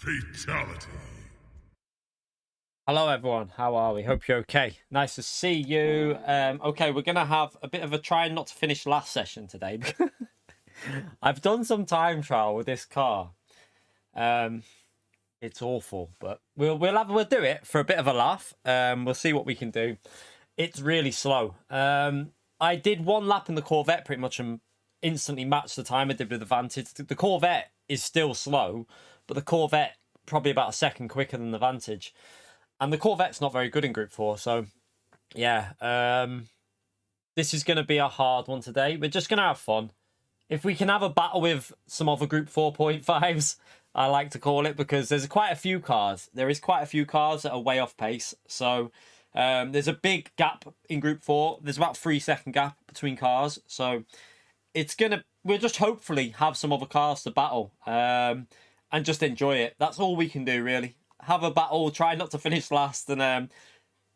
Fatality. Hello everyone, how are we? Hope you're okay. Nice to see you. Okay, we're gonna have a bit of a try not to finish last session today. I've done some time trial with this car. It's awful, but we'll do it for a bit of a laugh. We'll see what we can do. It's really slow. I did one lap in the Corvette pretty much and instantly matched the time I did with the Vantage. The Corvette is still slow, but the Corvette probably about a second quicker than the Vantage. And the Corvette's not very good in Group 4, so yeah. This is going to be a hard one today. We're just going to have fun. If we can have a battle with some other Group 4.5s, I like to call it, because there's quite a few cars. There is quite a few cars that are way off pace. So there's a big gap in Group 4. There's about 3-second gap between cars. So we'll just hopefully have some other cars to battle and just enjoy it. That's all we can do, really. Have a battle, try not to finish last, and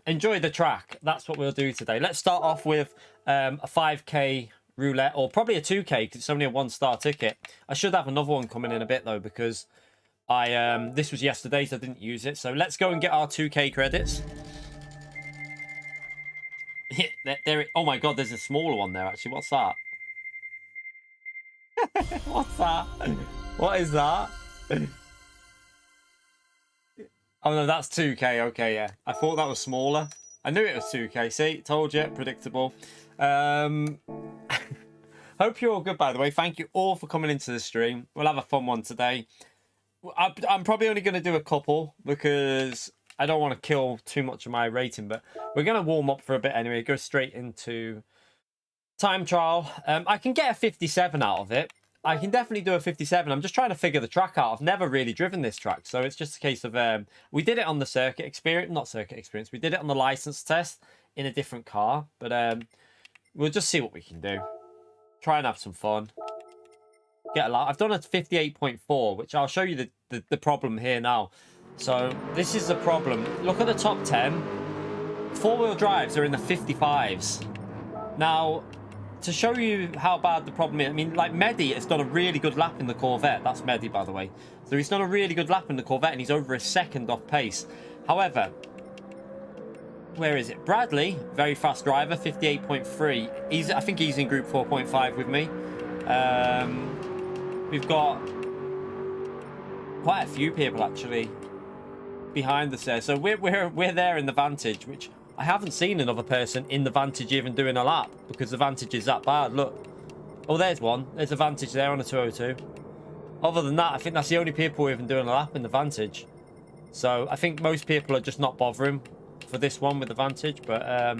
enjoy the track. That's what we'll do today. Let's start off with a 5k roulette, or probably a 2k because it's only a 1-star ticket. I should have another one coming in a bit though, because this was yesterday, so I didn't use it. So let's go and get our 2k credits. Oh my god, there's a smaller one there actually. What's that? What's that? What is that? Oh no, that's 2k. Okay, yeah. I thought that was smaller. I knew it was 2k. See, told you, predictable. Hope you're all good, by the way. Thank you all for coming into the stream. We'll have a fun one today. I'm probably only going to do a couple because I don't want to kill too much of my rating, but we're going to warm up for a bit anyway. Go straight into time trial. I can get a 57 out of it. I can definitely do a 57. I'm just trying to figure the track out. I've never really driven this track, so it's just a case of we did it on the circuit experience, not circuit experience. We did it on the license test in a different car, but we'll just see what we can do. Try and have some fun. Get a lot. I've done a 58.4, which I'll show you the problem here now. So this is the problem. Look at the top 10. 4-wheel drives are in the 55s. Now, to show you how bad the problem is, I mean, like Mehdi has done a really good lap in the Corvette. That's Mehdi, by the way. So he's done a really good lap in the Corvette, and he's over a second off pace. However, where is it? Bradley, very fast driver, 58.3. I think he's in Group 4.5 with me. We've got quite a few people actually behind us there. So we're there in the Vantage, which I haven't seen another person in the Vantage even doing a lap, because the Vantage is that bad. Look. Oh, there's one. There's a Vantage there on a 202. Other than that, I think that's the only people even doing a lap in the Vantage. So I think most people are just not bothering for this one with the Vantage. But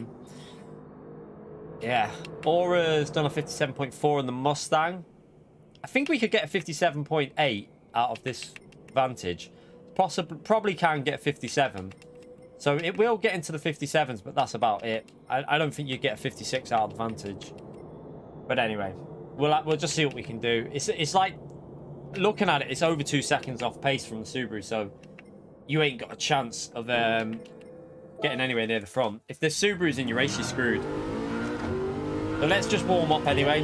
yeah. Aura's done a 57.4 in the Mustang. I think we could get a 57.8 out of this Vantage. Probably can get a 57. So it will get into the 57s, but that's about it. I don't think you get a 56 out of the Vantage. But anyway, we'll just see what we can do. It's like, looking at it, it's over 2 seconds off pace from the Subaru, so you ain't got a chance of getting anywhere near the front. If there's Subarus in your race, you're screwed. So let's just warm up anyway.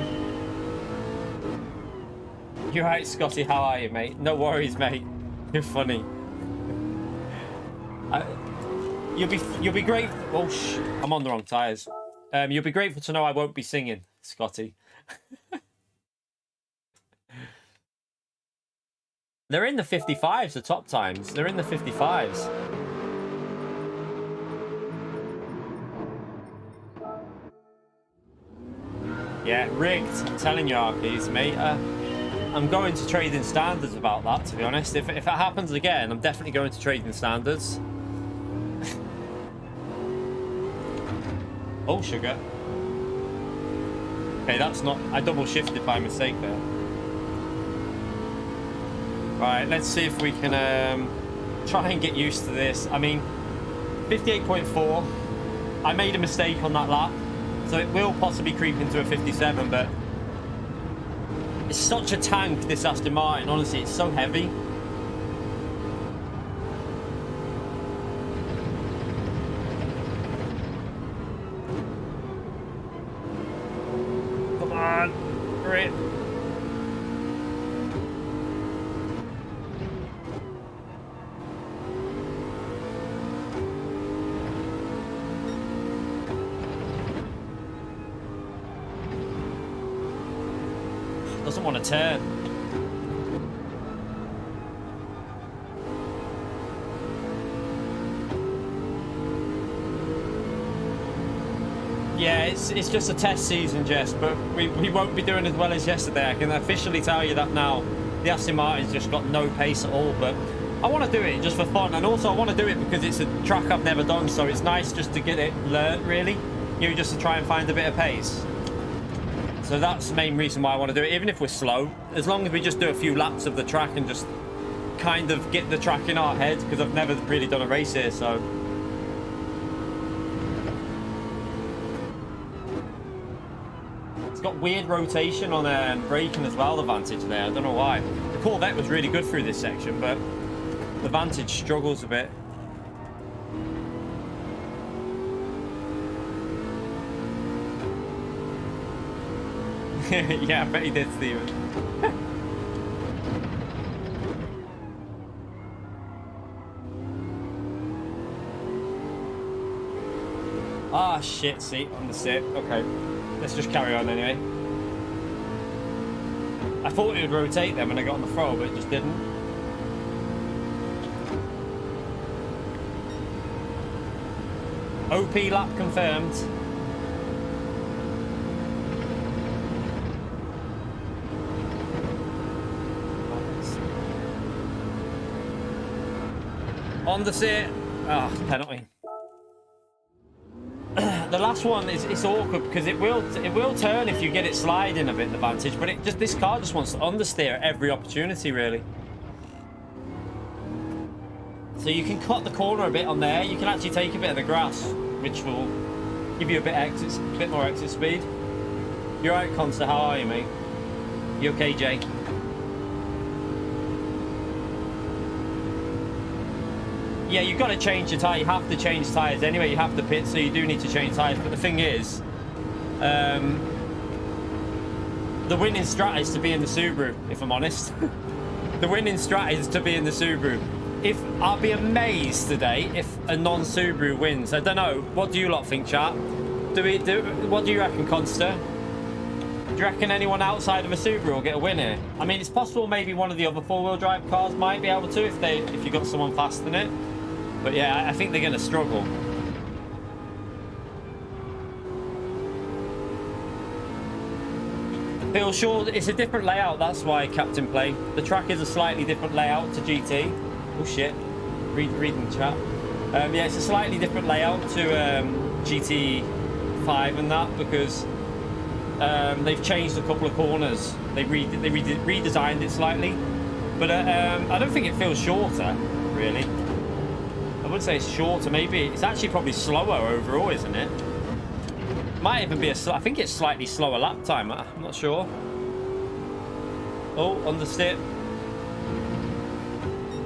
You're right, Scotty. How are you, mate? No worries, mate. You're funny. You'll be grateful. Oh, I'm on the wrong tyres. You'll be grateful to know I won't be singing, Scotty. They're in the 55s, the top times. They're in the 55s. Yeah, rigged. I'm telling you, RPs, mate. I'm going to trading standards about that, to be honest. If it happens again, I'm definitely going to trading standards. Oh, sugar. Okay, that's not... I double shifted by mistake there. Right, let's see if we can try and get used to this. I mean, 58.4. I made a mistake on that lap, so it will possibly creep into a 57, but it's such a tank, this Aston Martin. Honestly, it's so heavy. Come on, grip. Doesn't want to turn. Yeah, it's just a test season, Jess, but we won't be doing as well as yesterday. I can officially tell you that now. The Aston Martin's just got no pace at all, but I want to do it just for fun, and also I want to do it because it's a track I've never done, so it's nice just to get it learnt, really. You know, just to try and find a bit of pace. So that's the main reason why I want to do it, even if we're slow. As long as we just do a few laps of the track and just kind of get the track in our head, because I've never really done a race here, so... It's got weird rotation on braking as well, the Vantage there. I don't know why. The Corvette was really good through this section, but the Vantage struggles a bit. Yeah, I bet he did, Steven. Ah, shit, seat on the sit. Okay. Let's just carry on anyway. I thought it would rotate then when I got on the throttle, but it just didn't. OP lap confirmed. On the sit. Ah, penalty. The last one is it's awkward because it will turn if you get it sliding a bit, the Vantage, but it just this car just wants to understeer at every opportunity, really. So you can cut the corner a bit on there. You can actually take a bit of the grass, which will give you a bit more exit speed. You're right, Consta. How are you, mate? You okay, Jake? Yeah, you've got to change your tyre. You have to change tyres anyway. You have to pit, so you do need to change tyres. But the thing is, the winning strat is to be in the Subaru, if I'm honest. The winning strat is to be in the Subaru. I'll be amazed today if a non-Subaru wins. I don't know. What do you lot think, chat? What do you reckon, Consta? Do you reckon anyone outside of a Subaru will get a win here? I mean, it's possible maybe one of the other four-wheel drive cars might be able to if you got someone faster than it. But yeah, I think they're going to struggle. Feel sure it's a different layout, that's why, Captain Play. The track is a slightly different layout to GT. Oh shit, reading the chat. Yeah, it's a slightly different layout to GT5 and that, because they've changed a couple of corners. They redesigned it slightly. But I don't think it feels shorter, really. I wouldn't say it's shorter. Maybe it's actually probably slower overall, isn't it? Might even be I think it's slightly slower lap time. I'm not sure. Oh, on the stip.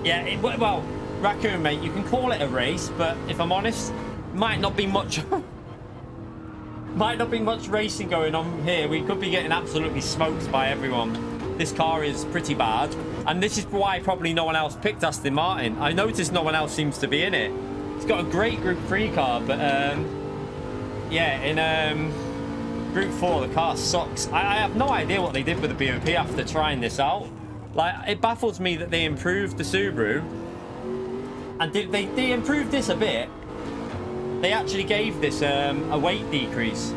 Yeah, well, Raccoon, mate, you can call it a race, but if I'm honest, might not be much racing going on here. We could be getting absolutely smoked by everyone. This car is pretty bad, and this is why probably no one else picked Aston Martin. I noticed no one else seems to be in it. It's got a great Group 3 car, but yeah, in Group 4 the car sucks. I have no idea what they did with the BOP after trying this out. Like, it baffles me that they improved the Subaru, and they improved this a bit. They actually gave this a weight decrease,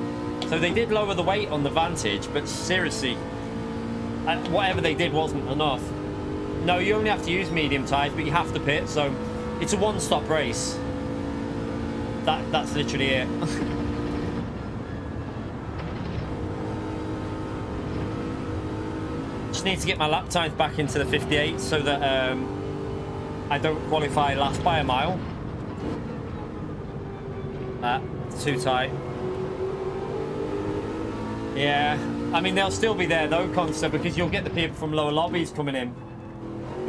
so they did lower the weight on the Vantage, but seriously, whatever they did wasn't enough. No, you only have to use medium tyres, but you have to pit, so it's a one-stop race. That's literally it. Just need to get my lap times back into the 58 so that I don't qualify last by a mile. Too tight. Yeah, I mean, they'll still be there though, Consta, because you'll get the people from lower lobbies coming in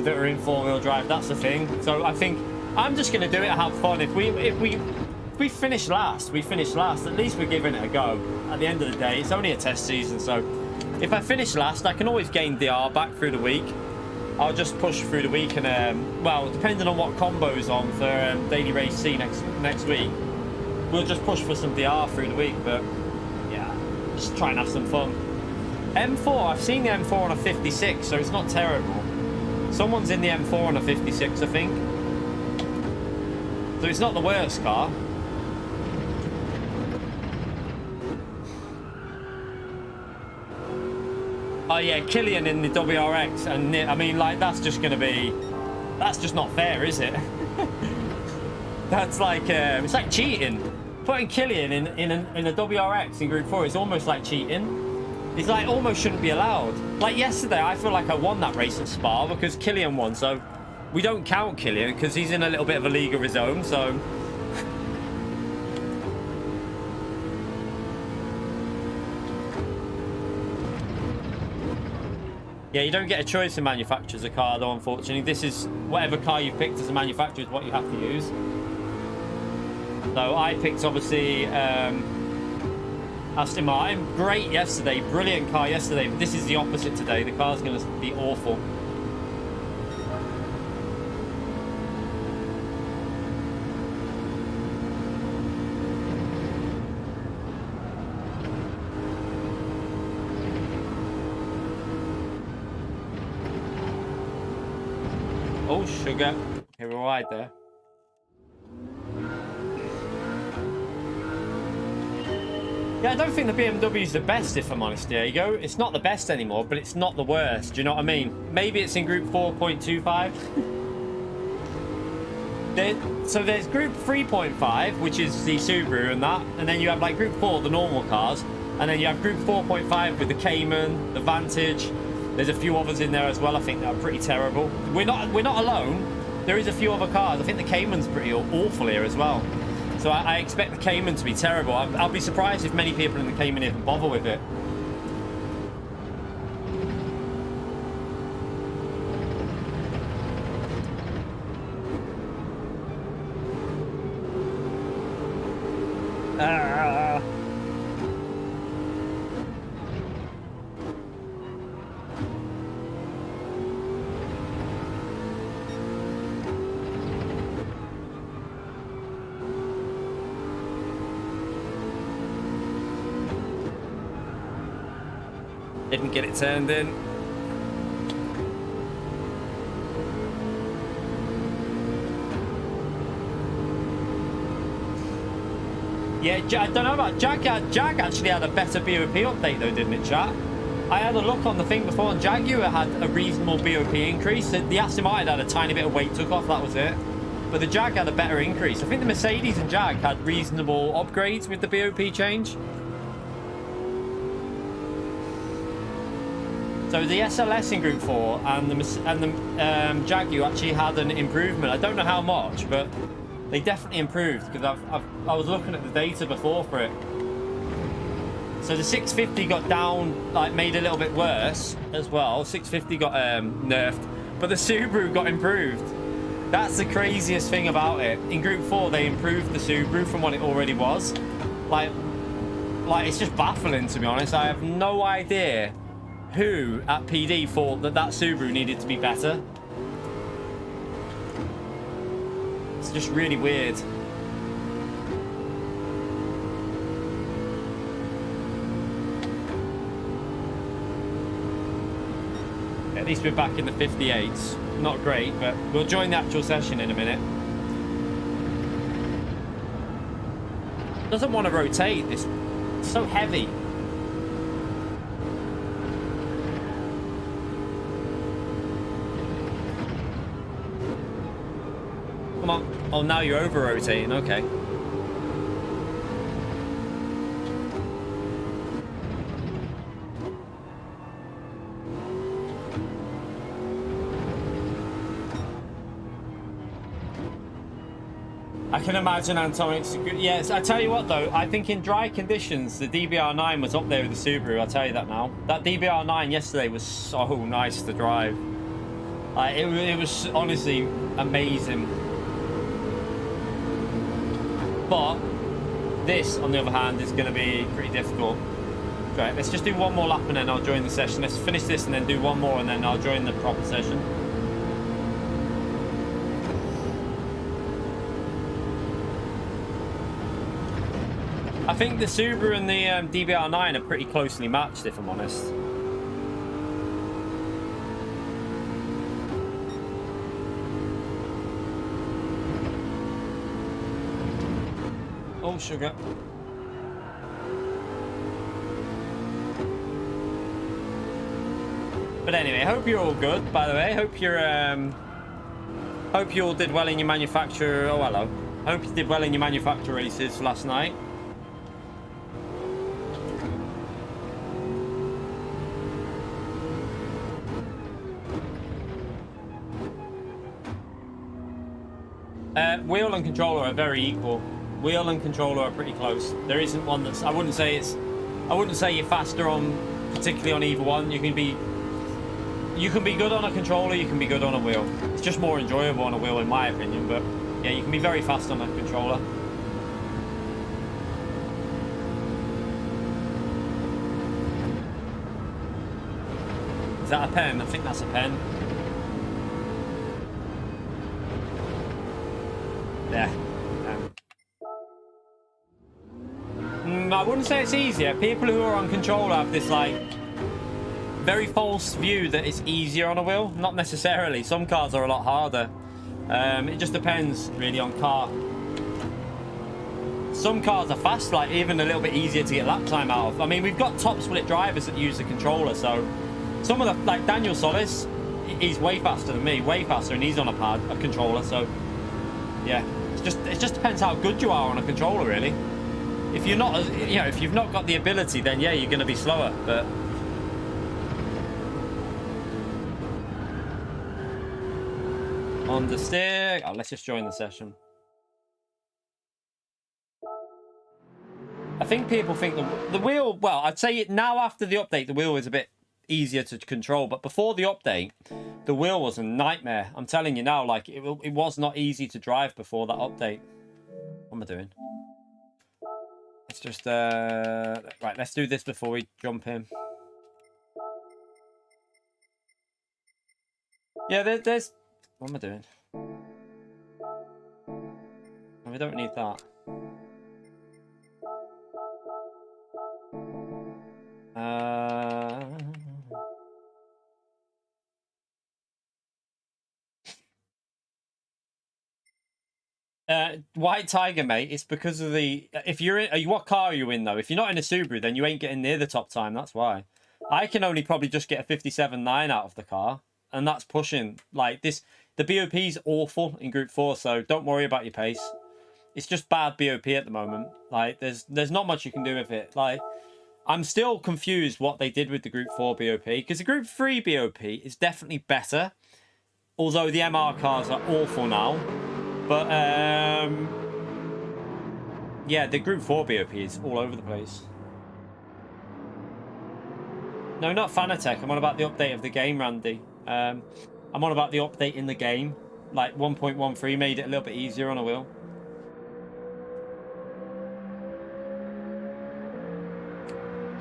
that are in four-wheel drive. That's the thing. So I think I'm just going to do it and have fun. If we finish last, we finish last. At least we're giving it a go. At the end of the day, it's only a test season, so if I finish last, I can always gain DR back through the week. I'll just push through the week, and well, depending on what combo's on for Daily Race C next week, we'll just push for some DR through the week. But yeah, just try and have some fun. M4, I've seen the M4 on a 56, so it's not terrible. Someone's in the M4 on a 56, I think. So it's not the worst car. Oh yeah, Killian in the WRX, and I mean, like, that's just gonna be, that's just not fair, is it? That's like, it's like cheating. Putting Killian in a WRX in Group 4 is almost like cheating. It's like almost shouldn't be allowed. Like yesterday, I feel like I won that race at Spa because Killian won, so we don't count Killian because he's in a little bit of a league of his own, so. Yeah, you don't get a choice in manufacturers a car though, unfortunately. This is whatever car you picked as a manufacturer is what you have to use. So I picked obviously Aston Martin. Great yesterday, brilliant car yesterday, but this is the opposite today. The car's going to be awful. Oh, sugar. Okay, we're right there. Yeah, I don't think the BMW is the best, if I'm honest, Diego. It's not the best anymore, but it's not the worst. Do you know what I mean? Maybe it's in Group 4.25. So there's Group 3.5, which is the Subaru and that. And then you have like Group 4, the normal cars. And then you have Group 4.5 with the Cayman, the Vantage. There's a few others in there as well, I think, that are pretty terrible. We're not alone. There is a few other cars. I think the Cayman's pretty awful here as well. So I expect the Cayman to be terrible. I'll be surprised if many people in the Cayman even bother with it. Didn't get it turned in. Yeah, I don't know about Jag. Jag actually had a better BOP update though, didn't it, chat? I had a look on the thing before, and Jaguar had a reasonable BOP increase. The Aston Martin had a tiny bit of weight took off, that was it. But the Jag had a better increase. I think the Mercedes and Jag had reasonable upgrades with the BOP change. So the SLS in Group 4 and the Jaguar actually had an improvement. I don't know how much, but they definitely improved because I was looking at the data before for it. So the 650 got down, like made a little bit worse as well. 650 got nerfed, but the Subaru got improved. That's the craziest thing about it. In Group 4, they improved the Subaru from what it already was. Like it's just baffling, to be honest. I have no idea who at PD thought that Subaru needed to be better. It's just really weird. At least we're back in the 58s. Not great, but we'll join the actual session in a minute. Doesn't want to rotate. It's so heavy. Come on. Oh, now you're over rotating. Okay. I can imagine Antonic's. Yes, I tell you what though, I think in dry conditions the DBR9 was up there with the Subaru. I'll tell you that now. That DBR9 yesterday was so nice to drive. It was honestly amazing. But this, on the other hand, is going to be pretty difficult. Right, let's just do one more lap and then I'll join the session. Let's finish this and then do one more and then I'll join the proper session. I think the Subaru and the DBR9 are pretty closely matched, if I'm honest. Oh, sugar. But anyway, hope you're all good, by the way. Hope you're, hope you all did well in your manufacturer. Oh, hello. Hope you did well in your manufacturer races last night. Wheel and controller are very equal. Wheel and controller are pretty close. There isn't one that's, I wouldn't say you're faster on, particularly on either one. You can be good on a controller, you can be good on a wheel. It's just more enjoyable on a wheel in my opinion, but yeah, you can be very fast on a controller. Is that a pen? I think that's a pen. Yeah. I wouldn't say it's easier. People who are on controller have this like very false view that it's easier on a wheel. Not necessarily. Some cars are a lot harder. It just depends really on car. Some cars are fast, like even a little bit easier to get lap time out of. I mean, we've got top split drivers that use the controller, so some of the, like Daniel Solis, he's way faster than me, way faster, and he's on a controller, so yeah. It just depends how good you are on a controller, really. If you're not, you know, if you've not got the ability, then yeah, you're going to be slower. But on the stick, oh, let's just join the session. I think people think the wheel. Well, I'd say it now after the update, the wheel is a bit easier to control. But before the update, the wheel was a nightmare. I'm telling you now, like it was not easy to drive before that update. What am I doing? Let's just right. Let's do this before we jump in. Yeah, there's. What am I doing? Oh, we don't need that. White Tiger, mate. It's because of the. If you're in, what car are you in though? If you're not in a Subaru, then you ain't getting near the top time. That's why. I can only probably just get a 57.9 out of the car, and that's pushing. Like this, the BOP's awful in Group 4, so don't worry about your pace. It's just bad BOP at the moment. Like there's not much you can do with it. Like I'm still confused what they did with the Group 4 BOP, because the Group 3 BOP is definitely better. Although the MR cars are awful now. But, yeah, the Group 4 BOP is all over the place. No, not Fanatec. I'm on about the update of the game, Randy. I'm on about the update in the game. Like, 1.13 made it a little bit easier on a wheel.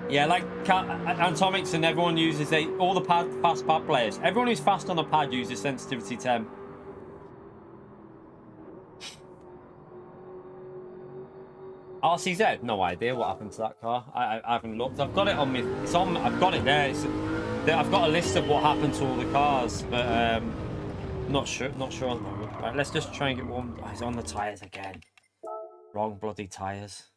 Yeah, like Atomics and everyone uses all the fast pad players. Everyone who's fast on a pad uses sensitivity 10. RCZ, no idea what happened to that car. I haven't looked. I've got it on me. It's on. I've got it there. I've got a list of what happened to all the cars, but not sure. Not sure on the moment. Right, let's just try and get one. Oh, he's on the tires again. Wrong bloody tires.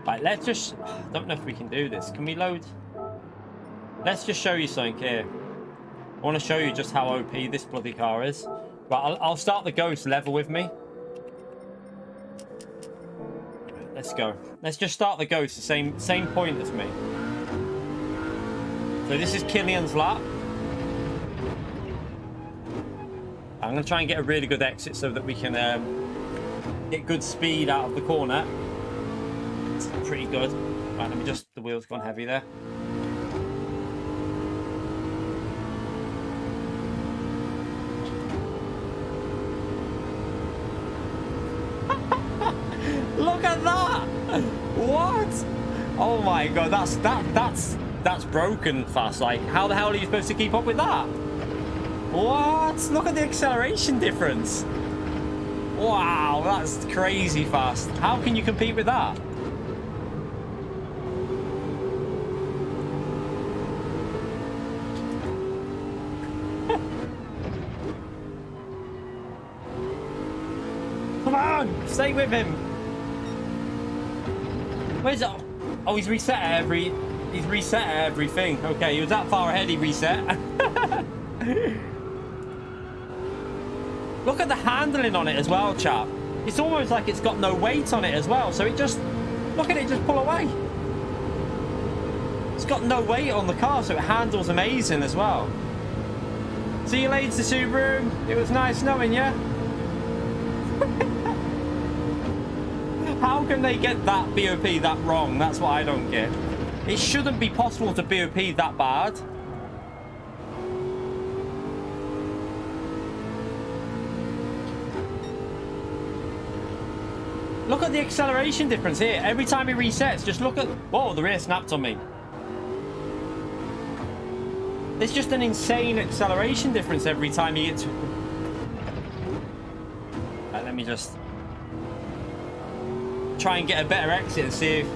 Right, let's just. I don't know if we can do this. Can we load? Let's just show you something here. I want to show you just how OP this bloody car is. Right, I'll start the Ghost level with me. Let's go. Let's just start the Ghost, the same point as me. So this is Killian's lap. I'm going to try and get a really good exit so that we can get good speed out of the corner. It's pretty good. Right, let me just... The wheel's gone heavy there. Look at that! What? Oh my god, that's broken fast. Like, how the hell are you supposed to keep up with that? What? Look at the acceleration difference. Wow, that's crazy fast. How can you compete with that? Stay with him. Where's it? Oh, he's reset everything. Okay, he was that far ahead, he reset. Look at the handling on it as well, chap. It's almost like it's got no weight on it as well. So it just, look at it just pull away. It's got no weight on the car, so it handles amazing as well. See you later, Subaru. It was nice knowing you. How can they get that BOP that wrong? That's what I don't get. It shouldn't be possible to BOP that bad. Look at the acceleration difference here. Every time he resets, just look at... Whoa, the rear snapped on me. There's just an insane acceleration difference every time you get to... Right, let me just... try and get a better exit and see if...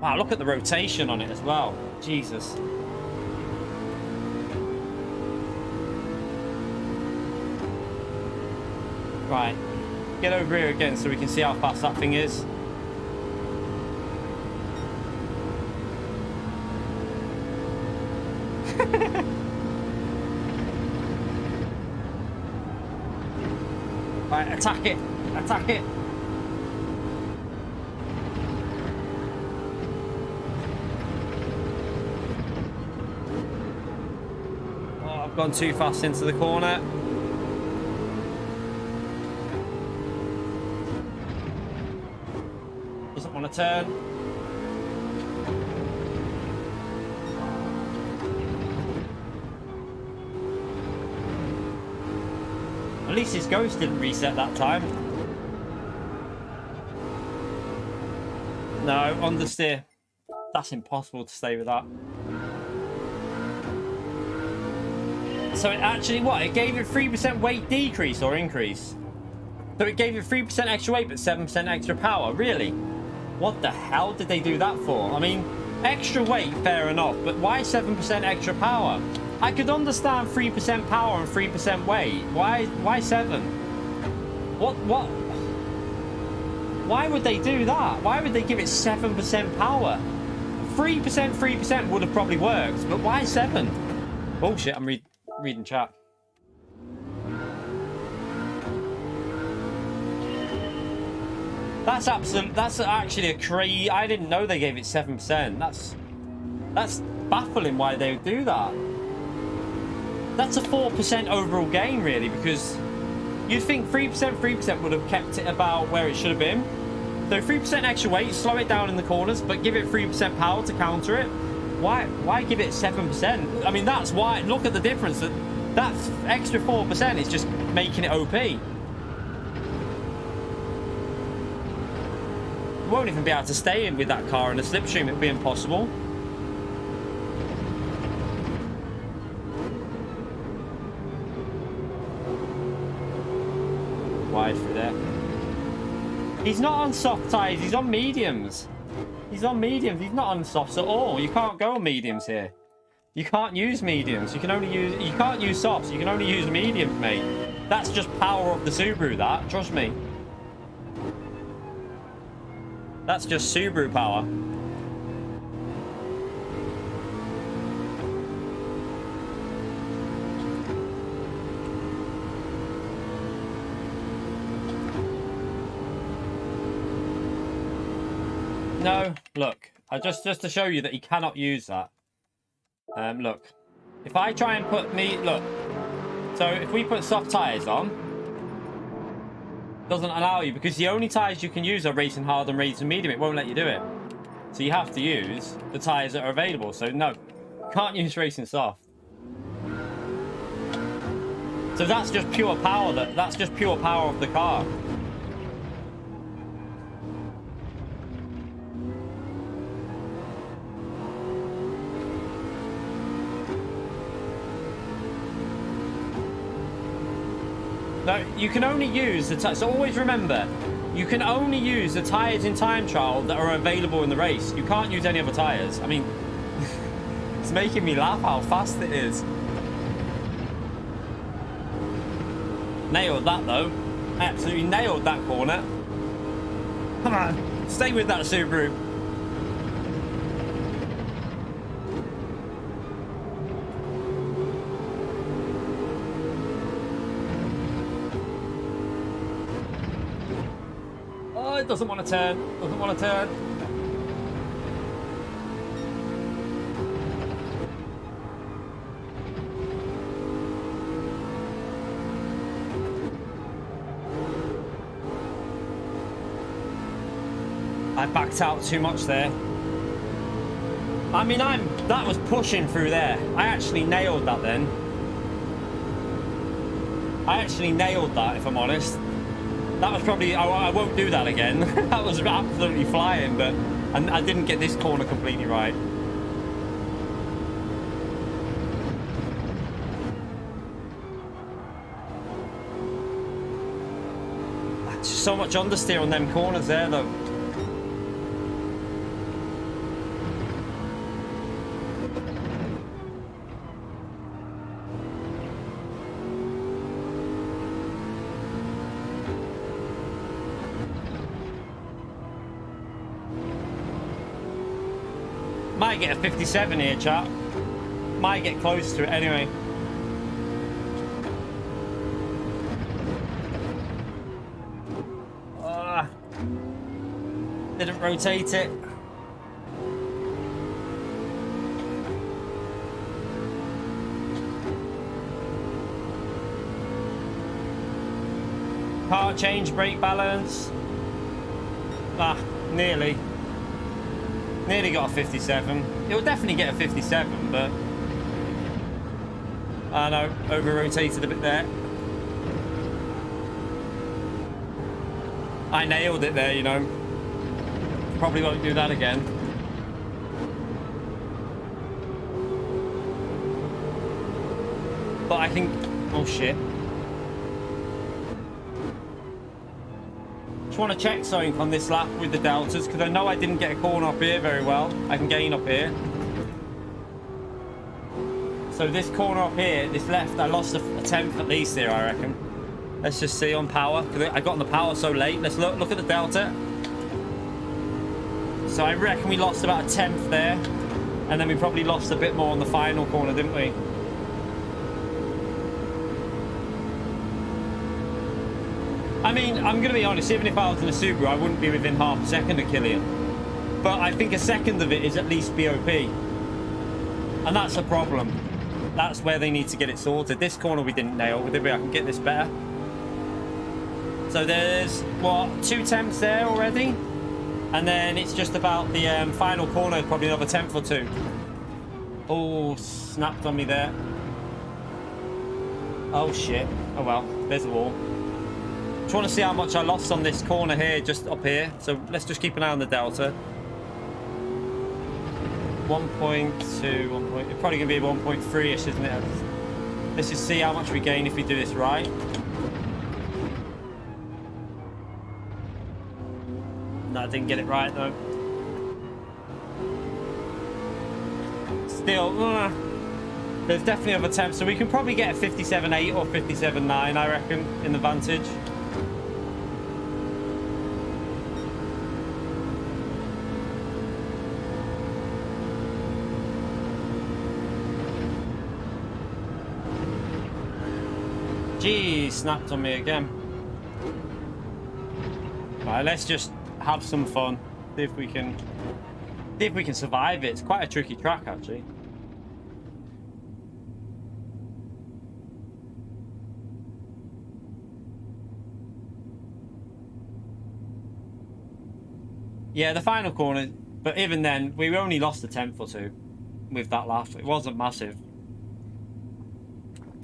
Wow, look at the rotation on it as well. Jesus. Right. Get over here again so we can see how fast that thing is. Right, attack it. Attack it. Gone too fast into the corner. Doesn't want to turn. At least his ghost didn't reset that time. No, understeer. That's impossible to stay with that. So it actually, what? It gave it 3% weight decrease or increase? So it gave it 3% extra weight but 7% extra power? Really? What the hell did they do that for? I mean, extra weight, fair enough, but why 7% extra power? I could understand 3% power and 3% weight. Why 7? What? Why would they do that? Why would they give it 7% power? 3% would have probably worked, but why 7? Bullshit, I'm reading chat. That's actually a crazy... I didn't know they gave it 7%. That's baffling why they would do that. That's a 4% overall gain, really, because you'd think 3% would have kept it about where it should have been. So 3% extra weight, slow it down in the corners, but give it 3% power to counter it. Why give it 7%? I mean, that's why. Look at the difference. That extra 4% is just making it OP. You won't even be able to stay in with that car in the slipstream. It would be impossible. Wide through there. He's not on soft tyres. He's on mediums. He's on mediums. He's not on softs at all. You can't go on mediums here. You can't use mediums. You can't use softs. You can only use mediums, mate. That's just power of the Subaru, that. Trust me. That's just Subaru power. No, look. Just to show you that you cannot use that. Look. If I try and put look. So if we put soft tyres on, it doesn't allow you, because the only tyres you can use are racing hard and racing medium. It won't let you do it. So you have to use the tyres that are available. So no, you can't use racing soft. So that's just pure power. That's just pure power of the car. No, you can only use the tyres. So always remember, you can only use the tyres in time trial that are available in the race. You can't use any other tyres. I mean, making me laugh how fast it is. Nailed that though. Absolutely nailed that corner. Come on, stay with that Subaru. Oh, it doesn't want to turn. Doesn't want to turn. I backed out too much there. I mean, that was pushing through there. I actually nailed that then. I actually nailed that, if I'm honest. That was probably, I won't do that again. That was absolutely flying, but I didn't get this corner completely right. So much understeer on them corners there though. Might get a 57 here, chap. Might get close to it anyway. Didn't rotate it. Car change, brake balance. Nearly. Nearly got a 57. It will definitely get a 57, but I know, over-rotated a bit there. I nailed it there, you know. Probably won't do that again. But I can... Oh, shit. Just want to check something on this lap with the deltas, because I know I didn't get a corner up here very well. I can gain up here. So this corner up here, this left, I lost a tenth at least here, I reckon. Let's just see on power, because I got on the power so late. Let's look at the delta. So I reckon we lost about a tenth there, and then we probably lost a bit more on the final corner, didn't we? I mean, I'm going to be honest, even if I was in a Subaru, I wouldn't be within half a second of Killian. But I think a second of it is at least BOP. And that's a problem. That's where they need to get it sorted. This corner we didn't nail. Maybe I can get this better. So there's, what, 2 tenths there already? And then it's just about the final corner, probably another tenth or 2. Oh, snapped on me there. Oh, shit. Oh, well, there's a wall. Just want to see how much I lost on this corner here, just up here. So let's just keep an eye on the delta. 1.2, 1 point, it's probably going to be 1.3-ish, isn't it? Let's just see how much we gain if we do this right. No, I didn't get it right though. Still, there's definitely other attempts, so we can probably get a 57.8 or 57.9, I reckon, in the Vantage. Gee, snapped on me again. Right, let's just have some fun. See if we can survive it. It's quite a tricky track, actually. Yeah, the final corner, but even then, we only lost a tenth or 2 with that lap. It wasn't massive.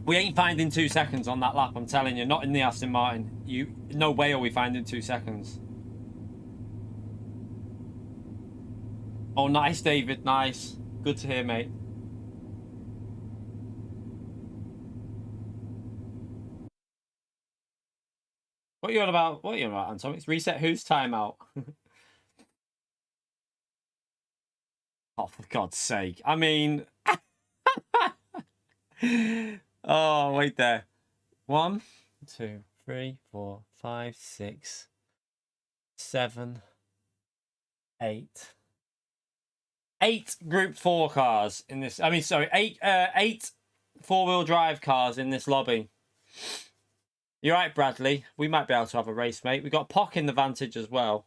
We ain't finding 2 seconds on that lap, I'm telling you. Not in the Aston Martin. No way are we finding 2 seconds. Oh, nice, David. Nice. Good to hear, mate. What are you on about? What are you on about, Anton? It's reset whose timeout? Oh, for God's sake. I mean... oh, wait there. 1, 2, 3, 4, 5, 6, 7, 8. 8 Group 4 cars in this. I mean, sorry, 8 four-wheel drive cars in this lobby. You're right, Bradley. We might be able to have a race, mate. We got Pock in the Vantage as well.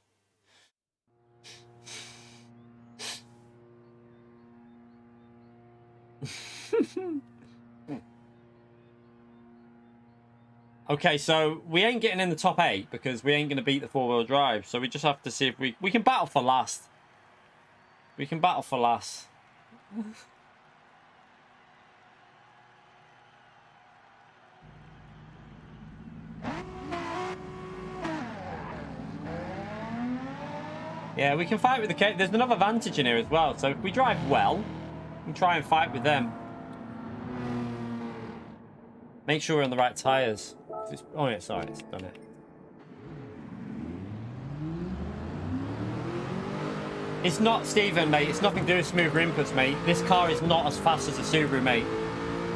Okay, so we ain't getting in the top 8 because we ain't going to beat the four-wheel drive. So we just have to see if we can battle for last. We can battle for last. Yeah, we can fight with the K. There's another Vantage in here as well. So if we drive well, we can try and fight with them. Make sure we're on the right tyres. Oh, yeah, sorry, it's done it. It's not, Stephen, mate. It's nothing to do with smoother inputs, mate. This car is not as fast as a Subaru, mate.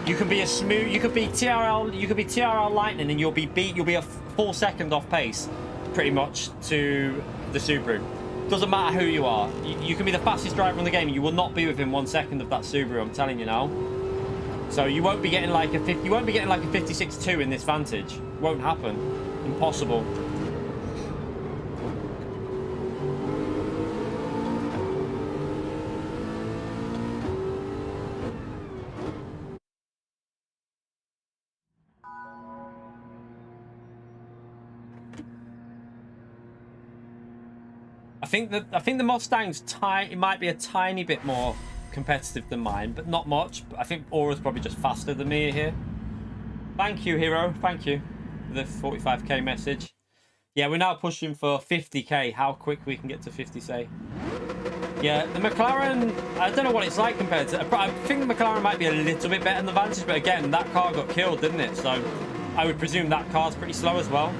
You can be a smooth. You could be TRL Lightning, and you'll be a full second off pace, pretty much, to the Subaru. Doesn't matter who you are. You can be the fastest driver in the game. You will not be within 1 second of that Subaru. I'm telling you now. So you won't be getting like a 50. You won't be getting like a 56.2 in this Vantage. Won't happen. Impossible. I think the Mustang's it might be a tiny bit more competitive than mine, but not much. I think Aura's probably just faster than me here. Thank you, Hero. Thank you for the 45k message. Yeah, we're now pushing for 50k. How quick we can get to 50, say. Yeah, the McLaren, I don't know what it's like compared to... I think the McLaren might be a little bit better than the Vantage, but again, that car got killed, didn't it? So I would presume that car's pretty slow as well.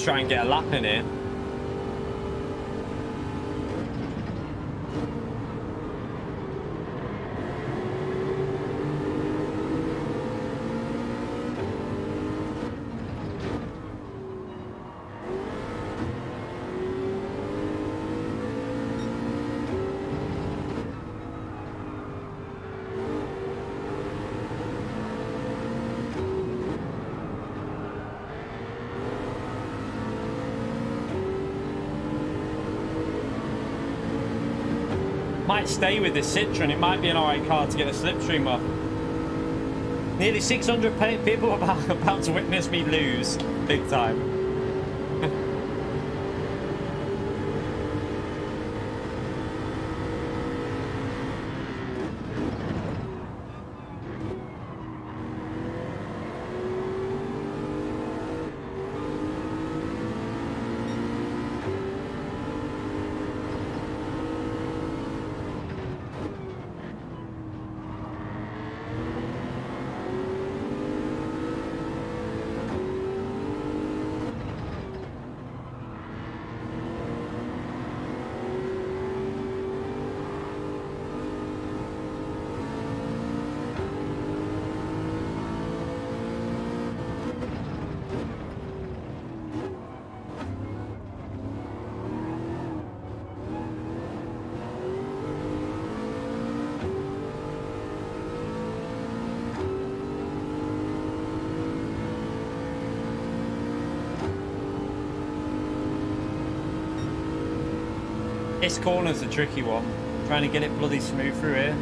Try and get a lap in here. Might stay with this Citroen. It might be an alright car to get a slipstream up. Nearly 600 people about to witness me lose big time. This corner's a tricky one. Trying to get it bloody smooth through here.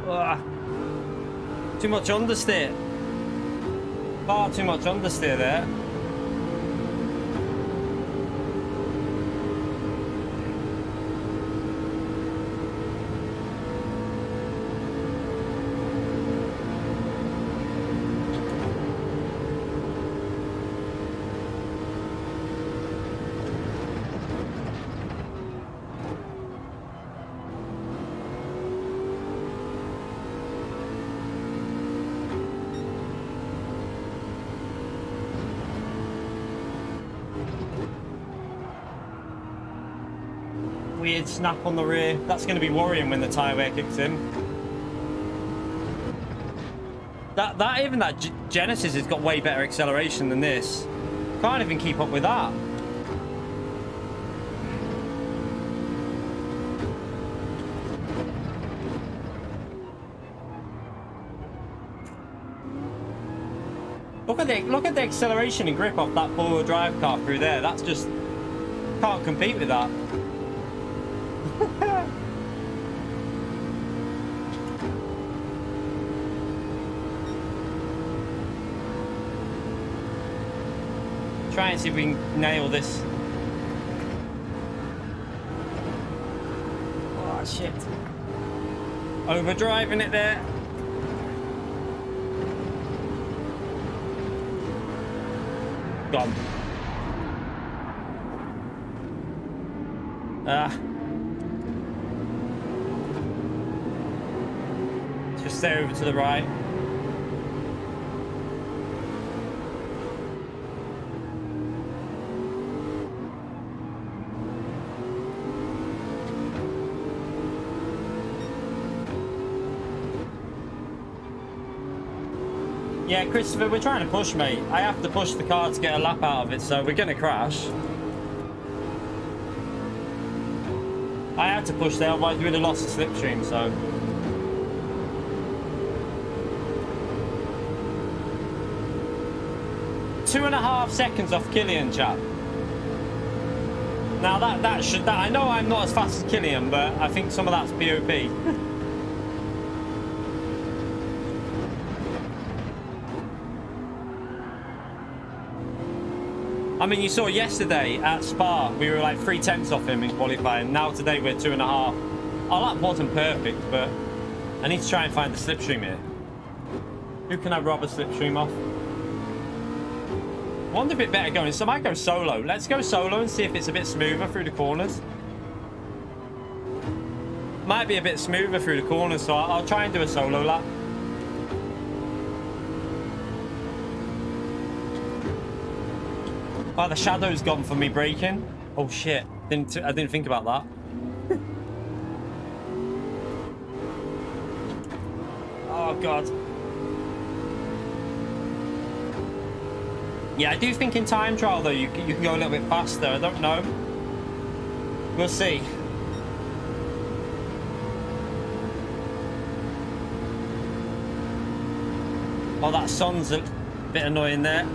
Ugh. Too much understeer. Far too much understeer there. Weird snap on the rear. That's going to be worrying when the tyre wear kicks in. That Genesis has got way better acceleration than this. Can't even keep up with that. Look at the acceleration and grip off that four-wheel drive car through there. That's just can't compete with that. Try and see if we can nail this. Oh shit. Overdriving it there. Gone. Just stay over to the right. Yeah, Christopher, we're trying to push, mate. I have to push the car to get a lap out of it, so we're going to crash. I had to push there, otherwise we would have lost the slipstream, so... Two and a half seconds off Killian, chap. Now that I know I'm not as fast as Killian, but I think some of that's POP. I mean, you saw yesterday at Spa, we were like 3/10 off him in qualifying. Now today we're 2.5. Our lap wasn't perfect, but I need to try and find the slipstream here. Who can I rob a slipstream off? I wonder if it's better going. So I might go solo. Let's go solo and see if it's a bit smoother through the corners. Might be a bit smoother through the corners, so I'll try and do a solo lap. Oh, the shadow's gone for me braking. Oh shit! I didn't think about that. Oh god. Yeah, I do think in time trial though you can go a little bit faster. I don't know. We'll see. Oh, that sun's a bit annoying there.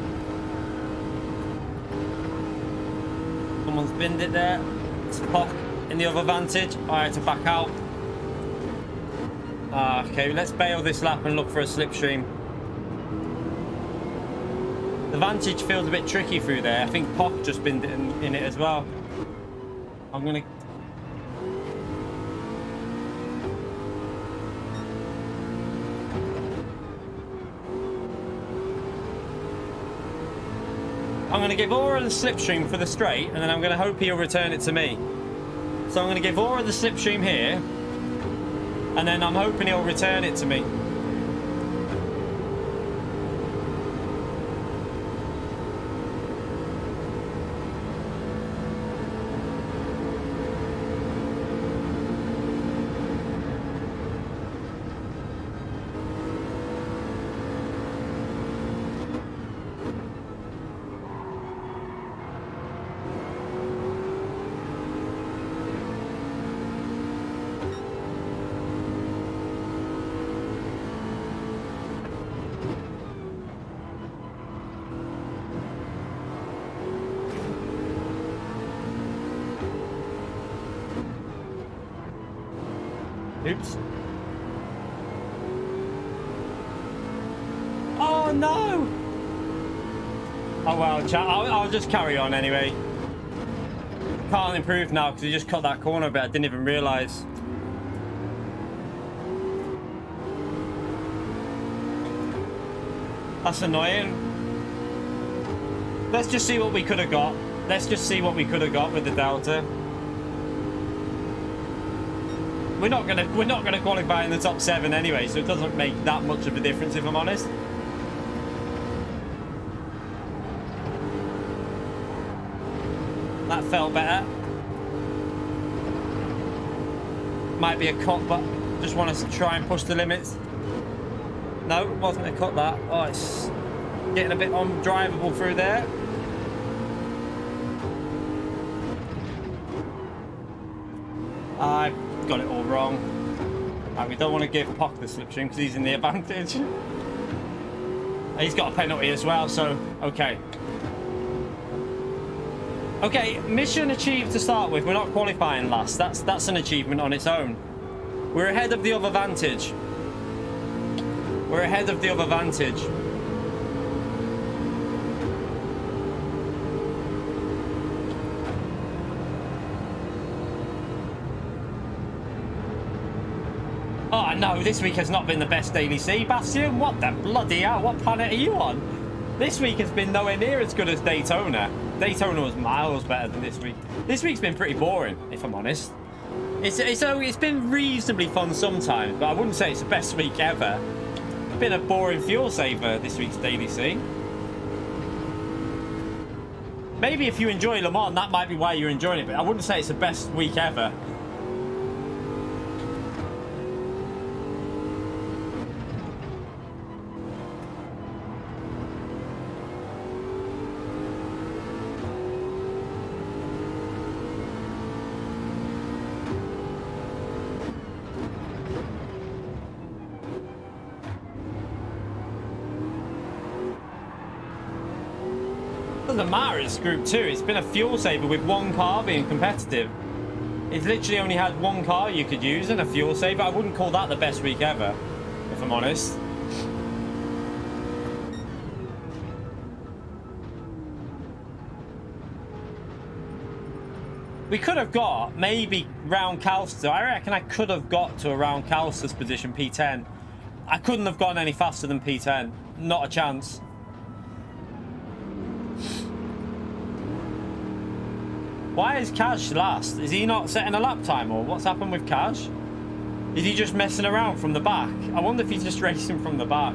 Someone's binned it there. It's Pock in the other Vantage. I had to back out. Okay, let's bail this lap and look for a slipstream. The Vantage feels a bit tricky through there. I think Pock just binned it in it as well. I'm gonna... I'm going to give Aura the slipstream for the straight, and then I'm going to hope he'll return it to me. So I'm going to give Aura the slipstream here, and then I'm hoping he'll return it to me. Oops. Oh no! Oh well, chat. I'll just carry on anyway. Can't improve now because he just cut that corner a bit. I didn't even realise. That's annoying. Let's just see what we could have got. Let's just see what we could have got with the Delta. We're not gonna qualify in the top 7 anyway, so it doesn't make that much of a difference if I'm honest. That felt better. Might be a cut, but just want us to try and push the limits. No, it wasn't a cut that. Oh, it's getting a bit undrivable through there. I got it all wrong. Right, we don't want to give Pock the slipstream because he's in the advantage. He's got a penalty as well, so okay. Okay, mission achieved to start with. We're not qualifying last. That's an achievement on its own. We're ahead of the other vantage. We're ahead of the other vantage. Oh no, this week has not been the best daily C, Bastion. What the bloody hell? What planet are you on? This week has been nowhere near as good as Daytona. Daytona was miles better than this week. This week's been pretty boring, if I'm honest. It's been reasonably fun sometimes, but I wouldn't say it's the best week ever. It's been a boring fuel saver, this week's daily C. Maybe if you enjoy Le Mans, that might be why you're enjoying it, but I wouldn't say it's the best week ever. Doesn't matter, it's Group 2. It's been a fuel saver with one car being competitive. It's literally only had one car you could use and a fuel saver. I wouldn't call that the best week ever, if I'm honest. We could have got maybe round Calster. I reckon I could have got to around Calster's position, P10. I couldn't have gotten any faster than P10. Not a chance. Why is Cash last? Is he not setting a lap time, or what's happened with Cash? Is he just messing around from the back? I wonder if he's just racing from the back.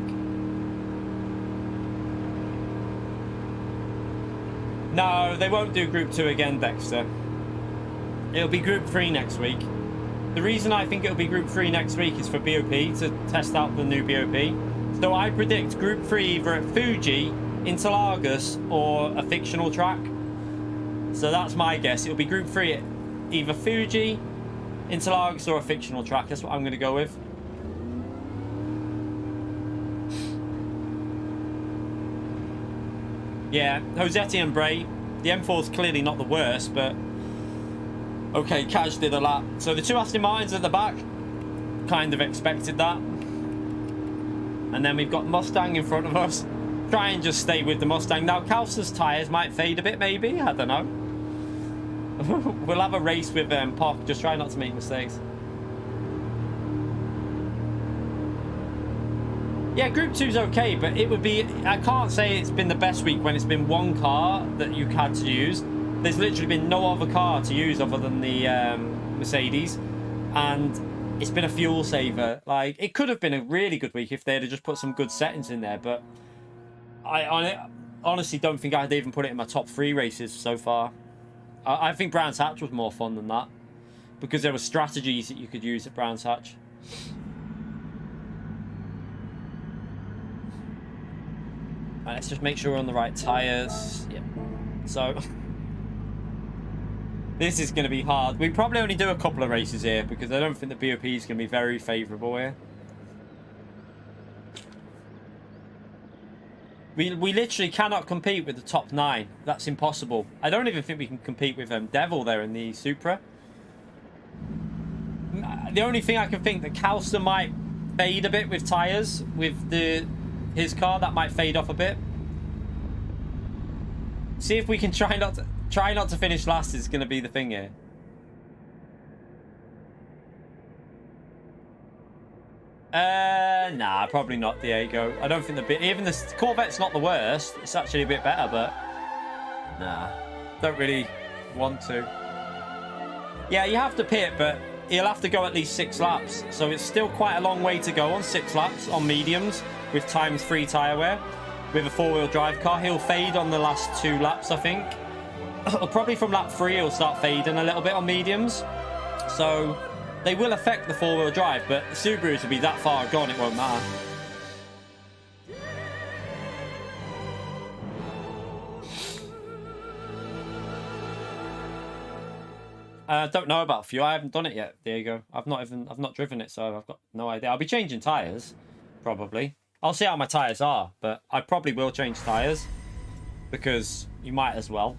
No, they won't do Group 2 again, Dexter. It'll be Group 3 next week. The reason I think it'll be Group 3 next week is for BOP, to test out the new BOP. So I predict Group 3 either at Fuji, Interlagos, or a fictional track. So that's my guess. It'll be Group 3 at either Fuji, Interlagos, or a fictional track. That's what I'm going to go with. Yeah, Josetti and Bray. The M4 is clearly not the worst, but... Okay, Kaj did a lap. So the two Aston Martins at the back. Kind of expected that. And then we've got Mustang in front of us. Try and just stay with the Mustang. Now, Calster's tyres might fade a bit, maybe. I don't know. We'll have a race with Pock. Just try not to make mistakes. Yeah, Group 2's okay, but it would be... I can't say it's been the best week when it's been one car that you had to use. There's literally been no other car to use other than the Mercedes. And it's been a fuel saver. Like, it could have been a really good week if they'd have just put some good settings in there, but... I honestly don't think I'd even put it in my top 3 races so far. I think Brands Hatch was more fun than that, because there were strategies that you could use at Brands Hatch. Right, let's just make sure we're on the right tyres. Yeah. So this is going to be hard. We probably only do a couple of races here because I don't think the BOP is going to be very favourable here. We literally cannot compete with the top 9. That's impossible. I don't even think we can compete with Devil there in the Supra. The only thing I can think that Calster might fade a bit with tyres, with the his car, that might fade off a bit. See if we can try not to finish last is going to be the thing here. Nah, probably not Diego. I don't think even the Corvette's not the worst. It's actually a bit better, but nah, don't really want to. Yeah, you have to pit, but he'll have to go at least 6 laps. So it's still quite a long way to go on 6 laps on mediums with ×3 tyre wear. With a 4-wheel drive car, he'll fade on the last 2 laps, I think. Probably from lap 3, he'll start fading a little bit on mediums. So they will affect the 4-wheel drive, but the Subarus will be that far gone, it won't matter. I don't know about fuel. I haven't done it yet, Diego. I've not driven it, so I've got no idea. I'll be changing tyres, probably. I'll see how my tyres are, but I probably will change tyres because you might as well.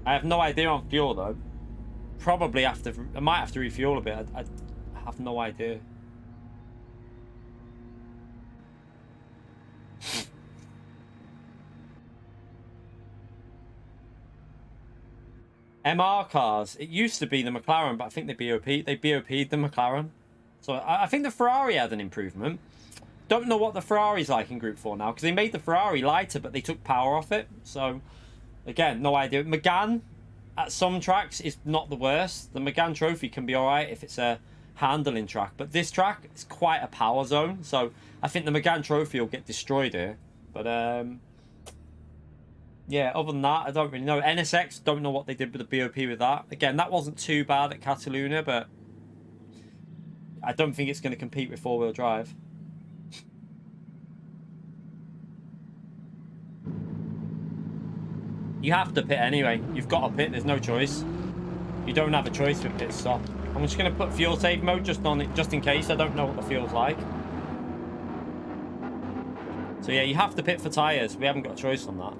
I have no idea on fuel though. Probably I might have to refuel a bit. I have no idea. MR cars. It used to be the McLaren, but I think they BOP'd the McLaren. So I think the Ferrari had an improvement. Don't know what the Ferrari's like in Group 4 now, because they made the Ferrari lighter, but they took power off it. So again, no idea. Megane at some tracks is not the worst. The Megane Trophy can be alright if it's a handling track, but this track is quite a power zone. So I think the Megane Trophy will get destroyed here. But yeah, other than that, I don't really know. NSX, don't know what they did with the BOP with that. Again, that wasn't too bad at Catalunya, but I don't think it's going to compete with 4-wheel drive. You have to pit anyway. You've got to pit. There's no choice. You don't have a choice with pit stop. I'm just going to put fuel save mode just on it, just in case. I don't know what the fuel's like. So yeah, you have to pit for tyres. We haven't got a choice on that.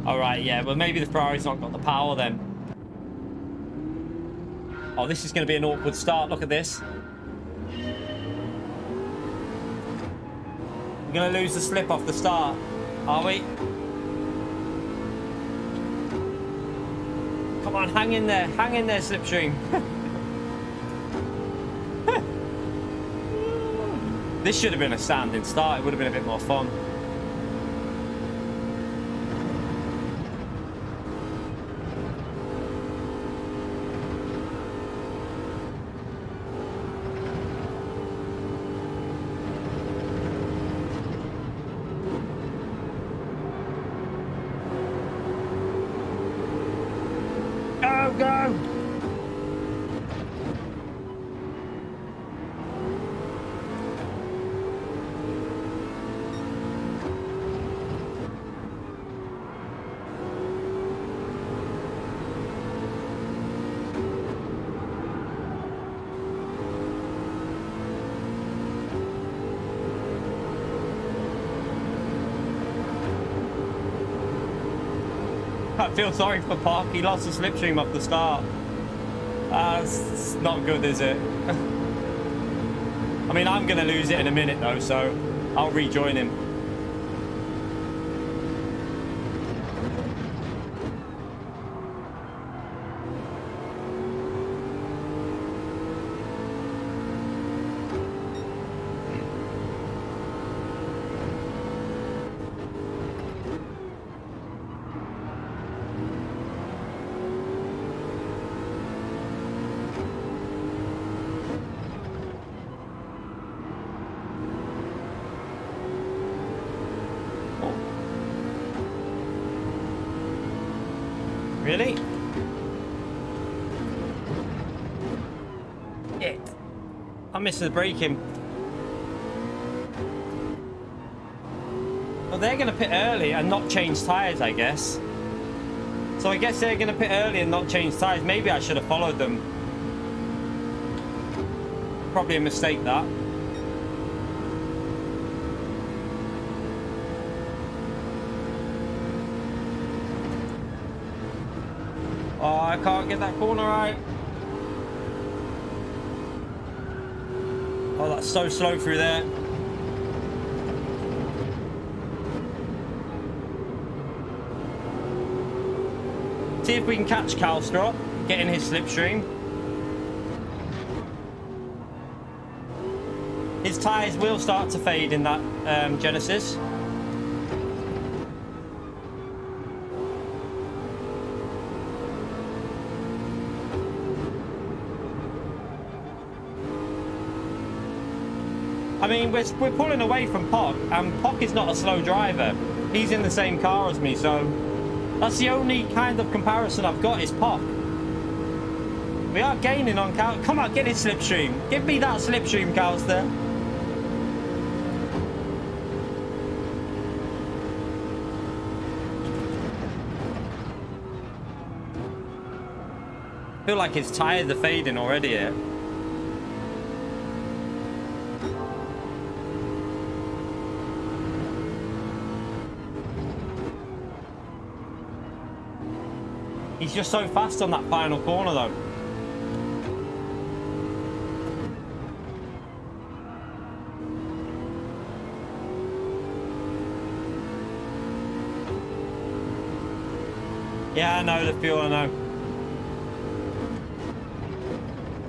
Alright, yeah, well maybe the Ferrari's not got the power then. Oh, this is going to be an awkward start. Look at this. We're going to lose the slip off the start, are we? Come on, hang in there, Slipstream. This should have been a standing start. It would have been a bit more fun. I feel sorry for Park. He lost the slipstream off the start. It's not good, is it? I mean, I'm going to lose it in a minute, though, so I'll rejoin him. Really? It. I missed the braking. Well, they're going to pit early and not change tyres, I guess. So I guess they're going to pit early and not change tyres. Maybe I should have followed them. Probably a mistake, that. Oh, I can't get that corner right. Oh, that's so slow through there. See if we can catch Calstrop, get in his slipstream. His tyres will start to fade in that Genesis. I mean, we're pulling away from Pock, and Pock is not a slow driver. He's in the same car as me, so that's the only kind of comparison I've got is Pock. We are gaining on Cal. Come on, get his slipstream. Give me that slipstream, Calster. I feel like his tyres are fading already here. He's just so fast on that final corner, though. Yeah, I know the fuel, I know.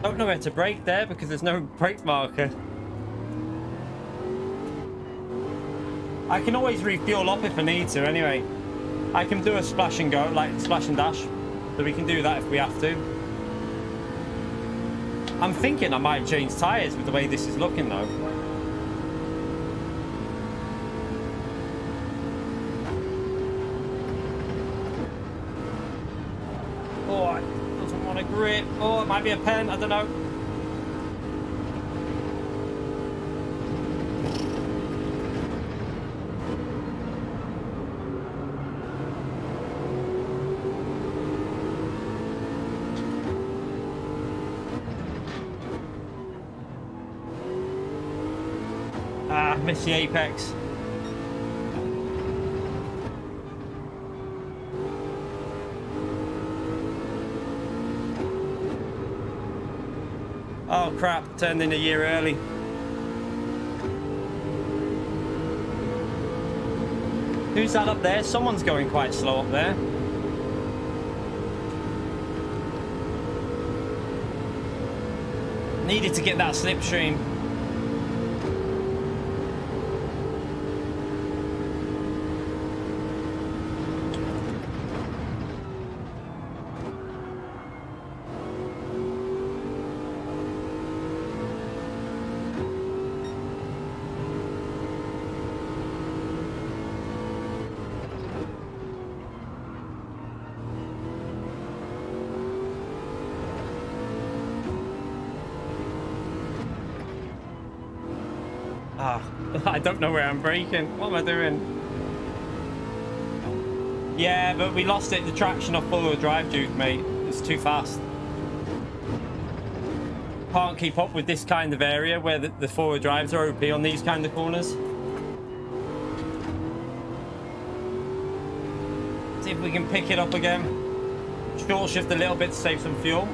Don't know where to brake there because there's no brake marker. I can always refuel up if I need to anyway. I can do a splash and go, like splash and dash. So we can do that if we have to. I'm thinking I might change tyres with the way this is looking though. Oh, it doesn't want to grip. Oh, it might be a pen, I don't know. Miss the apex. Oh crap, turned in a year early. Who's that up there? Someone's going quite slow up there. Needed to get that slipstream. I don't know where I'm braking. What am I doing? Yeah, but we lost it. The traction off four-wheel drive, Duke, mate. It's too fast. Can't keep up with this kind of area where the four-wheel drives are OP on these kind of corners. See if we can pick it up again. Short shift a little bit to save some fuel.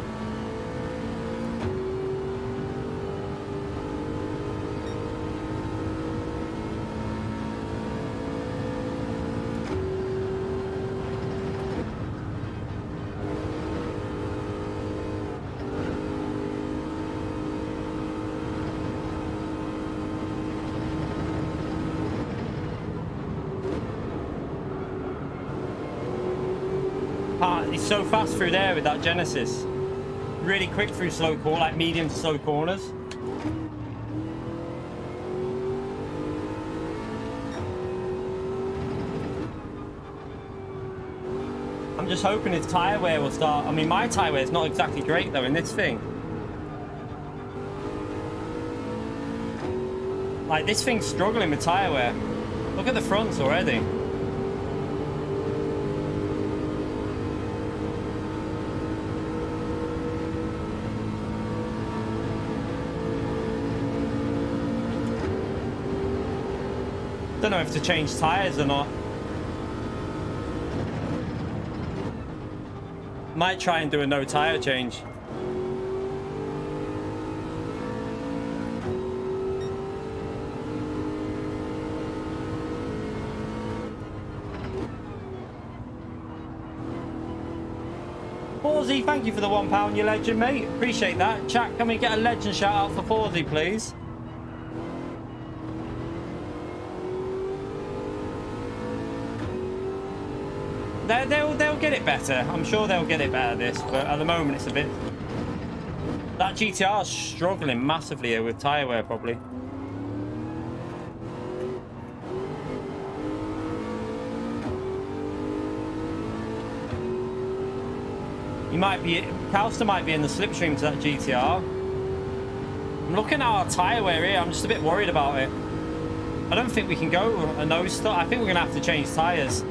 He's so fast through there with that Genesis. Really quick through slow corner, like medium to slow corners. I'm just hoping his tyre wear will start. I mean, my tyre wear is not exactly great though in this thing. Like this thing's struggling with tyre wear. Look at the fronts already. Don't know if to change tyres or not. Might try and do a no tyre change. Forzy, thank you for the £1, you legend, mate. Appreciate that. Chat, can we get a legend shout out for Forzy, please? They'll get it better. I'm sure they'll get it better this, but at the moment it's a bit... That GTR is struggling massively here with tyre wear, probably. He might be... Calster might be in the slipstream to that GTR. I'm looking at our tyre wear here. I'm just a bit worried about it. I don't think we can go a no stop. I think we're going to have to change tyres.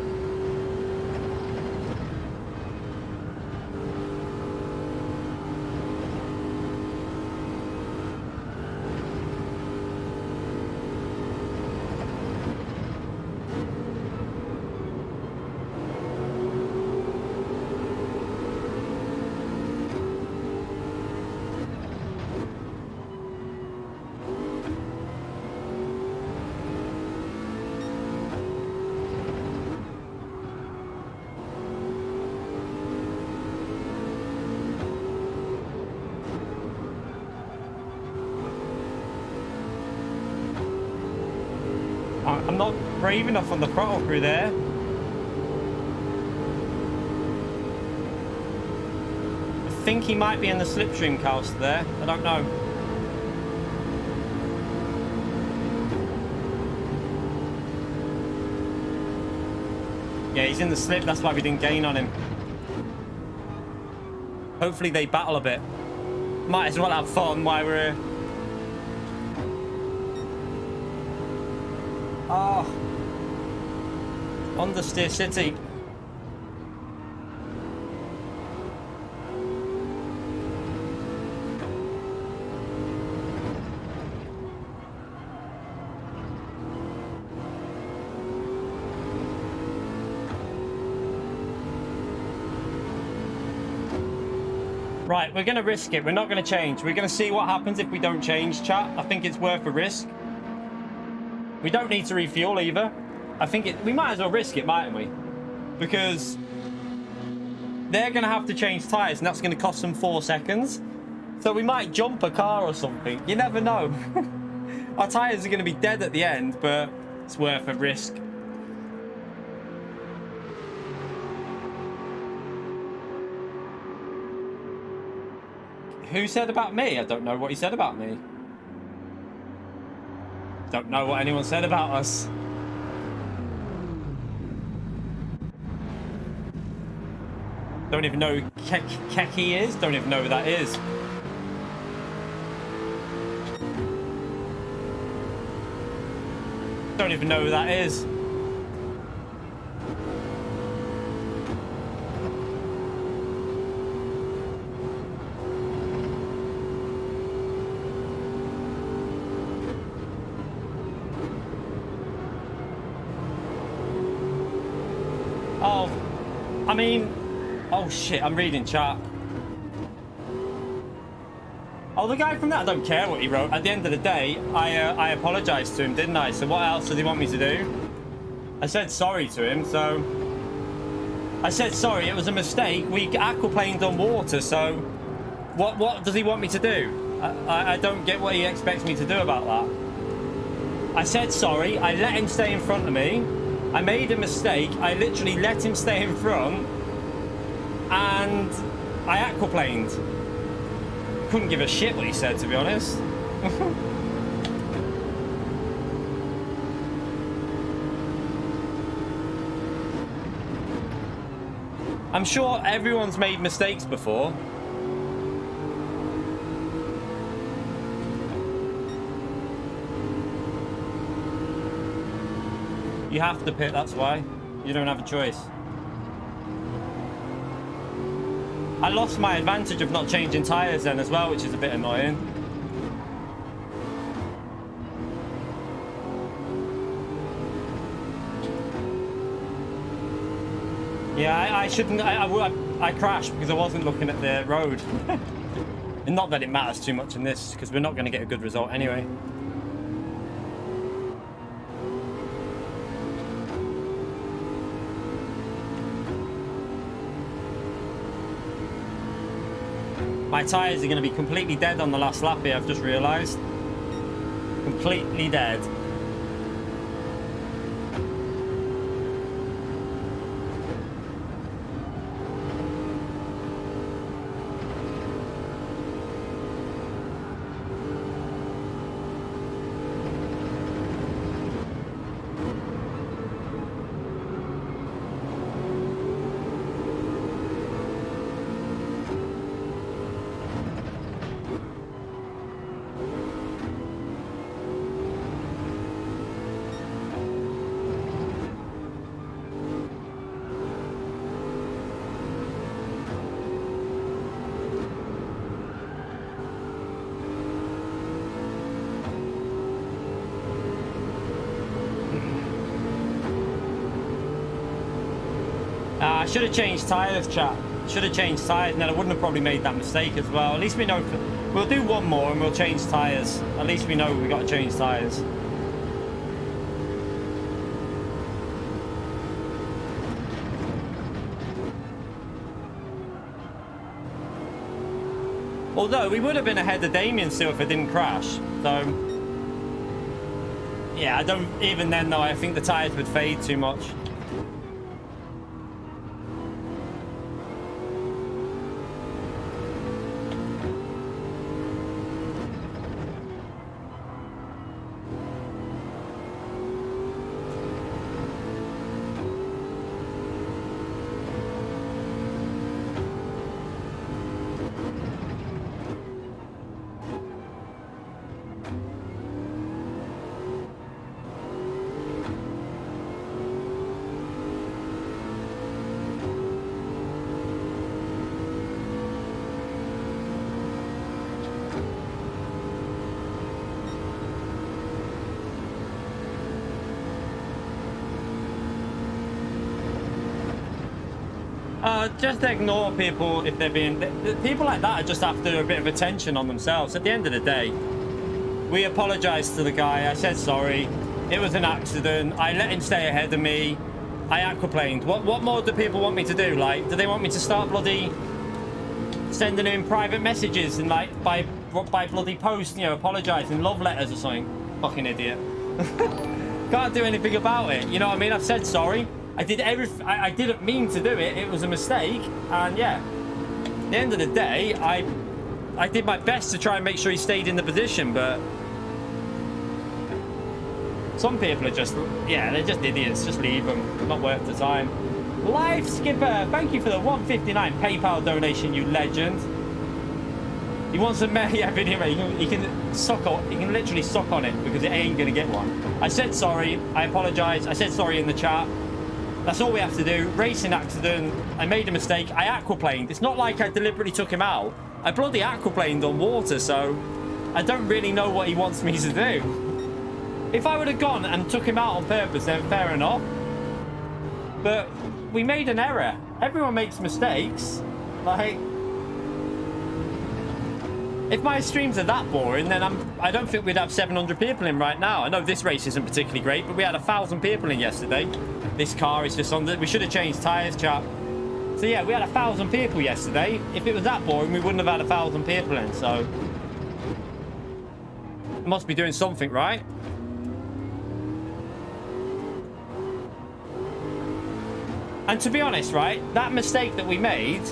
I'm not brave enough on the throttle through there. I think he might be in the slipstream cast there. I don't know. Yeah, he's in the slip. That's why we didn't gain on him. Hopefully they battle a bit. Might as well have fun while we're here. Oh, Understeer City. Right, we're going to risk it. We're not going to change. We're going to see what happens if we don't change, chat. I think it's worth a risk. We don't need to refuel either. I think we might as well risk it, mightn't we? Because they're going to have to change tyres, and that's going to cost them 4 seconds. So we might jump a car or something. You never know. Our tyres are going to be dead at the end, but it's worth a risk. Who said about me? I don't know what he said about me. Don't know what anyone said about us. Don't even know who Keki is. Don't even know who that is. Don't even know who that is. Oh, I mean, oh shit, I'm reading chat. Oh, the guy from that, I don't care what he wrote. At the end of the day, I apologised to him, didn't I? So what else does he want me to do? I said sorry to him, so... I said sorry, it was a mistake. We aquaplaned on water, so... What does he want me to do? I don't get what he expects me to do about that. I said sorry, I let him stay in front of me. I made a mistake. I literally let him stay in front, and I aquaplaned. Couldn't give a shit what he said, to be honest. I'm sure everyone's made mistakes before. You have to pit, that's why. You don't have a choice. I lost my advantage of not changing tyres then as well, which is a bit annoying. Yeah, I shouldn't. I crashed because I wasn't looking at the road. And not that it matters too much in this, because we're not going to get a good result anyway. My tyres are going to be completely dead on the last lap here, I've just realised. Completely dead. I should have changed tyres, chat. Should have changed tyres, and then I wouldn't have probably made that mistake as well. At least we know. We'll do one more and we'll change tyres. At least we know we've got to change tyres. Although we would have been ahead of Damien still if I didn't crash. So yeah, I don't. Even then though, I think the tyres would fade too much. Just ignore people if they're being... People like that are just after a bit of attention on themselves. At the end of the day, we apologised to the guy. I said sorry. It was an accident. I let him stay ahead of me. I aquaplaned. What more do people want me to do? Like, do they want me to start bloody sending him private messages and like by bloody post, you know, apologising, love letters or something? Fucking idiot. Can't do anything about it. You know what I mean? I've said sorry. I didn't mean to do it. It was a mistake. And yeah, at the end of the day, I did my best to try and make sure he stayed in the position, but some people are just, yeah, they're just idiots. Just leave them. Not worth the time. Live Skipper, thank you for the 159 PayPal donation, you legend. He wants a yeah, video. He can suck on. He can literally suck on it because it ain't gonna get one. I said sorry. I apologise. I said sorry in the chat. That's all we have to do. Racing accident. I made a mistake. I aquaplaned. It's not like I deliberately took him out. I bloody aquaplaned on water, so I don't really know what he wants me to do. If I would have gone and took him out on purpose, then fair enough. But we made an error. Everyone makes mistakes. Like, if my streams are that boring, then I don't think we'd have 700 people in right now. I know this race isn't particularly great, but we had 1,000 people in yesterday. This car is just on the... We should have changed tyres, chap. So yeah, we had 1,000 people yesterday. If it was that boring, we wouldn't have had 1,000 people in, so... I must be doing something right. And to be honest, right, that mistake that we made,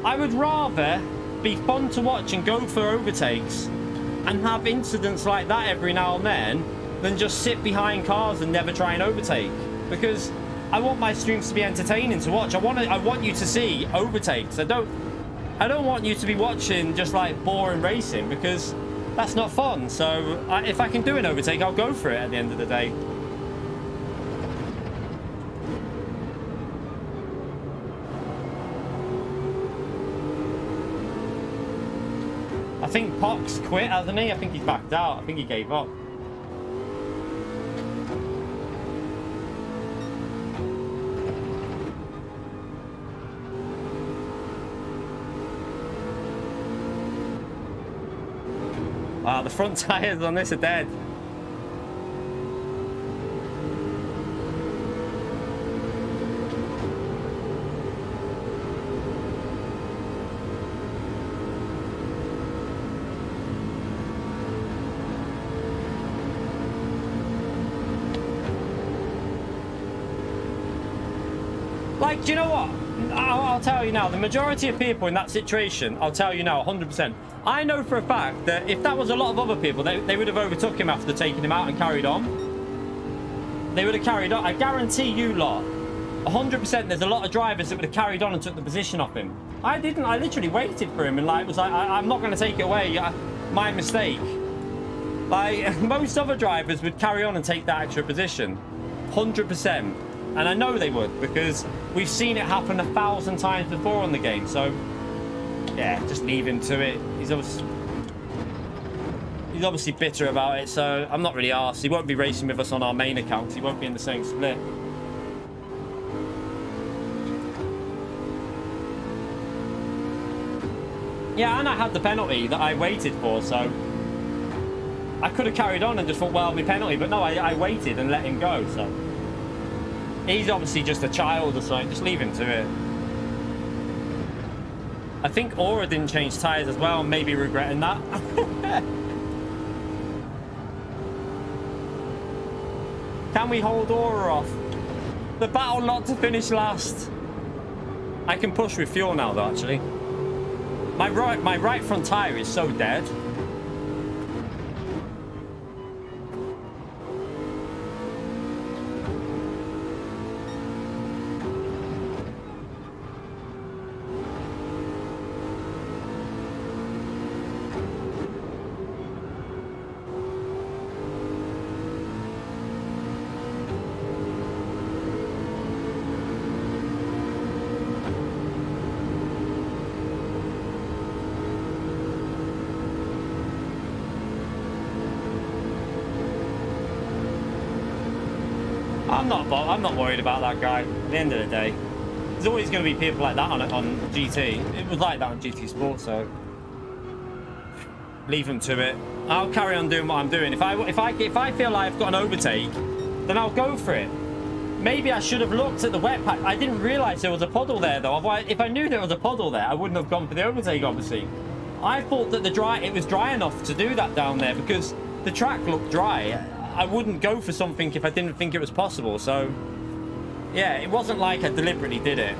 I would rather be fun to watch and go for overtakes and have incidents like that every now and then than just sit behind cars and never try and overtake. Because I want my streams to be entertaining to watch. I want you to see overtakes. I don't want you to be watching just like boring racing, because that's not fun. So if I can do an overtake, I'll go for it at the end of the day. I think Pox quit, hasn't he? I think he's backed out. I think he gave up. The front tires on this are dead. Like, do you know what? I'll tell you now, the majority of people in that situation, I'll tell you now, 100%. I know for a fact that if that was a lot of other people, they would have overtook him after taking him out and carried on. They would have carried on. I guarantee you lot, 100%, there's a lot of drivers that would have carried on and took the position off him. I didn't. I literally waited for him and like was like, I'm not going to take it away. My mistake. Like, most other drivers would carry on and take that extra position. 100%. And I know they would, because we've seen it happen 1,000 times before on the game. So, yeah, just leave him to it. He's obviously bitter about it, so I'm not really arsed. He won't be racing with us on our main account. He won't be in the same split. Yeah, and I had the penalty that I waited for, so I could have carried on and just thought, well, my penalty. But no, I waited and let him go, so... He's obviously just a child or something. Just leave him to it. I think Aura didn't change tyres as well. Maybe regretting that. Can we hold Aura off? The battle not to finish last. I can push with fuel now, though, actually. My right front tyre is so dead. I'm not worried about that guy. At the end of the day, there's always going to be people like that on GT. It was like that on GT Sport, so leave them to it. I'll carry on doing what I'm doing. If I feel like I've got an overtake, then I'll go for it. Maybe I should have looked at the wet pack. I didn't realise there was a puddle there, though. Otherwise, if I knew there was a puddle there, I wouldn't have gone for the overtake, obviously. I thought that it was dry enough to do that down there because the track looked dry. I wouldn't go for something if I didn't think it was possible. So, yeah, it wasn't like I deliberately did it.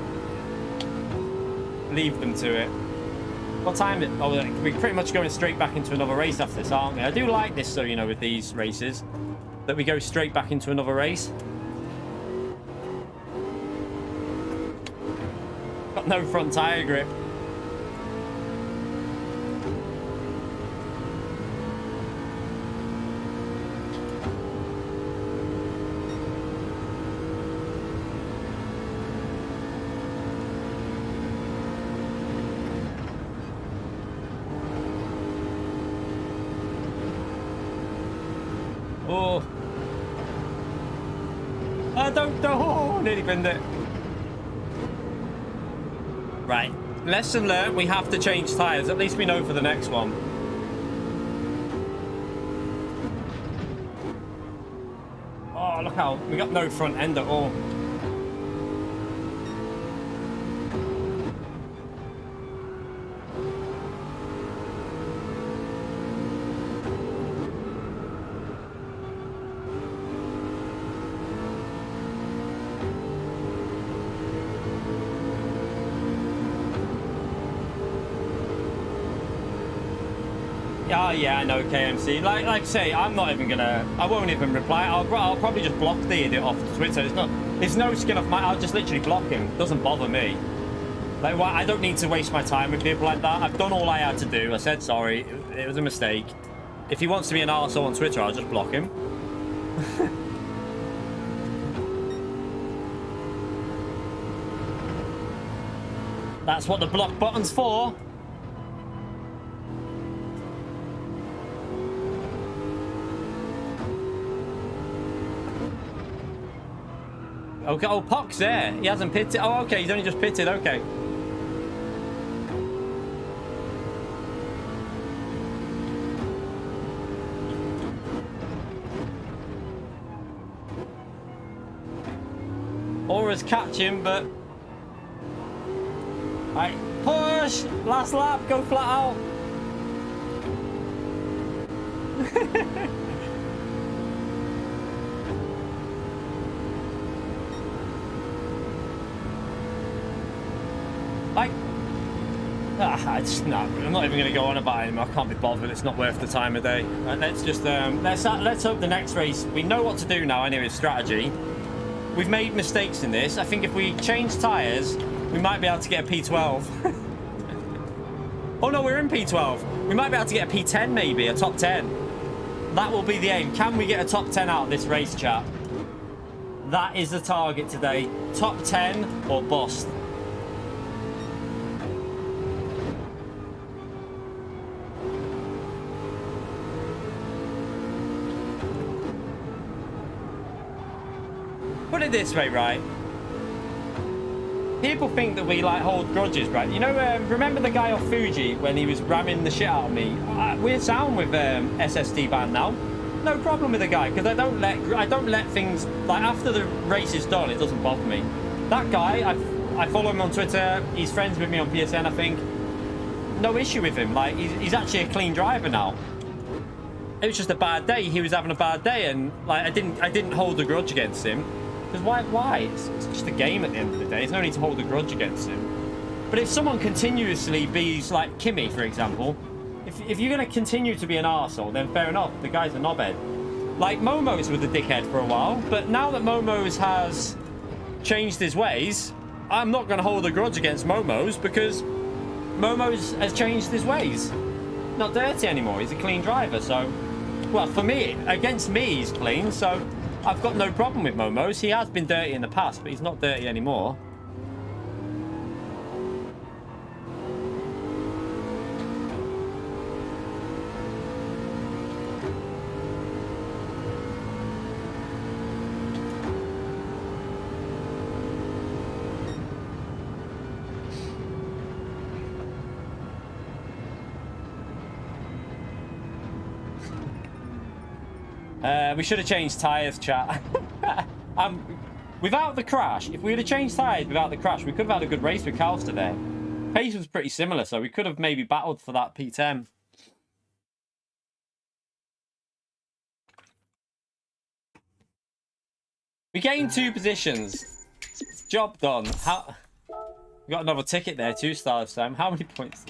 Leave them to it. What time is it? Oh, we're pretty much going straight back into another race after this, aren't we? I do like this, though, you know, with these races, that we go straight back into another race. Got no front tyre grip. Oh. I don't know. Nearly binned it. Right. Lesson learned. We have to change tyres. At least we know for the next one. Oh, look how we got no front end at all. Oh yeah, I know KMC. Like I say, I'm not even gonna. I won't even reply. I'll probably just block the idiot off Twitter. It's no skin off my. I'll just literally block him. Doesn't bother me. Like, why? I don't need to waste my time with people like that. I've done all I had to do. I said sorry. It was a mistake. If he wants to be an arsehole on Twitter, I'll just block him. That's what the block button's for. Okay, oh, Poc's there. He hasn't pitted. Oh, okay, he's only just pitted. Okay. cameras catch him, but... Right, push! Last lap, go flat out. Like... I'm not even going to go on about it anymore. I can't be bothered. It's not worth the time of day. Right, let's just let's hope the next race. We know what to do now anyway. Strategy. We've made mistakes in this. I think if we change tyres, we might be able to get a P12. Oh no, we're in P12. We might be able to get a P10 maybe, a top 10. That will be the aim. Can we get a top 10 out of this race, chat? That is the target today. Top 10 or bust. Put it this way, right? People think that we like hold grudges, right? You know, remember the guy off Fuji when he was ramming the shit out of me? We're sound with SSD ban now. No problem with the guy because I don't let things like after the race is done. It doesn't bother me. That guy, I follow him on Twitter. He's friends with me on PSN. I think no issue with him. Like he's actually a clean driver now. It was just a bad day. He was having a bad day, and like I didn't hold a grudge against him. Because why? It's just a game at the end of the day. There's no need to hold a grudge against him. But if someone continuously bees, like Kimmy, for example, if you're going to continue to be an arsehole, then fair enough. The guy's a knobhead. Like, Momos was a dickhead for a while. But now that Momos has changed his ways, I'm not going to hold a grudge against Momos because Momos has changed his ways. Not dirty anymore. He's a clean driver. So, well, for me, against me, he's clean. So... I've got no problem with Momos. He has been dirty in the past, but he's not dirty anymore. We should have changed tyres, chat. Without the crash, if we would have changed tyres without the crash, we could have had a good race with Carls today. Pace was pretty similar, so we could have maybe battled for that P10. We gained 2 positions. Job done. We got another ticket there, 2 stars, Sam. How many points?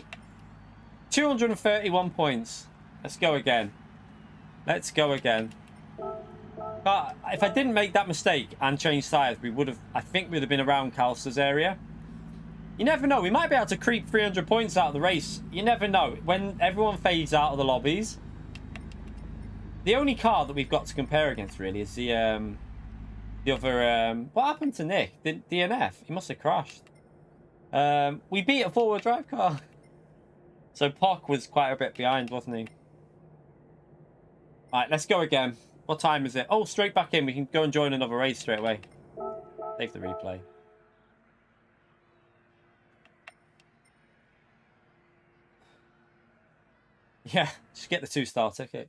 231 points. Let's go again. Let's go again. If I didn't make that mistake and change tyres, we would have, I think we'd have been around Calster's area. You never know. We might be able to creep 300 points out of the race. You never know. When everyone fades out of the lobbies, the only car that we've got to compare against, really, is the other... what happened to Nick? The DNF? He must have crashed. We beat a four-wheel drive car. So Pock was quite a bit behind, wasn't he? Alright, let's go again. What time is it? Oh, straight back in. We can go and join another race straight away. Save the replay. Yeah, just get the 2-star ticket.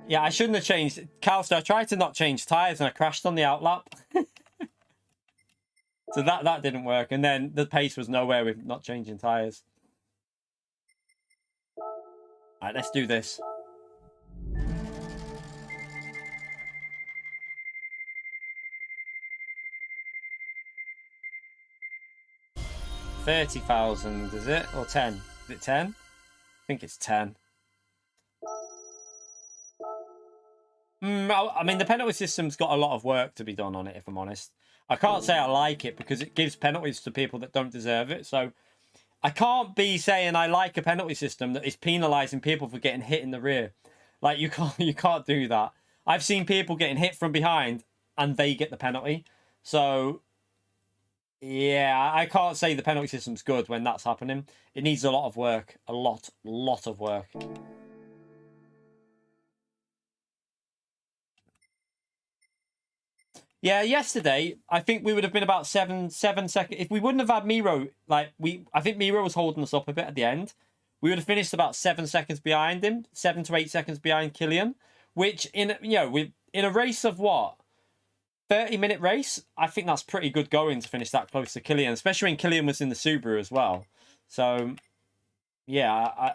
Yeah, I shouldn't have changed. Calster, I tried to not change tyres and I crashed on the outlap. So that didn't work. And then the pace was nowhere with not changing tyres. All right, let's do this. $30,000, is it? Or 10? Is it 10? I think it's 10. I mean, the penalty system's got a lot of work to be done on it, if I'm honest. I can't say I like it because it gives penalties to people that don't deserve it. So I can't be saying I like a penalty system that is penalising people for getting hit in the rear. Like, you can't do that. I've seen people getting hit from behind and they get the penalty. So, yeah, I can't say the penalty system's good when that's happening. It needs a lot of work. A lot of work. Yeah, yesterday, I think we would have been about 7 seconds. If we wouldn't have had Miro, like, I think Miro was holding us up a bit at the end. we would have finished about 7 seconds behind him, 7 to 8 seconds behind Killian, which in a race of what, 30-minute race, I think that's pretty good going to finish that close to Killian, especially when Killian was in the Subaru as well. So yeah,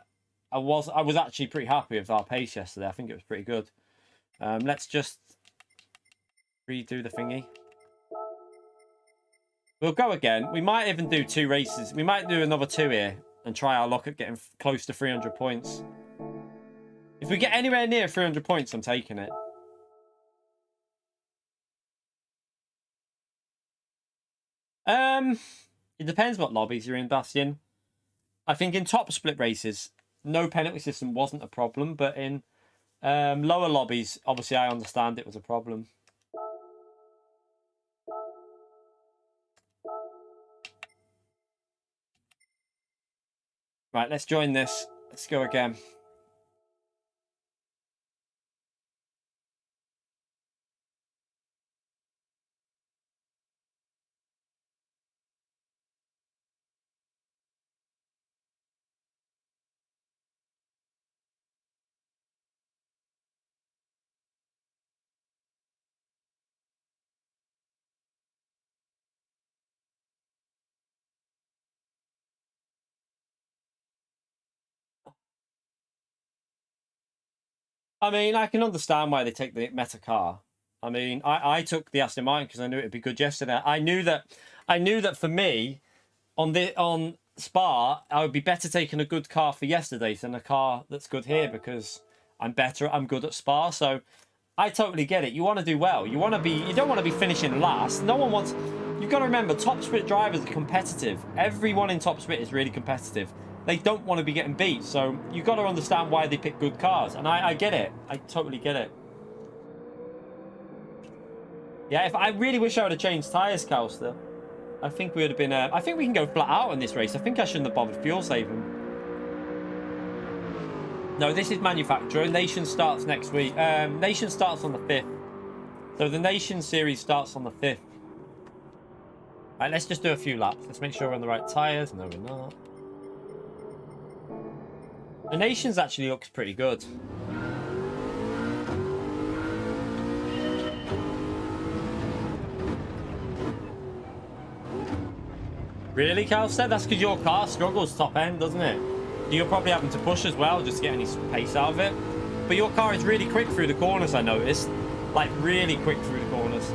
I was actually pretty happy with our pace yesterday. I think it was pretty good. Let's just redo the thingy. We'll go again. We might even do 2 races. We might do another 2 here and try our luck at getting close to 300 points. If we get anywhere near 300 points, I'm taking it. It depends what lobbies you're in, Bastian. I think in top split races, no penalty system wasn't a problem, but in lower lobbies, obviously I understand it was a problem. Right, let's join this. Let's go again. I mean, I can understand why they take the meta car. I mean, I took the Aston Martin because I knew it'd be good yesterday. I knew that for me, on Spa, I would be better taking a good car for yesterday than a car that's good here because I'm good at Spa. So I totally get it. You want to do well. You don't want to be finishing last. No one wants. You've got to remember, top split drivers are competitive. Everyone in top split is really competitive. They don't want to be getting beat. So you've got to understand why they pick good cars. And I get it. I totally get it. Yeah, if I really wish I would have changed tyres, Calster. I think we would have been... I think we can go flat out in this race. I think I shouldn't have bothered fuel saving. No, this is manufacturer. Nation starts next week. Nation starts on the 5th. So the Nation series starts on the 5th. Right, let's just do a few laps. Let's make sure we're on the right tyres. No, we're not. The Nations actually looks pretty good. Really, Cal said? That's because your car struggles top end, doesn't it? You're probably having to push as well just to get any pace out of it. But your car is really quick through the corners, I noticed. Like, really quick through the corners.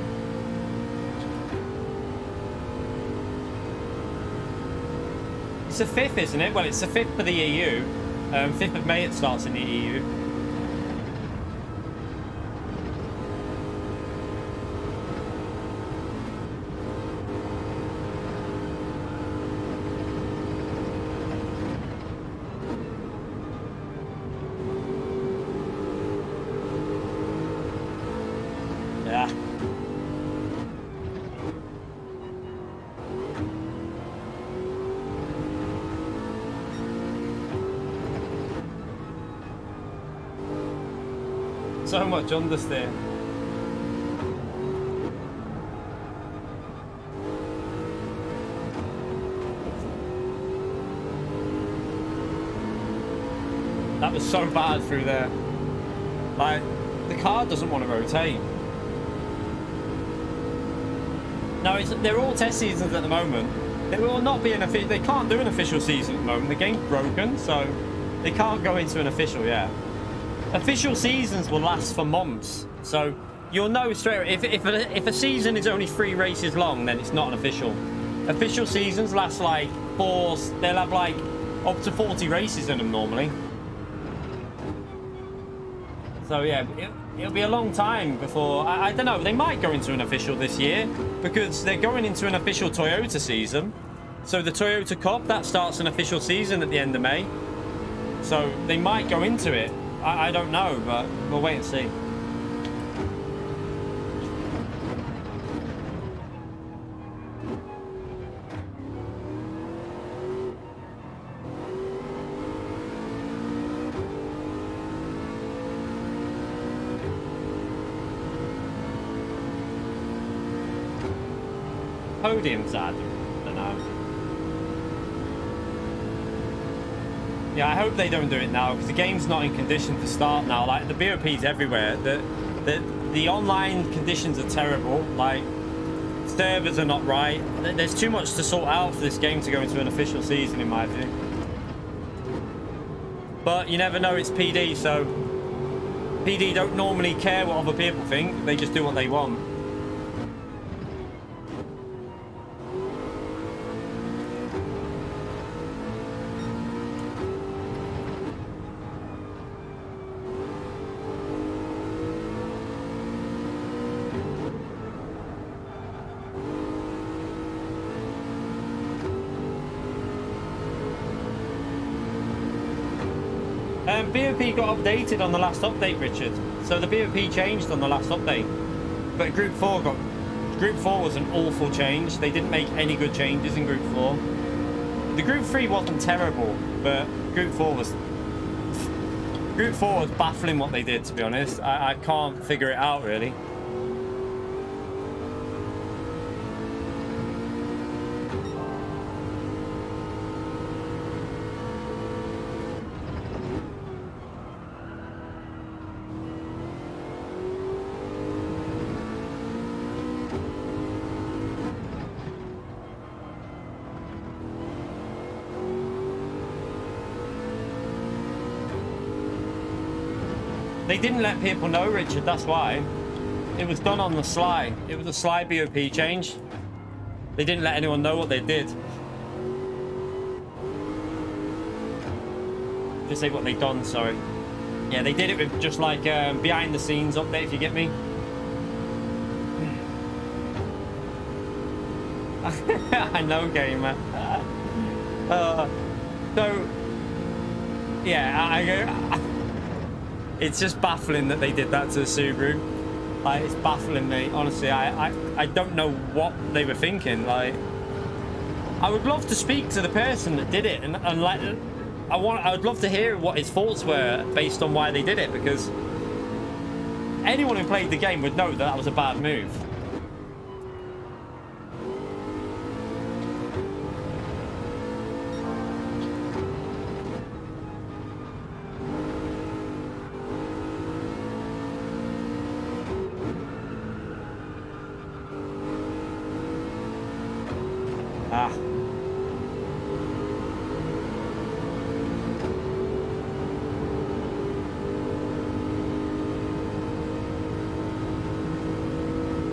It's the 5th, isn't it? Well, it's the 5th for the EU. 5th of May it starts in the EU. Yeah. So much understeer. That was so bad through there. Like, the car doesn't want to rotate. No, they're all test seasons at the moment. They will not be they can't do an official season at the moment. The game's broken, so they can't go into an official yet. Official seasons will last for months, so you'll know straight away. If a season is only 3 races long, then it's not an official. Official seasons last like 4. They'll have like up to 40 races in them normally. So yeah, it'll be a long time before. I don't know. They might go into an official this year because they're going into an official Toyota season. So the Toyota Cup that starts an official season at the end of May. So they might go into it. I don't know, but we'll wait and see. Podium's ad? I don't know. Yeah, I hope they don't do it now because the game's not in condition to start now. Like the BOP's everywhere. The online conditions are terrible. Like servers are not right. There's too much to sort out for this game to go into an official season, in my view. But you never know. It's PD, so PD don't normally care what other people think. They just do what they want. BOP got updated on the last update, Richard. So the BOP changed on the last update. But Group 4 was an awful change. They didn't make any good changes in Group 4. The Group 3 wasn't terrible, but Group 4 was baffling what they did, to be honest. I can't figure it out, really. They didn't let people know, Richard, that's why. It was done on the sly. It was a sly BOP change. They didn't let anyone know what they did. Just say what they done, sorry. Yeah, they did it with just like behind the scenes update, if you get me. I know, gamer. So, yeah, it's just baffling that they did that to the Subaru. Like, it's baffling me. Honestly, I don't know what they were thinking. Like, I would love to speak to the person that did it, and like, I would love to hear what his thoughts were based on why they did it, because anyone who played the game would know that that was a bad move.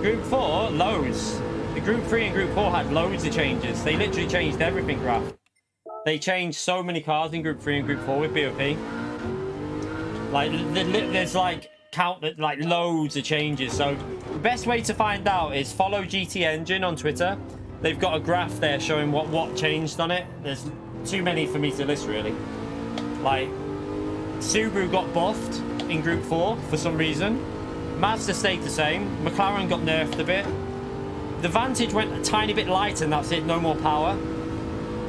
Group 4, loads. The Group 3 and Group 4 had loads of changes. They literally changed everything, Graph. They changed so many cars in Group 3 and Group 4 with BOP. Like, there's like loads of changes. So the best way to find out is follow GT Engine on Twitter. They've got a graph there showing what changed on it. There's too many for me to list, really. Like, Subaru got buffed in Group 4 for some reason. Mazda stayed the same. McLaren got nerfed a bit. The Vantage went a tiny bit lighter, and that's it. No more power.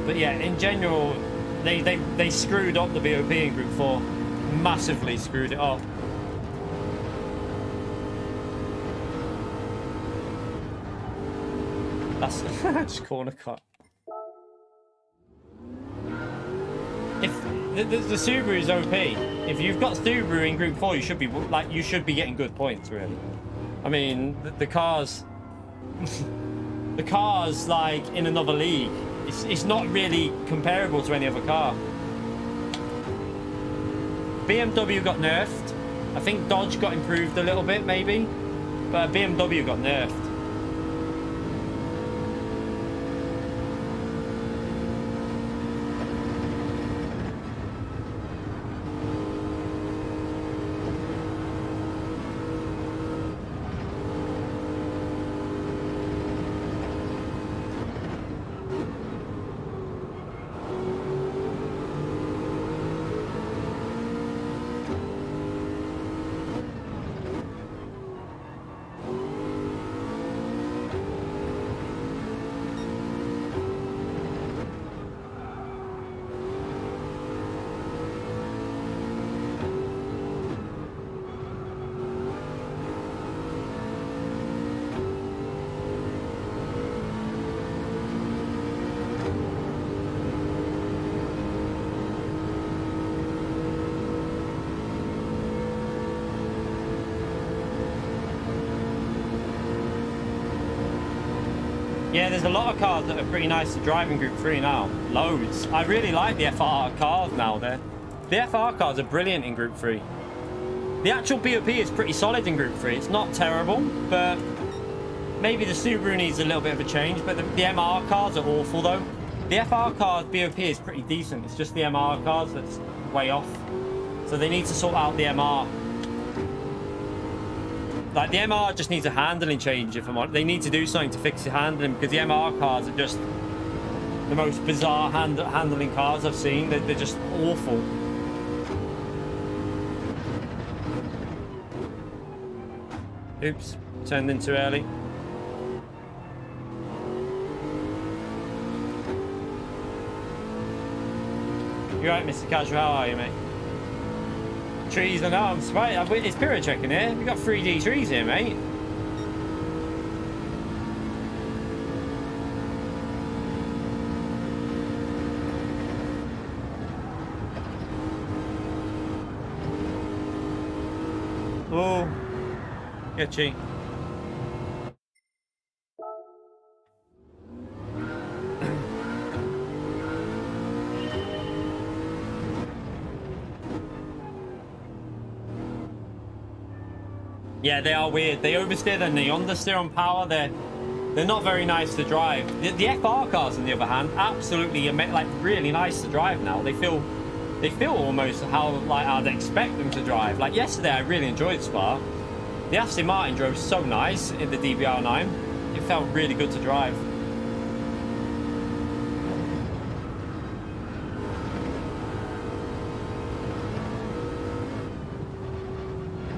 But yeah, in general, they screwed up the BOP in Group 4. Massively screwed it up. That's just corner cut. If the Subaru is OP, if you've got Subaru in Group 4, you should be getting good points, really. I mean, the cars, the car's like in another league. It's not really comparable to any other car. BMW got nerfed. I think Dodge got improved a little bit, maybe, but BMW got nerfed. Yeah, there's a lot of cars that are pretty nice to drive in Group 3 now. Loads. I really like the FR cars now. The FR cars are brilliant in Group 3. The actual BOP is pretty solid in Group 3. It's not terrible, but maybe the Subaru needs a little bit of a change. But the MR cars are awful, though. The FR cars BOP is pretty decent. It's just the MR cars that's way off. So they need to sort out the MR. Like, the MR just needs a handling change, if I'm honest. They need to do something to fix the handling, because the MR cars are just the most bizarre handling cars I've seen. They're just awful. Oops, turned in too early. You right, Mr. Casual? How are you, mate? Trees, I know, I'm surprised. It's period checking here. We've got 3D trees here, mate. Oh, get you. Yeah, they are weird. They oversteer, then they understeer on power. They're not very nice to drive. The FR cars, on the other hand, absolutely like really nice to drive now. They feel almost how like I'd expect them to drive. Like yesterday, I really enjoyed Spa. The Aston Martin drove so nice in the DBR9. It felt really good to drive.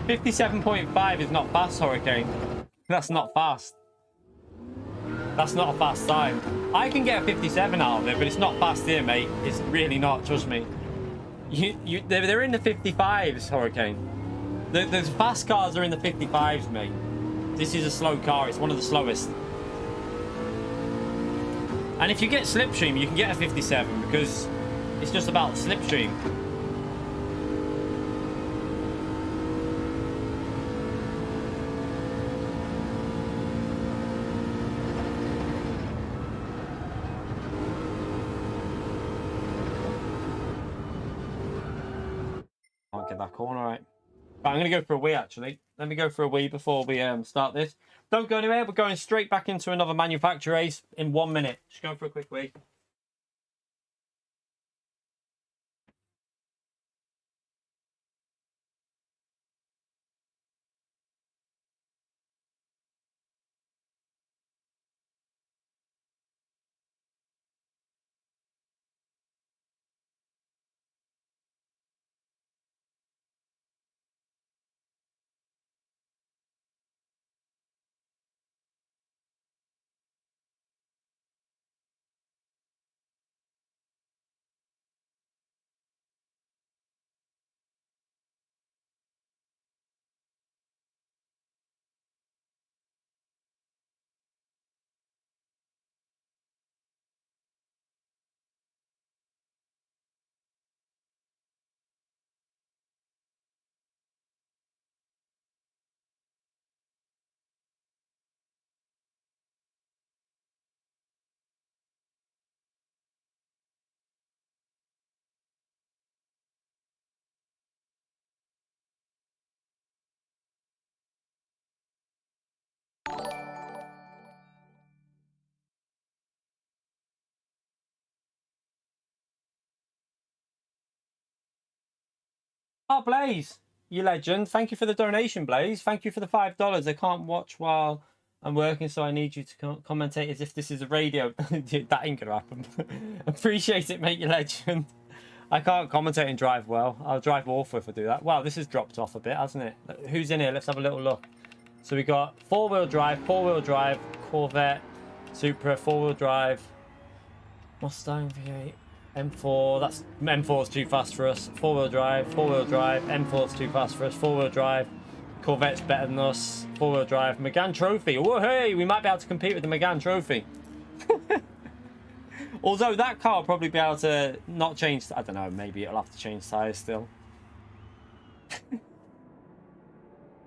$57.5 is not fast, Hurricane. That's not fast. That's not a fast time. I can get a 57 out of it, but it's not fast here, mate. It's really not, trust me. They're in the 55s, Hurricane. The fast cars are in the 55s, mate. This is a slow car. It's one of the slowest. And if you get slipstream, you can get a 57 because it's just about slipstream. Can't get that corner right. Right, I'm going to go for a wee, actually. Let me go for a wee before we start this. Don't go anywhere. We're going straight back into another manufacturer race in 1 minute. Just go for a quick wee. Oh, Blaze, you legend. Thank you for the donation, Blaze. Thank you for the $5. I can't watch while I'm working, so I need you to commentate as if this is a radio. That ain't gonna happen. Appreciate it, mate, you legend. I can't commentate and drive well. I'll drive awful if I do that. Wow, this has dropped off a bit, hasn't it? Who's in here? Let's have a little look. So we got four-wheel drive, Corvette, Supra, four-wheel drive, Mustang V8. M4, that's M4's too fast for us. Four-wheel drive, M4's too fast for us. Four-wheel drive, Corvette's better than us. Four-wheel drive, Megane Trophy. Oh, hey, we might be able to compete with the Megane Trophy. Although that car will probably be able to not change. I don't know, maybe it'll have to change tyres still.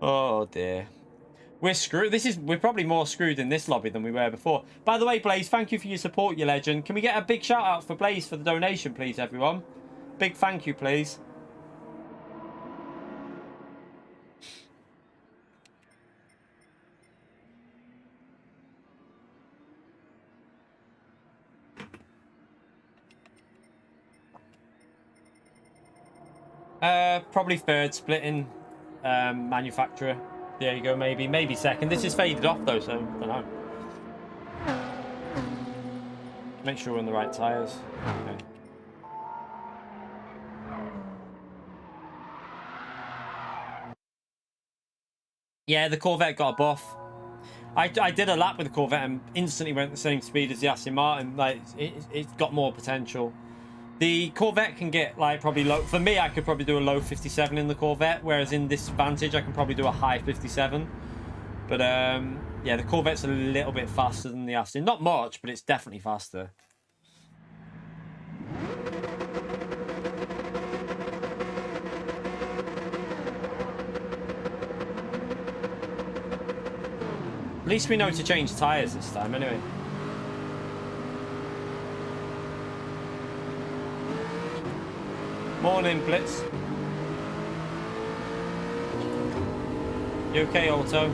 Oh dear. We're screwed. We're probably more screwed in this lobby than we were before. By the way, Blaze, thank you for your support, you legend. Can we get a big shout out for Blaze for the donation, please, everyone? Big thank you, please. Probably third, splitting manufacturer. There you go, maybe second. This is faded off though, so I don't know. Make sure we're on the right tires. Okay. Yeah, the Corvette got a buff. I did a lap with the Corvette and instantly went the same speed as the Aston Martin. Like it's got more potential. The Corvette can get like probably low. For me, I could probably do a low 57 in the Corvette, whereas in this Vantage, I can probably do a high 57. But yeah, the Corvette's a little bit faster than the Aston. Not much, but it's definitely faster. At least we know to change tyres this time, anyway. Morning, Blitz. You okay, Auto?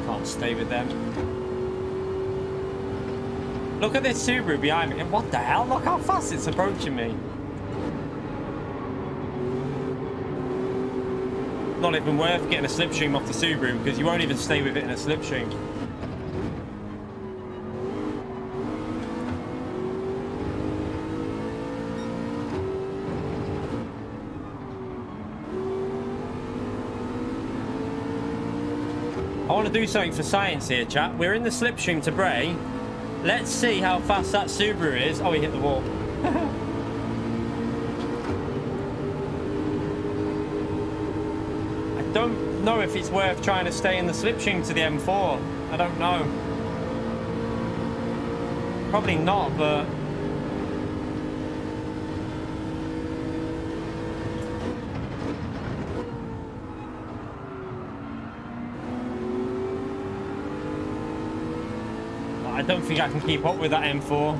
Can't stay with them. Look at this Subaru behind me. What the hell? Look how fast it's approaching me. Not even worth getting a slipstream off the Subaru because you won't even stay with it in a slipstream. I want to do something for science here, chat. We're in the slipstream to Bray. Let's see how fast that Subaru is. Oh, he hit the wall. I don't know if it's worth trying to stay in the slipstream to the M4. I don't know. Probably not, but... I don't think I can keep up with that M4.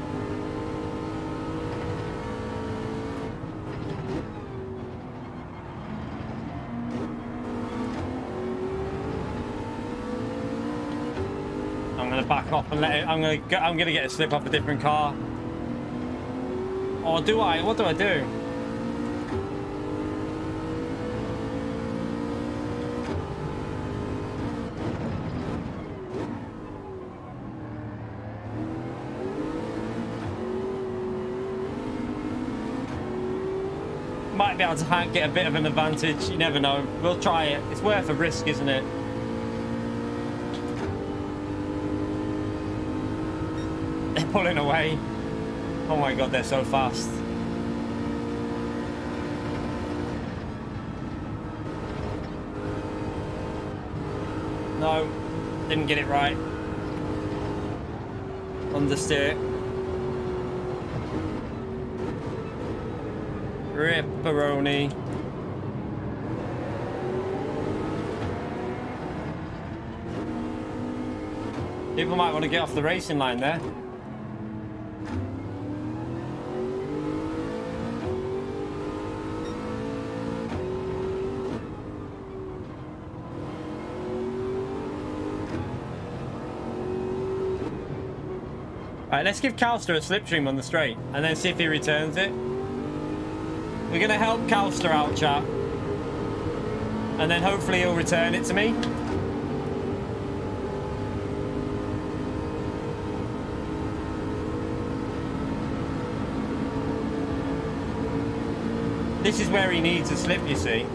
I'm gonna back off and let it. I'm gonna get a slip off a different car. Or do I? What do I do? Might be able to get a bit of an advantage. You never know. We'll try it. It's worth a risk, isn't it? They're pulling away. Oh my god, they're so fast. No, didn't get it right. Understeer. Ripperoni. People might want to get off the racing line there. Alright, let's give Calster a slipstream on the straight and then see if he returns it. We're going to help Calster out, chat. And then hopefully he'll return it to me. This is where he needs a slip, you see.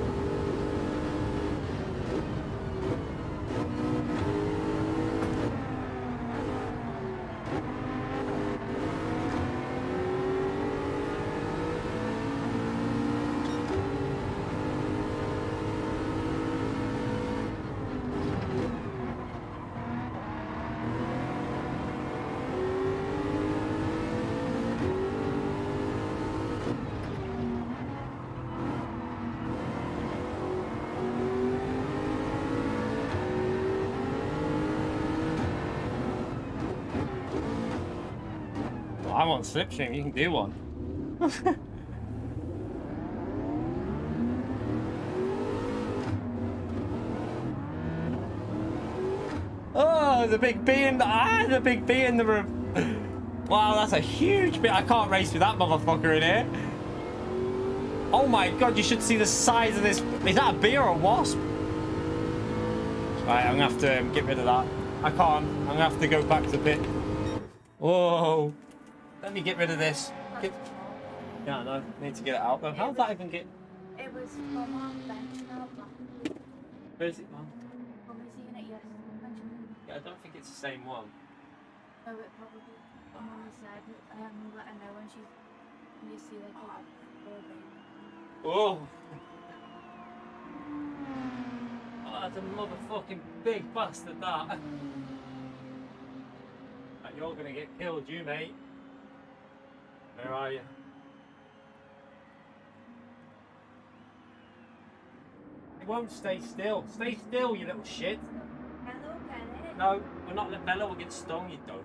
I want slipstream. You can do one. Oh, the big B in the big B in the room. Wow, that's a huge bit. I can't race with that motherfucker in here. Oh my god, you should see the size of this. Is that a bee or a wasp? Right, I'm gonna have to get rid of that. I can't. I'm gonna have to go back to the pit. Whoa. Let me get rid of this. Yeah, no, need to get it out though. How did that even get? It was from our bench now. Where is it gone? When we seen it yesterday. Yeah, I don't think it's the same one. No, it probably. Mummy said, let her know when you see like a oh. Oh, that's a motherfucking big bastard, that. Right, you're gonna get killed, you mate. Where are you? It won't stay still. Stay still, you little shit. Hello, get it? No, we're not letting Bella will get stung, you dope.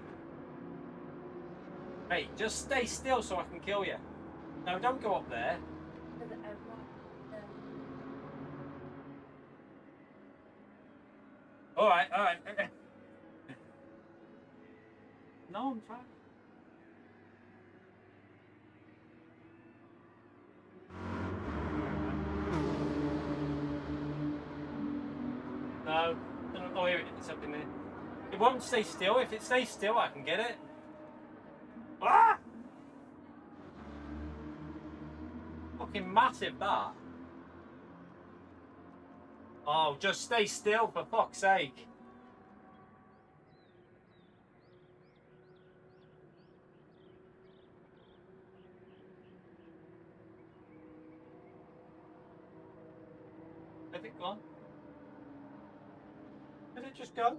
Mate, just stay still so I can kill you. No, don't go up there. Alright, alright. No, I'm trying. No, oh here it is, up in there. It won't stay still. If it stays still, I can get it. Ah! Fucking massive, that. Oh, just stay still, for fuck's sake. Where's it gone? Did it just go?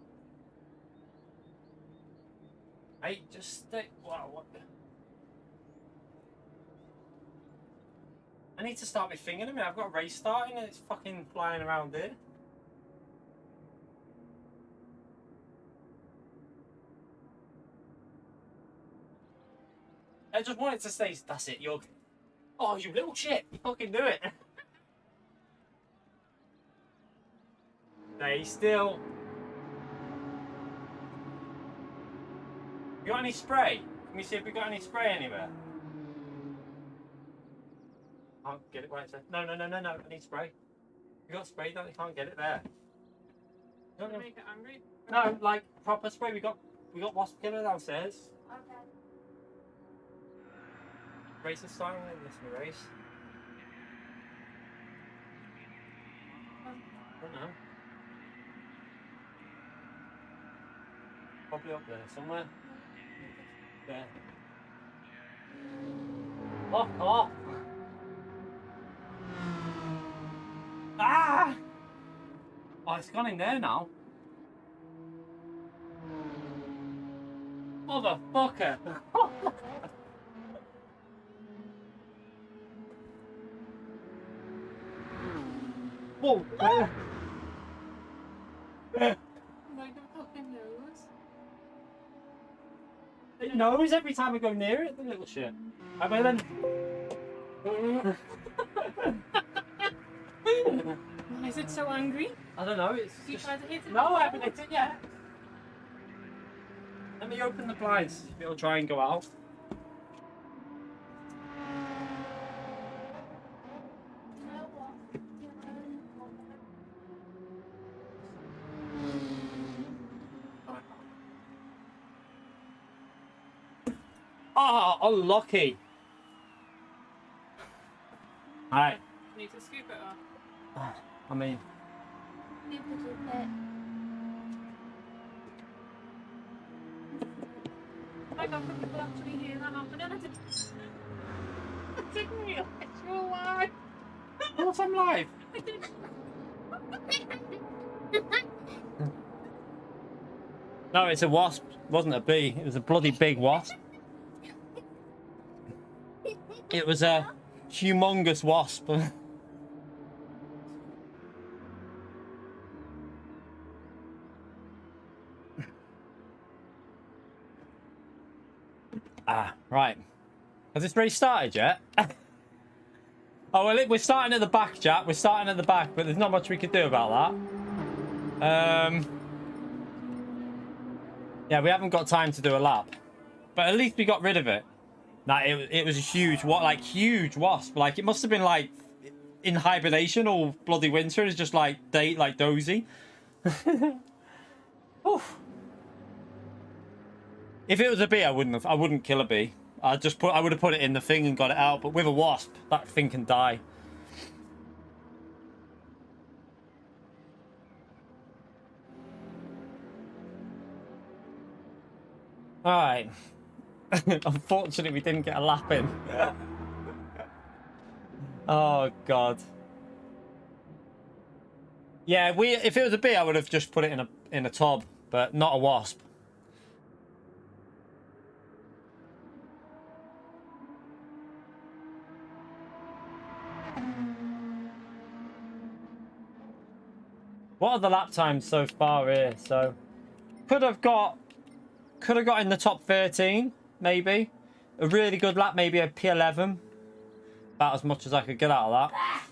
Hey, just stay. Wow, what the? I need to start my thing in a minute. I've got a race starting and it's fucking flying around here. I just want it to stay. That's it. You're. Oh, you little shit! You fucking do it. Stay still. You got any spray? Can we see if we got any spray anywhere? Can't get it where it says. No. I need spray. You got spray? Don't you can't get it there. You want to make it angry? No, like proper spray. We got wasp killer downstairs. Okay. Race is starting. Let's me race. I don't know. Probably up there somewhere. There. Oh! Ah! Oh, it's gone in there now. Motherfucker! Whoa! Like the fucking nose. It knows every time I go near it, the little shit. I mean, then. Why is it so angry? I don't know. It's You just... tried to hit it? No, I haven't hit it yet. Let me open the blinds. It'll try and go out. Oh, unlucky. Alright. Need to scoop it up. I mean, Scoop it a bit. I got some people actually hear that happening. I didn't realise you were live. what's I'm live? I didn't. No, it's a wasp. It wasn't a bee. It was a bloody big wasp. It was a humongous wasp. Ah, Right. Has this race started yet? Oh, well, we're starting at the back, Jack. We're starting at the back, but there's not much we could do about that. Yeah, we haven't got time to do a lap. But at least we got rid of it. Nah, it was a huge, huge wasp. Like, it must have been, like, in hibernation all bloody winter. It's just, like, dozy. Oof. If it was a bee, I wouldn't kill a bee. I would have put it in the thing and got it out. But with a wasp, that thing can die. All right. Unfortunately, we didn't get a lap in. Oh God. Yeah, if it was a bee, I would have just put it in a tub, but not a wasp. What are the lap times so far here? So could have got in the top 13, maybe. A really good lap, maybe a P11. About as much as I could get out of that.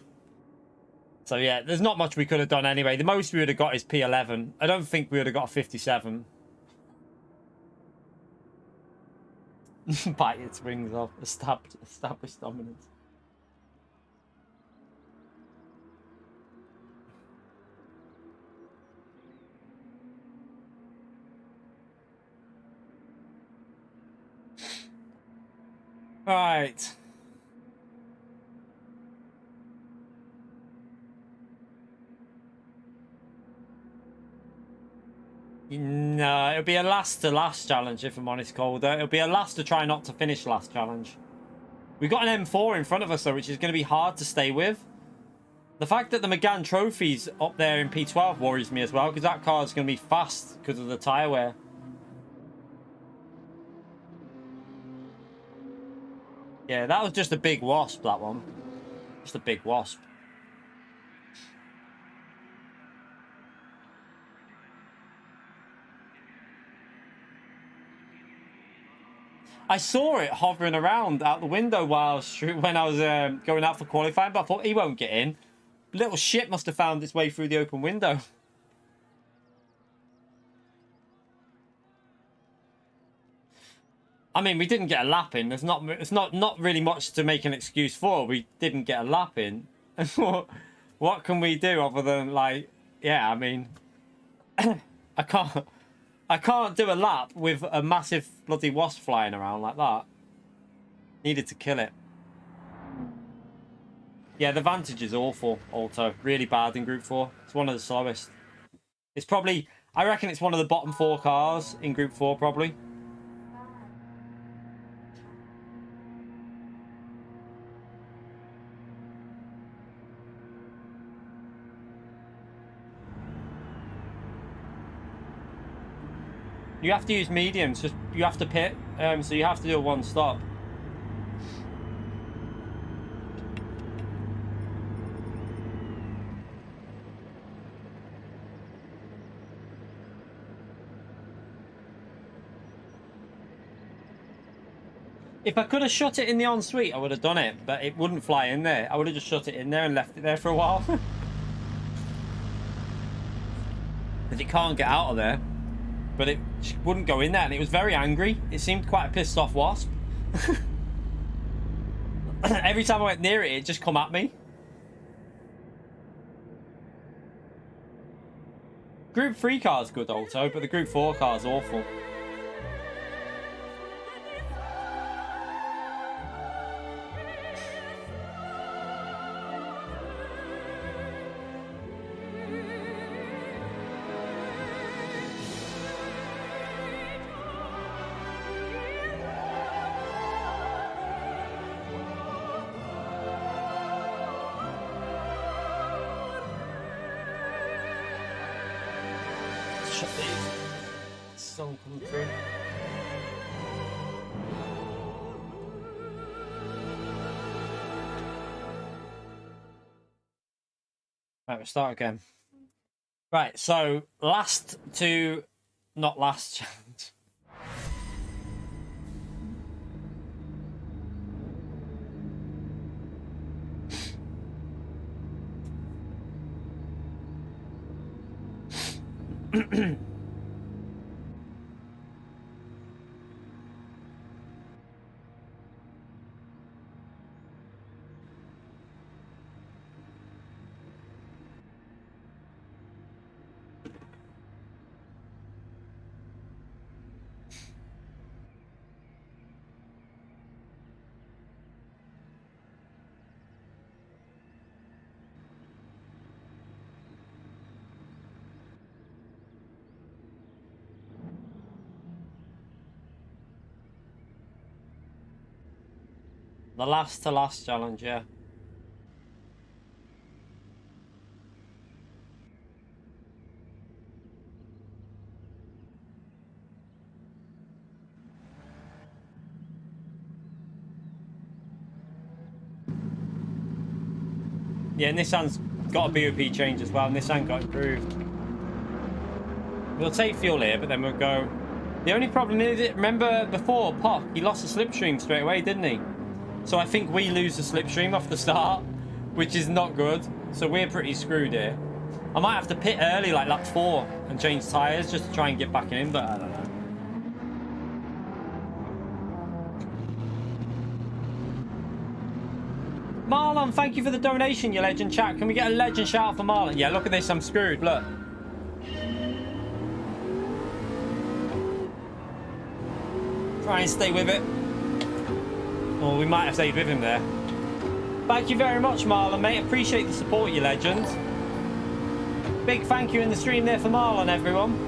So yeah, there's not much we could have done anyway. The most we would have got is P11. I don't think we would have got a 57. Bite its wings off. Established dominance. Right. No, it'll be a last to last challenge if I'm honest, Calder. It'll be a last to try not to finish last challenge. We've got an M4 in front of us though, which is going to be hard to stay with. The fact that the Megane Trophy's up there in P12 worries me as well, because that car's going to be fast because of the tyre wear. Yeah, that was just a big wasp, that one. Just a big wasp. I saw it hovering around out the window when I was going out for qualifying, but I thought he won't get in. Little shit must have found its way through the open window. I mean, we didn't get a lap in. It's not really much to make an excuse for. We didn't get a lap in. What can we do other than, like, yeah, I mean, I can't do a lap with a massive bloody wasp flying around like that. Needed to kill it. Yeah, the Vantage is awful, Alto. Really bad in Group 4. It's one of the slowest. It's probably, I reckon it's one of the bottom 4 cars in Group 4, probably. You have to use mediums. You have to pit, so you have to do a one stop. If I could have shut it in the ensuite, I would have done it, but it wouldn't fly in there. I would have just shut it in there and left it there for a while. Because it can't get out of there. But it wouldn't go in there, and it was very angry. It seemed quite a pissed off wasp. Every time I went near it, it just come at me. Group 3 car's good, Alto, but the Group 4 car's awful. Right, we'll start again. Right, so not last challenge. The last to last challenge, yeah. Yeah, Nissan's got a BOP change as well. Nissan got improved. We'll take fuel here, but then we'll go. The only problem is, remember before POC, he lost the slipstream straight away, didn't he? So I think we lose the slipstream off the start, which is not good. So we're pretty screwed here. I might have to pit early, like lap 4, and change tyres just to try and get back in, but I don't know. Marlon, thank you for the donation, you legend. Chat, can we get a legend shout out for Marlon? Yeah, look at this, I'm screwed, look. Try and stay with it. Well, we might have stayed with him there. Thank you very much, Marlon, mate. Appreciate the support, you legend. Big thank you in the stream there for Marlon, everyone.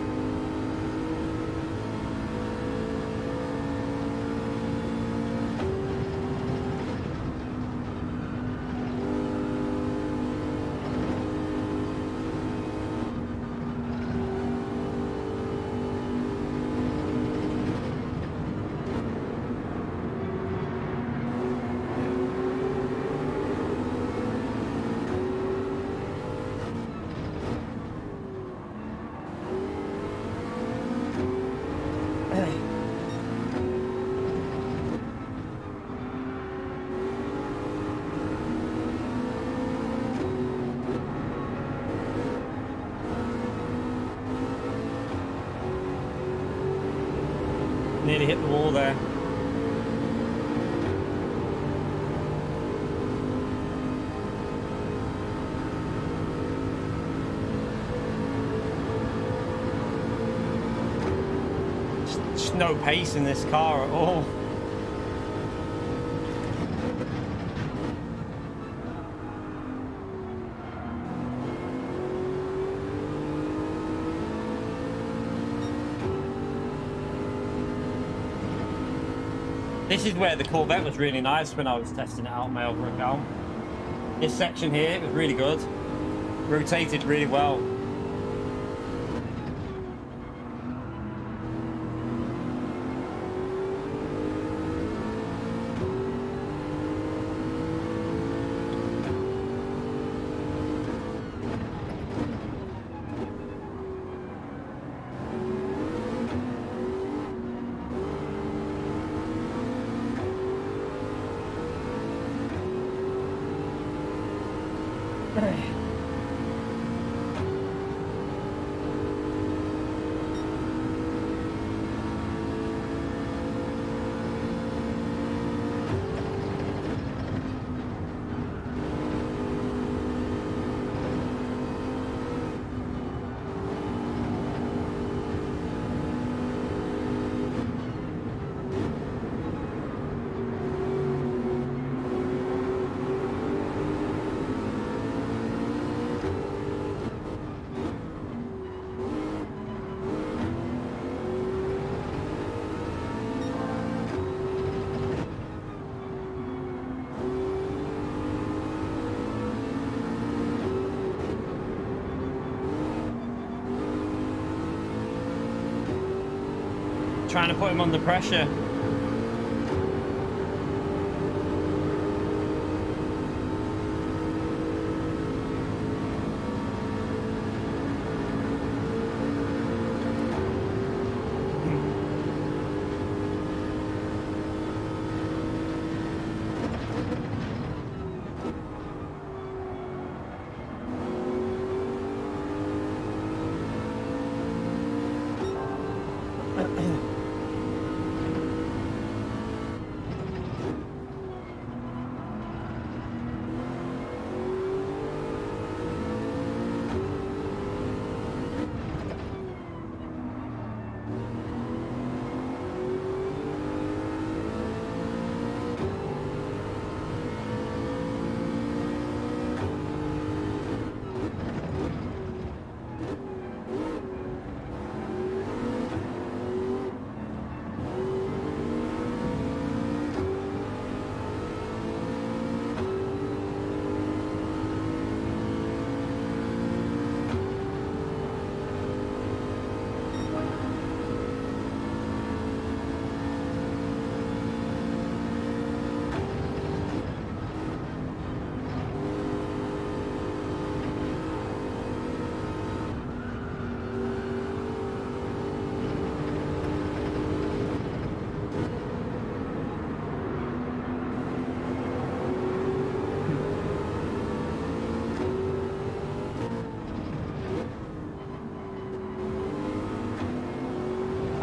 Nearly hit the wall there. Just no pace in this car at all. This is where the Corvette was really nice when I was testing it out on my other account. This section here was really good. Rotated really well. Trying to put him under pressure.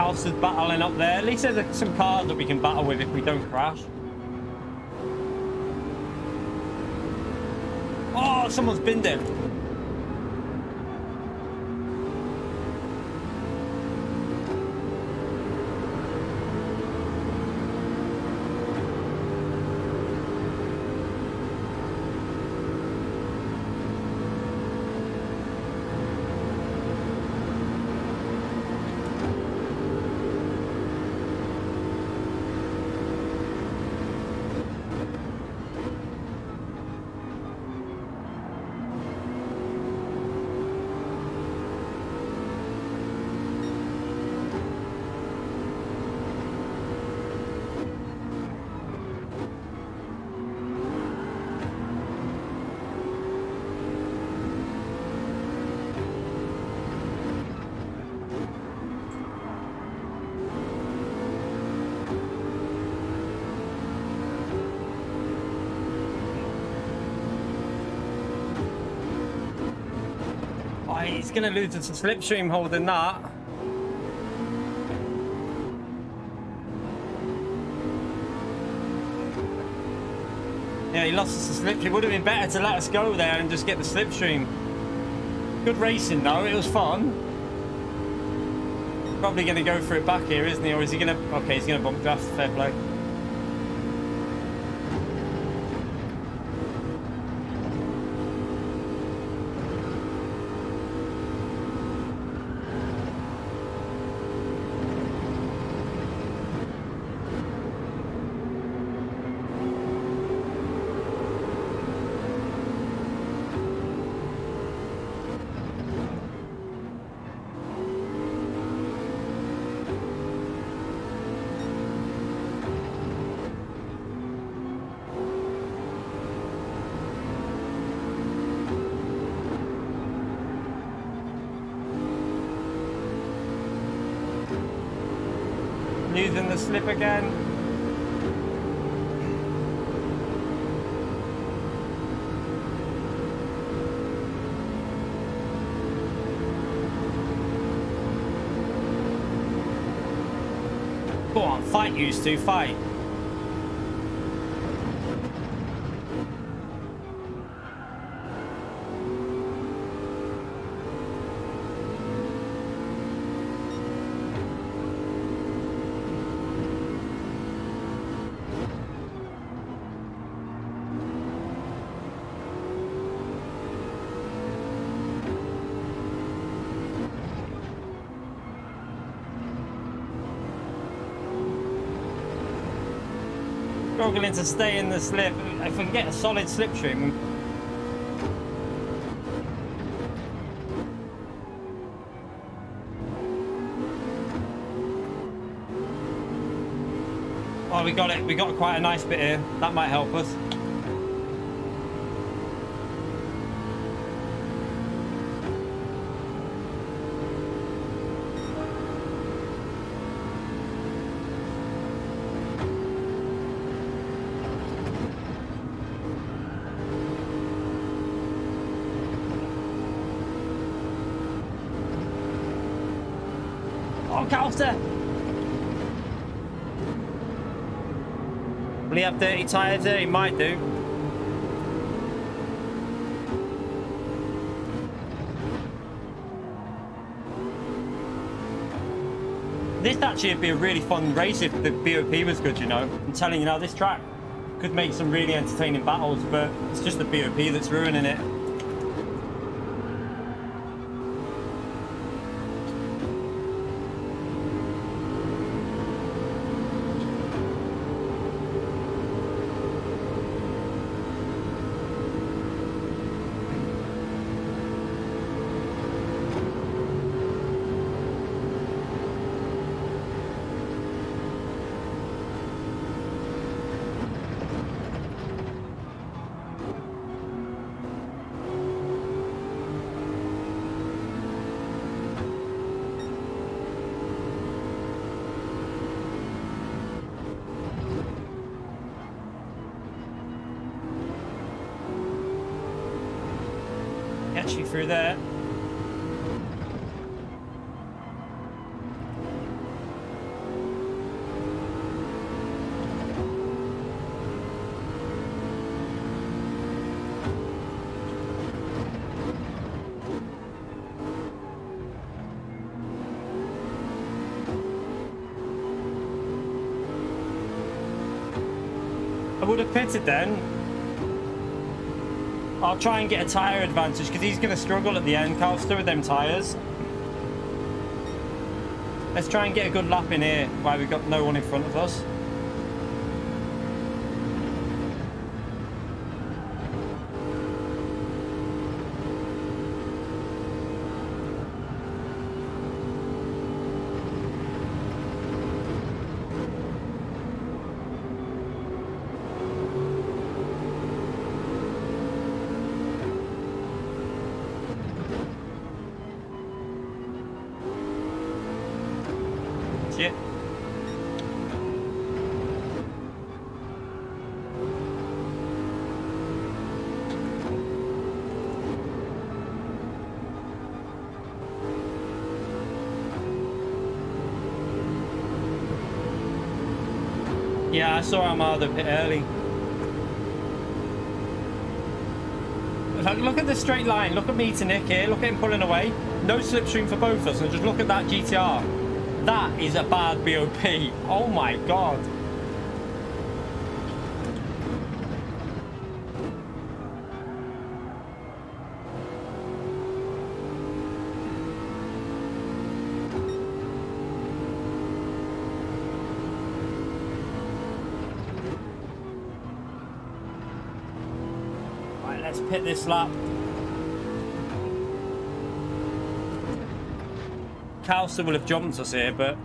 else is battling up there. At least there's some cars that we can battle with if we don't crash. Oh, someone's binned it. He's going to lose some slipstream holding that. Yeah, he lost us the slipstream. Would have been better to let us go there and just get the slipstream. Good racing though, it was fun. Probably going to go for it back here, isn't he? Or is he going to... Okay, he's going to bump draft, fair play. Using the slip again. Go on, fight, used to fight. Struggling to stay in the slip. If we can get a solid slipstream. Oh, we got it. We got quite a nice bit here. That might help us. Coaster. Will he have dirty tyres there? He might do. This actually would be a really fun race if the BOP was good, you know. I'm telling you now, this track could make some really entertaining battles, but it's just the BOP that's ruining it. Catch you through there. would have pitted then. I'll try and get a tyre advantage because he's going to struggle at the end, Calster, with them tyres. Let's try and get a good lap in here while we've got no one in front of us. Shit. Yeah, I saw Armada a bit early. Look at the straight line. Look at me to Nick here. Look at him pulling away. No slipstream for both of us. And just look at that GTR. That is a bad BOP. Oh my god. Right, let's pit this lap. Calster will have jumped us here, but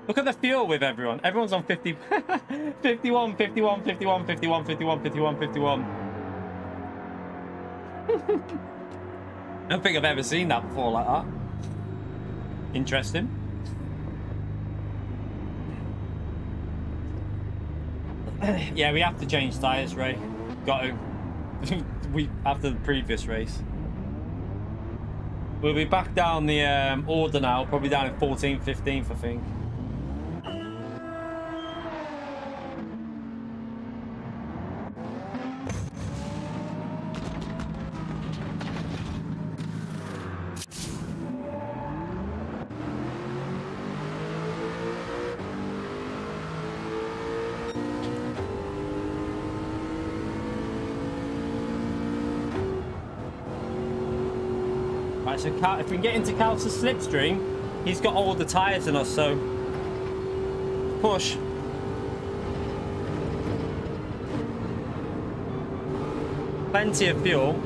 look at the fuel with everyone. Everyone's on 50, 51, 51, 51, 51, 51, 51, 51. I don't think I've ever seen that before like that. Interesting. Yeah, we have to change tyres, Ray. Got to. After the previous race. We'll be back down the order now, probably down in 14th, 15th, I think. So if we can get into Calster's slipstream, he's got all the tyres than us, so push. Plenty of fuel.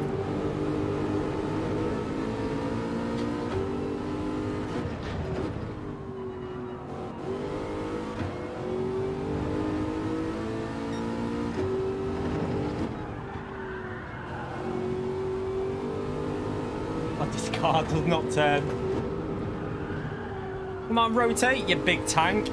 Car does not turn. Come on, rotate, you big tank.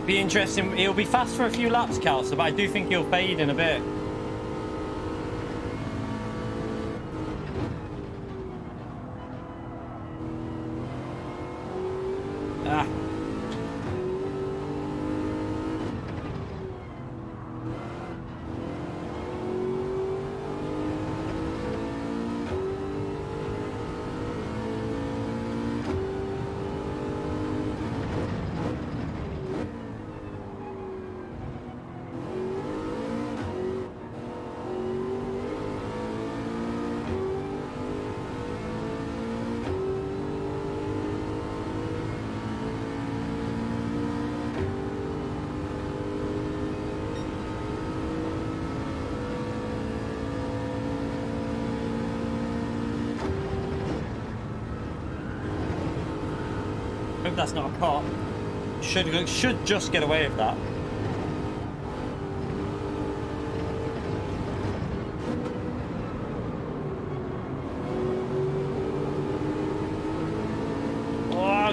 Be interesting. He'll be fast for a few laps, Calster, but I do think he'll fade in a bit. Ah. Hope that's not a cop. Should just get away with that.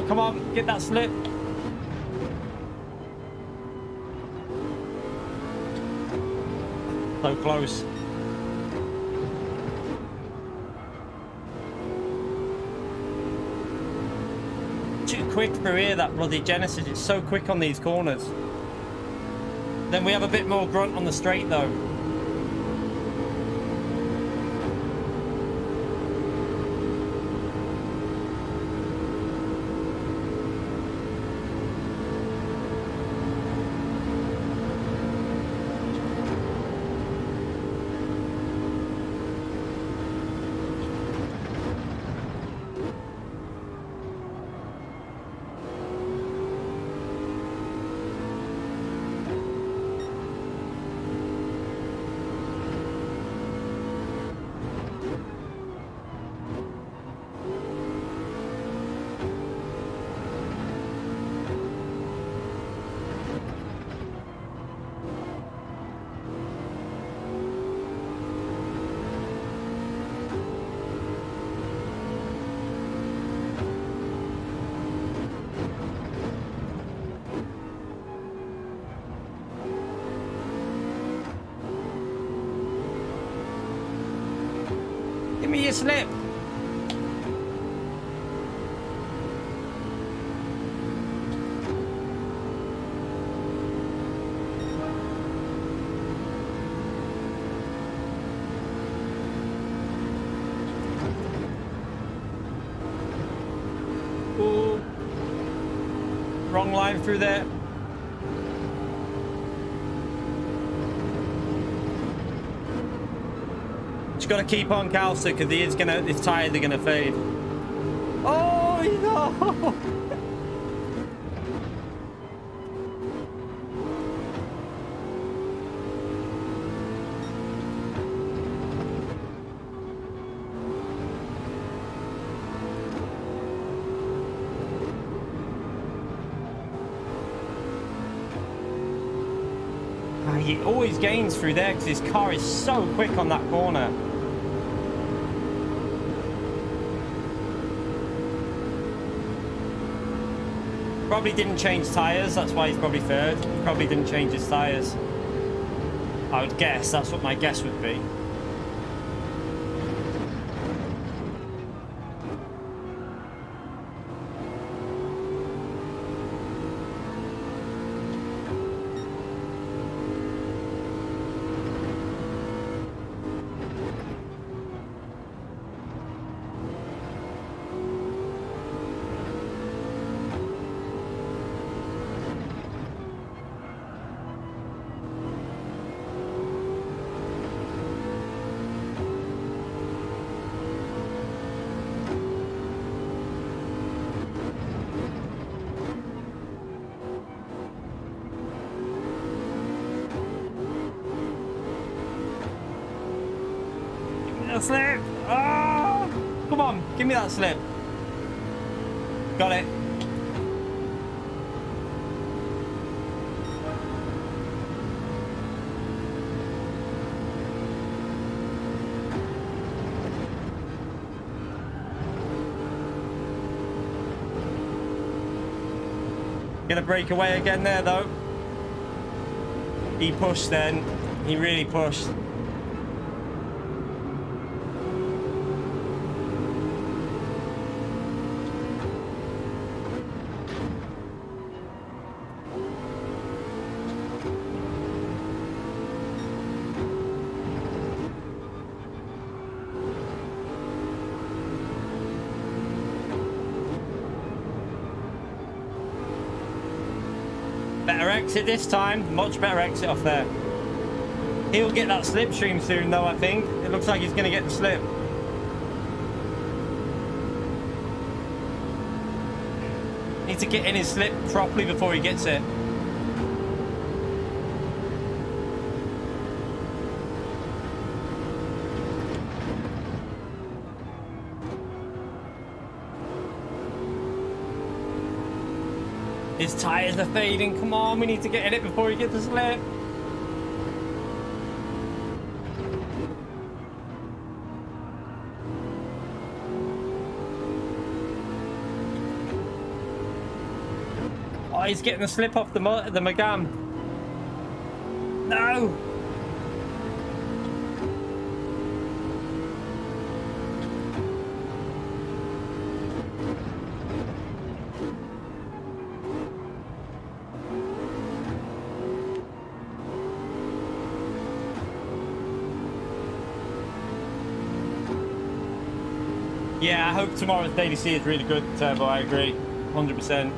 Come on, get that slip. So close. Too quick through here, that bloody Genesis. It's so quick on these corners. Then we have a bit more grunt on the straight though. Give me your slip. Ooh. Wrong line through there. Just gotta keep on Calcer because his tires are gonna fade. Oh no! He always gains through there because his car is so quick on that corner. Probably didn't change tyres, that's why he's probably third. He probably didn't change his tyres. I would guess, that's what my guess would be. Slip! Oh! Come on, give me that slip. Got it. Gonna break away again there though. He pushed then. He really pushed. Better exit this time, much better exit off there. He'll get that slipstream soon though, I think. It looks like he's going to get the slip. Needs to get in his slip properly before he gets it. His tyres are fading. Come on, we need to get in it before he gets the slip. Oh, he's getting the slip off the Megam. No! Yeah, I hope tomorrow's DDC is really good, Turbo. I agree, 100%.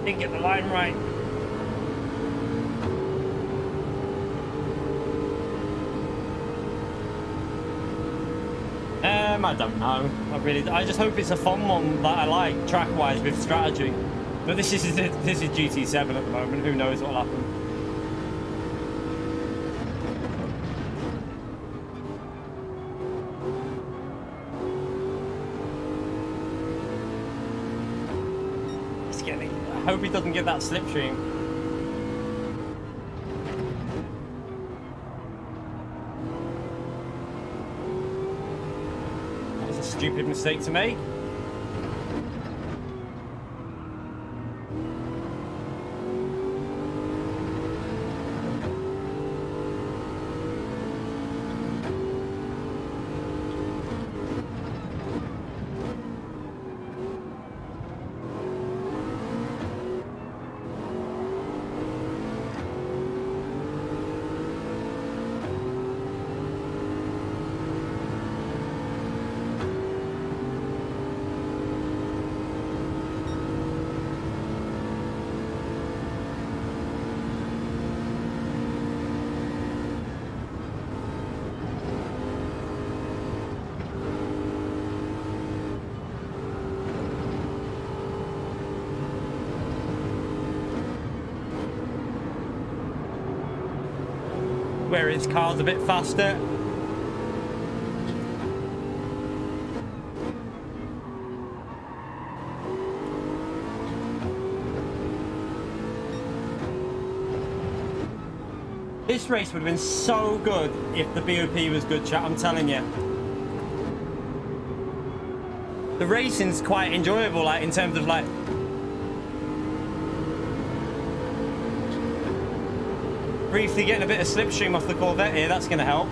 Didn't get the line right. I don't know. I just hope it's a fun one that I like track-wise with strategy. But this is GT7 at the moment. Who knows what'll happen? I hope he doesn't get that slipstream. That was a stupid mistake to make. Where his car's a bit faster. This race would have been so good if the BOP was good, chat, I'm telling you. The racing's quite enjoyable, like in terms of like briefly getting a bit of slipstream off the Corvette here, that's going to help.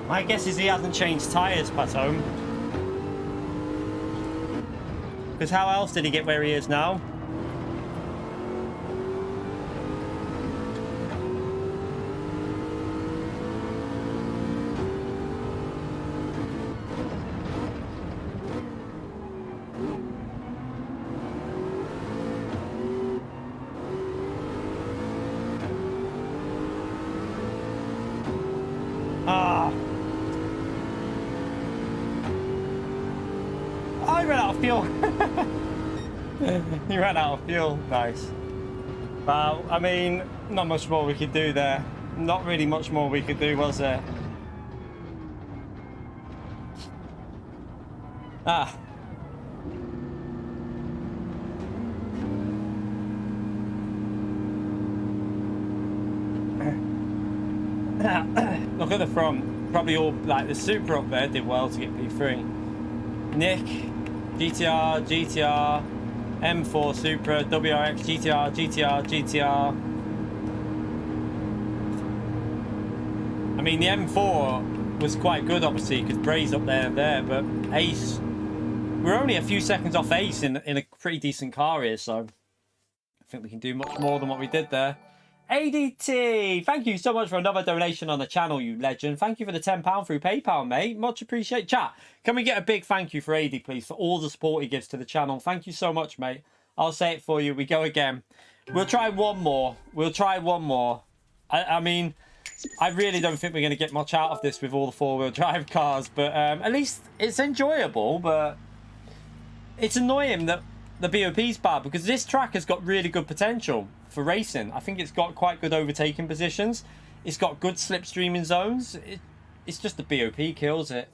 My guess is he hasn't changed tyres, Pato. Because how else did he get where he is now? He ran out of fuel. Nice. Well, I mean, not much more we could do there. Not really much more we could do, was there? Ah. Look at the front. Probably all, like, the Supra up there did well to get P3. Nick, GTR, M4 Supra, WRX, GTR, GTR, GTR. I mean, the M4 was quite good, obviously, because Bray's up there and there, but Ace, we're only a few seconds off Ace in a pretty decent car here, so I think we can do much more than what we did there. ADT, thank you so much for another donation on the channel, you legend. Thank you for the £10 through PayPal, mate. Much appreciated. Chat, can we get a big thank you for AD, please, for all the support he gives to the channel? Thank you so much, mate. I'll say it for you. We go again. We'll try one more. We'll try one more. I mean, I really don't think we're going to get much out of this with all the four-wheel drive cars, but at least it's enjoyable, but it's annoying that the BOP's bad because this track has got really good potential for racing. I think it's got quite good overtaking positions. It's got good slipstreaming zones. It's just the BOP kills it.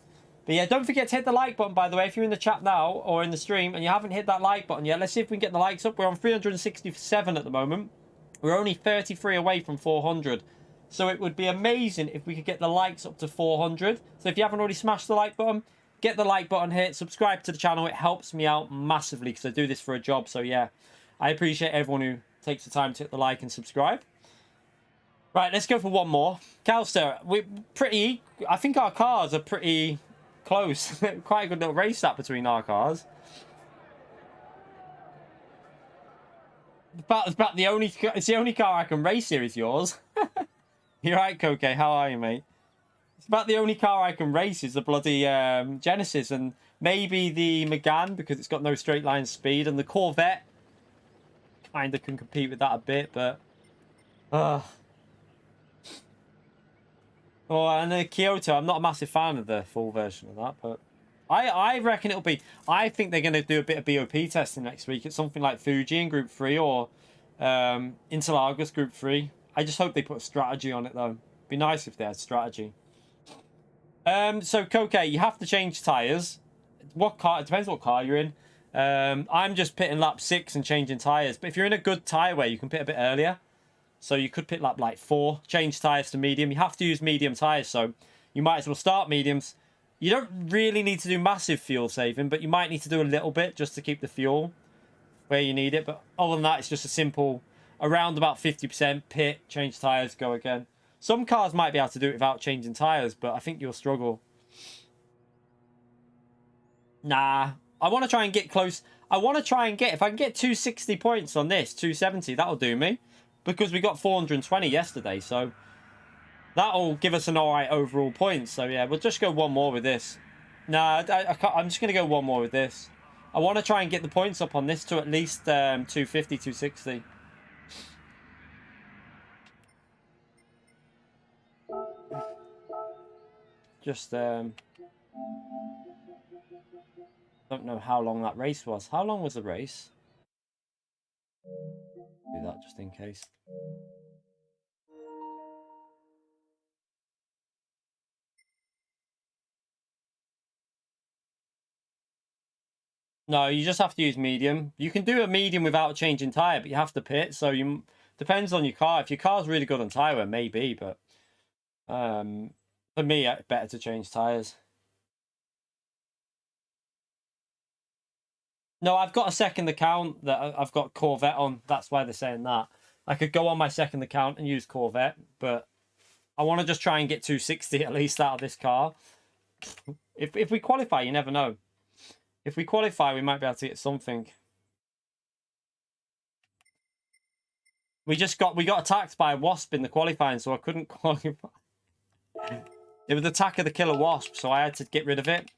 But yeah, don't forget to hit the like button, by the way, if you're in the chat now or in the stream and you haven't hit that like button yet. Let's see if we can get the likes up. We're on 367 at the moment. We're only 33 away from 400. So it would be amazing if we could get the likes up to 400. So if you haven't already smashed the like button, get the like button, hit subscribe to the channel. It helps me out massively because I do this for a job. So yeah, I appreciate everyone who takes the time to hit the like and subscribe. Right, let's go for one more. Calster, we're pretty... I think our cars are pretty close. Quite a good little race that between our cars. About the only... It's the only car I can race here is yours. You're right, Koke. How are you, mate? It's about the only car I can race is the bloody Genesis and maybe the Megane because it's got no straight line speed, and the Corvette kind of can compete with that a bit, but oh, and the Kyoto, I'm not a massive fan of the full version of that, but I reckon it'll be... I think they're going to do a bit of BOP testing next week. It's something like Fuji in Group 3 or Interlagos Group 3. I just hope they put a strategy on it, though. Be nice if they had strategy. So, Koke, you have to change tyres. What car? It depends what car you're in. I'm just pitting lap 6 and changing tyres. But if you're in a good tyre wear, you can pit a bit earlier. So you could pit lap like 4, change tyres to medium. You have to use medium tyres, so you might as well start mediums. You don't really need to do massive fuel saving, but you might need to do a little bit just to keep the fuel where you need it. But other than that, it's just a simple... around about 50% pit, change tyres, go again. Some cars might be able to do it without changing tyres, but I think you'll struggle. Nah, I want to try and get close. I want to try and get, if I can get 260 points on this, 270, that'll do me. Because we got 420 yesterday, so that'll give us an alright overall point. So yeah, we'll just go one more with this. Nah, I'm just going to go one more with this. I want to try and get the points up on this to at least 250, 260. Just don't know how long that race was. How long was the race? Do that just in case. No, you just have to use medium. You can do a medium without changing tyre, but you have to pit. So you depends on your car. If your car's really good on tyre wear, maybe, but for me, it's better to change tyres. No, I've got a second account that I've got Corvette on. That's why they're saying that. I could go on my second account and use Corvette, but I want to just try and get 260 at least out of this car. If we qualify, you never know. If we qualify, we might be able to get something. We got attacked by a wasp in the qualifying, so I couldn't qualify. It was the attack of the killer wasp, so I had to get rid of it.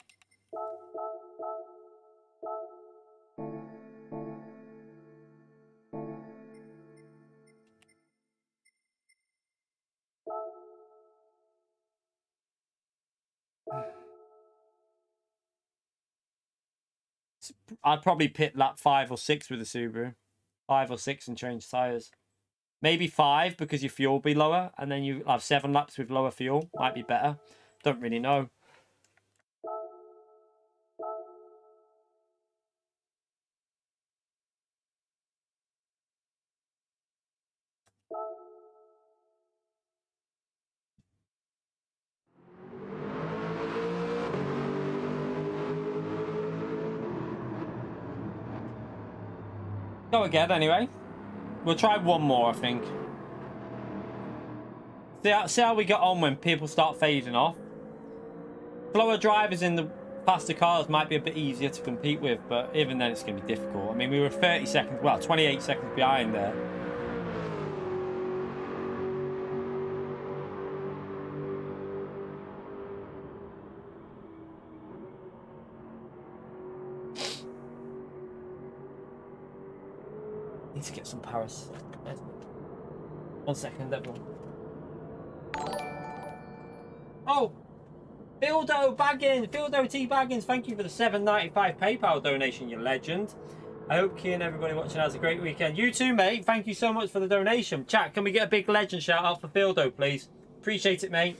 I'd probably pit lap 5 or 6 with a Subaru. 5 or 6 and change tyres. Maybe 5 because your fuel will be lower, and then you have 7 laps with lower fuel. Might be better. Don't really know. Go again anyway. We'll try one more, I think. See how we get on when people start fading off. Slower drivers in the faster cars might be a bit easier to compete with, but even then it's going to be difficult. I mean, we were 30 seconds, well, 28 seconds behind there. Need to get some Paris. 1 second, everyone. Oh! Phildo Baggins! Phildo T Baggins, thank you for the $7.95 PayPal donation, you legend. I hope Key and everybody watching has a great weekend. You too, mate. Thank you so much for the donation. Chat, can we get a big legend shout out for Phildo, please? Appreciate it, mate.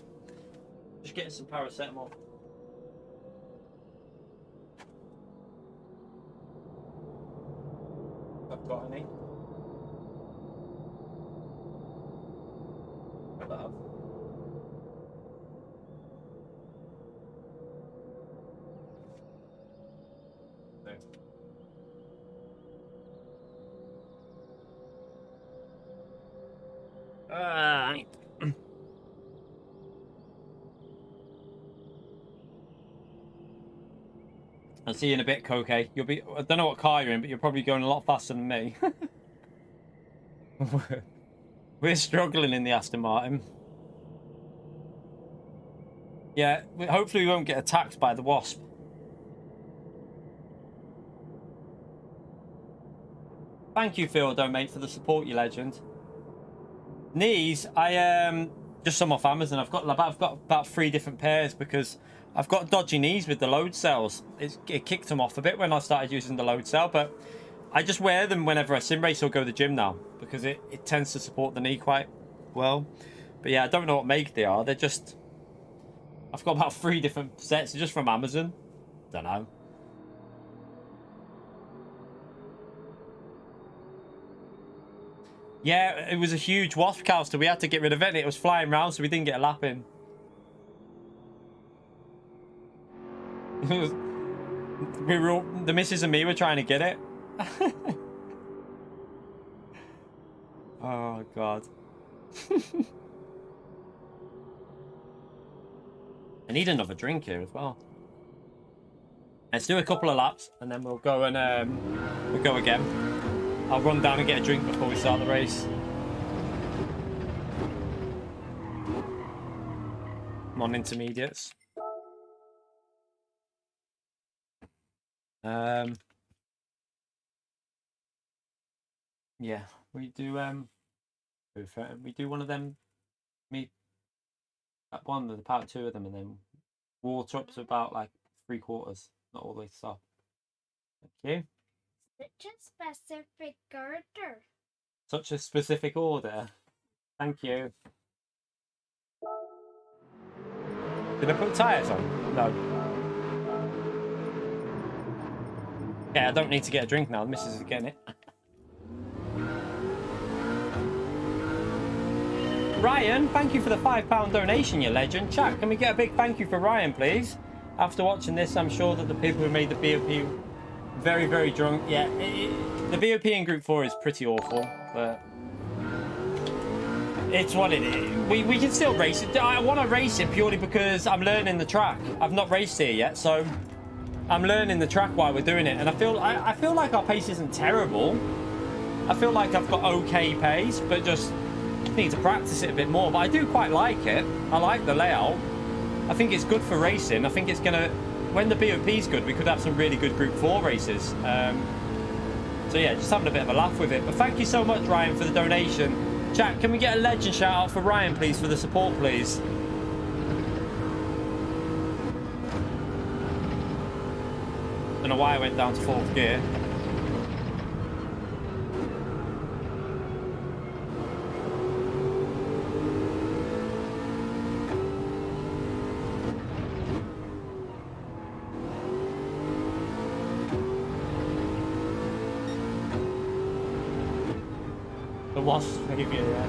Just getting some paracetamol. I've got any. I'll see you in a bit, Koke. You'll be, I don't know what car you're in, but you're probably going a lot faster than me. We're struggling in the Aston Martin. Yeah, hopefully we won't get attacked by the Wasp. Thank you, Phil, mate, for the support, you legend. Knees, I just some off Amazon. I've got about 3 different pairs because I've got dodgy knees with the load cells. It kicked them off a bit when I started using the load cell, but I just wear them whenever I sim race or go to the gym now because it tends to support the knee quite well. But yeah, I don't know what make they are. They're just, I've got about 3 different sets just from Amazon. Don't know. Yeah, it was a huge Wasp coaster. We had to get rid of it. It was flying around, so we didn't get a lap in. We were all, the missus and me were trying to get it. Oh god. I need another drink here as well. Let's do a couple of laps and then we'll go and we'll go again. I'll run down and get a drink before we start the race. I'm on intermediates. Yeah, we do one of them, one of the part 2 of them, and then water up to about like 3/4, not all the way to stop. Thank you. Such a specific order. Such a specific order. Thank you. Did I put tyres on? No. Yeah, I don't need to get a drink now. The missus is getting it. Ryan, thank you for the £5 donation, you legend. Chat, can we get a big thank you for Ryan, please? After watching this, I'm sure that the people who made the BOP very, very drunk. Yeah, the BOP in Group 4 is pretty awful, but it's what it is. We can still race it. I want to race it purely because I'm learning the track. I've not raced here yet, so I'm learning the track while we're doing it, and I feel like our pace isn't terrible. I feel like I've got okay pace, but just need to practice it a bit more. But I do quite like it. I like the layout. I think it's good for racing. I think it's gonna, when the BOP's good, we could have some really good Group 4 races. So yeah, just having a bit of a laugh with it. But thank you so much, Ryan, for the donation. Chat, can we get a legend shout out for Ryan, please, for the support, please? Don't know why I went down to 4th gear. The Wasp, maybe, yeah.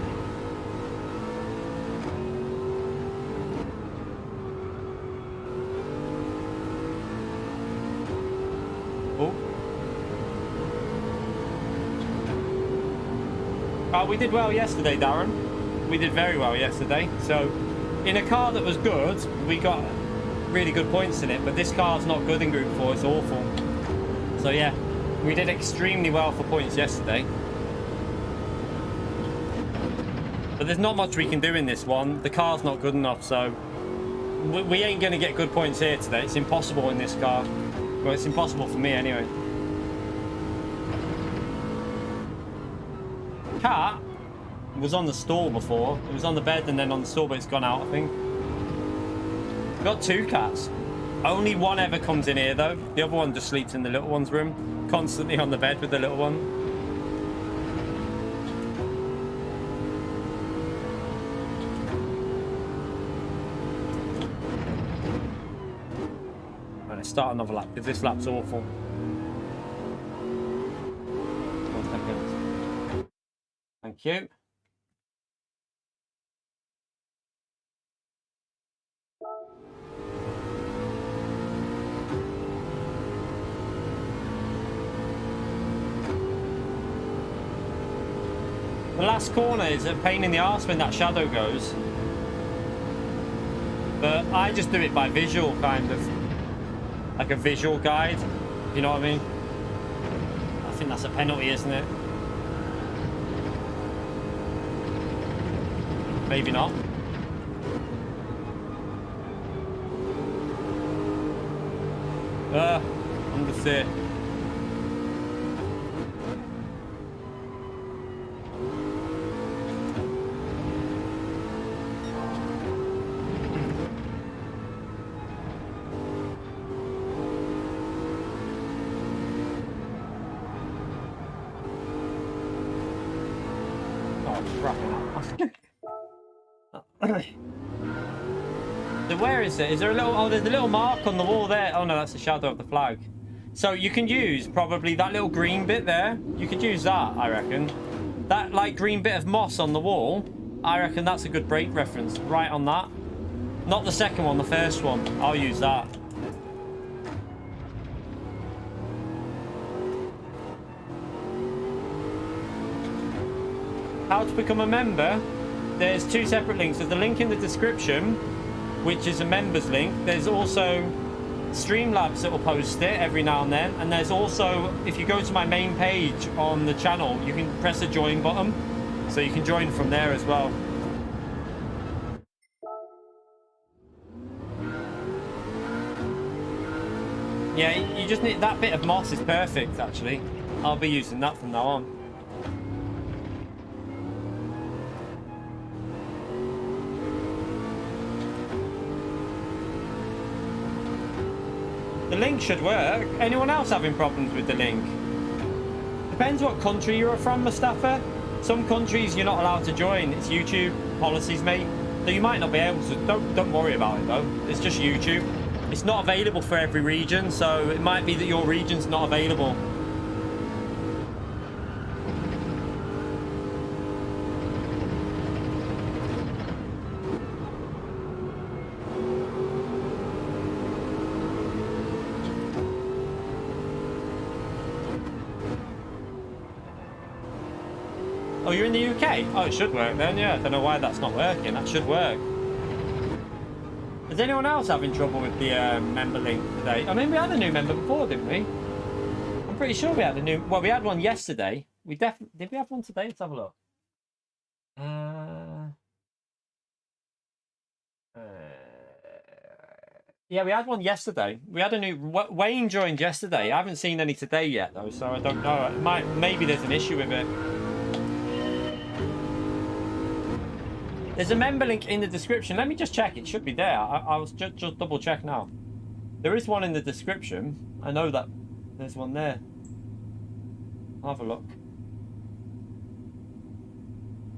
Oh. Oh, we did well yesterday, Darren. We did very well yesterday. So, in a car that was good, we got really good points in it. But this car's not good in Group 4. It's awful. So, yeah, we did extremely well for points yesterday. But there's not much we can do in this one. The car's not good enough, so we ain't going to get good points here today. It's impossible in this car. Well, it's impossible for me anyway. Cat was on the stall before. It was on the bed and then on the stall, but it's gone out, I think. We've got 2 cats. Only one ever comes in here, though. The other one just sleeps in the little one's room, constantly on the bed with the little one. Right, let's start another lap, because this lap's awful. 1 second. Thank you. The last corner is a pain in the arse when that shadow goes. But I just do it by visual, kind of. Like a visual guide, if you know what I mean? I think that's a penalty, isn't it? Maybe not. Understeer. So where is it? Is there a little... Oh, there's a little mark on the wall there. Oh, no, that's the shadow of the flag. So you can use probably that little green bit there. You could use that, I reckon. That, like, green bit of moss on the wall. I reckon that's a good brake reference. Right on that. Not the second one, the first one. I'll use that. How to become a member? There's 2 separate links. There's the link in the description, which is a members link. There's also Streamlabs that will post it every now and then. And there's also, if you go to my main page on the channel, you can press the join button. So you can join from there as well. Yeah, you just need... That bit of moss is perfect, actually. I'll be using that from now on. The link should work. Anyone else having problems with the link? Depends what country you're from, Mustafa. Some countries you're not allowed to join. It's YouTube policies, mate. So you might not be able to. Don't worry about it though. It's just YouTube. It's not available for every region, so it might be that your region's not available. Oh, you're in the UK? Oh, it should work then, yeah. I don't know why that's not working. That should work. Is anyone else having trouble with the member link today? I mean, we had a new member before, didn't we? I'm pretty sure we had a new... Well, we had one yesterday. We definitely... Did we have one today? Let's have a look. Yeah, we had one yesterday. We had a new... Wayne joined yesterday. I haven't seen any today yet, though, so I don't know. Maybe there's an issue with it. There's a member link in the description. Let me just check. It should be there. I'll just double check now. There is one in the description. I know that there's one there. I'll have a look.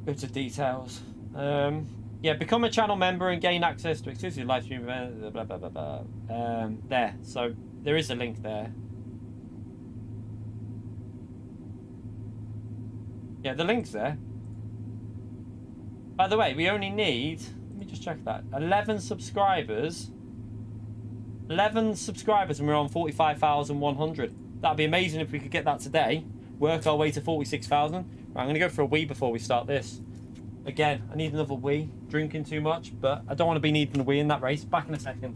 Go to details. Yeah, become a channel member and gain access to exclusive live stream events. Blah, blah, blah, blah. There. So there is a link there. Yeah, the link's there. By the way, we only need, let me just check that, 11 subscribers. 11 subscribers and we're on 45,100. That'd be amazing if we could get that today. work our way to 46,000. Right, I'm going to go for a wee before we start this. Again, I need another wee. Drinking too much, but I don't want to be needing a wee in that race. Back in a second.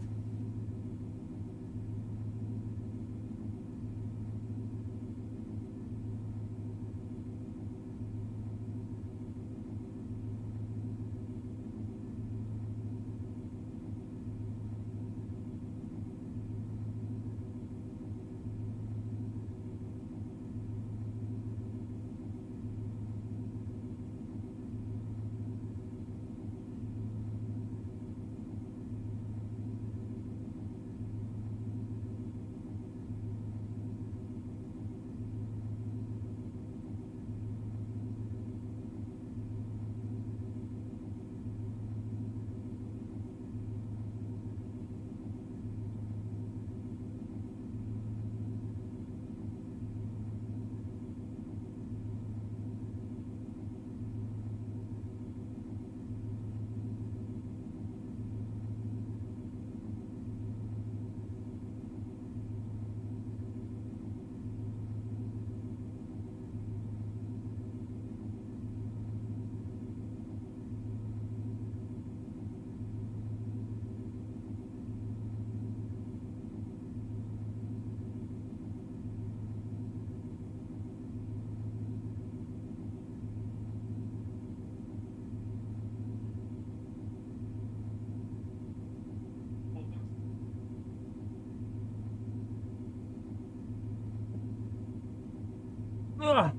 Ugh.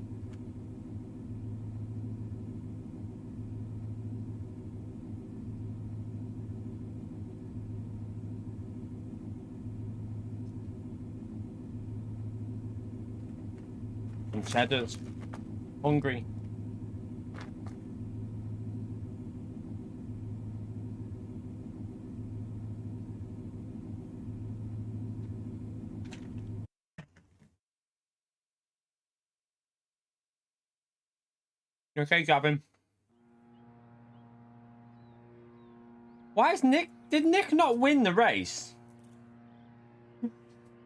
And cheddars. Hungry. You okay, Gavin? Why is Nick... Did Nick not win the race?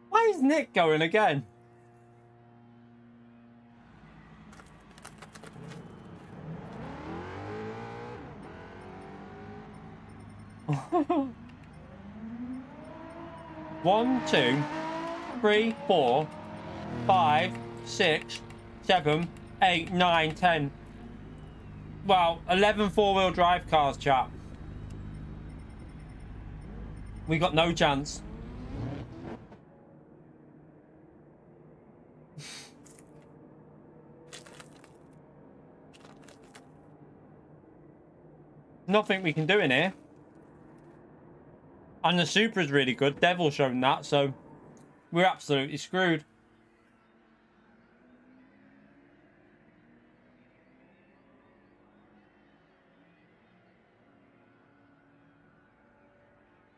Why is Nick going again? One, 2, 3, 4, 5, 6, 7, 8, 9, 10. Well, 11 four-wheel drive cars, chap. We got no chance. Nothing we can do in here. And the Supra's really good. Devil shown that, so we're absolutely screwed.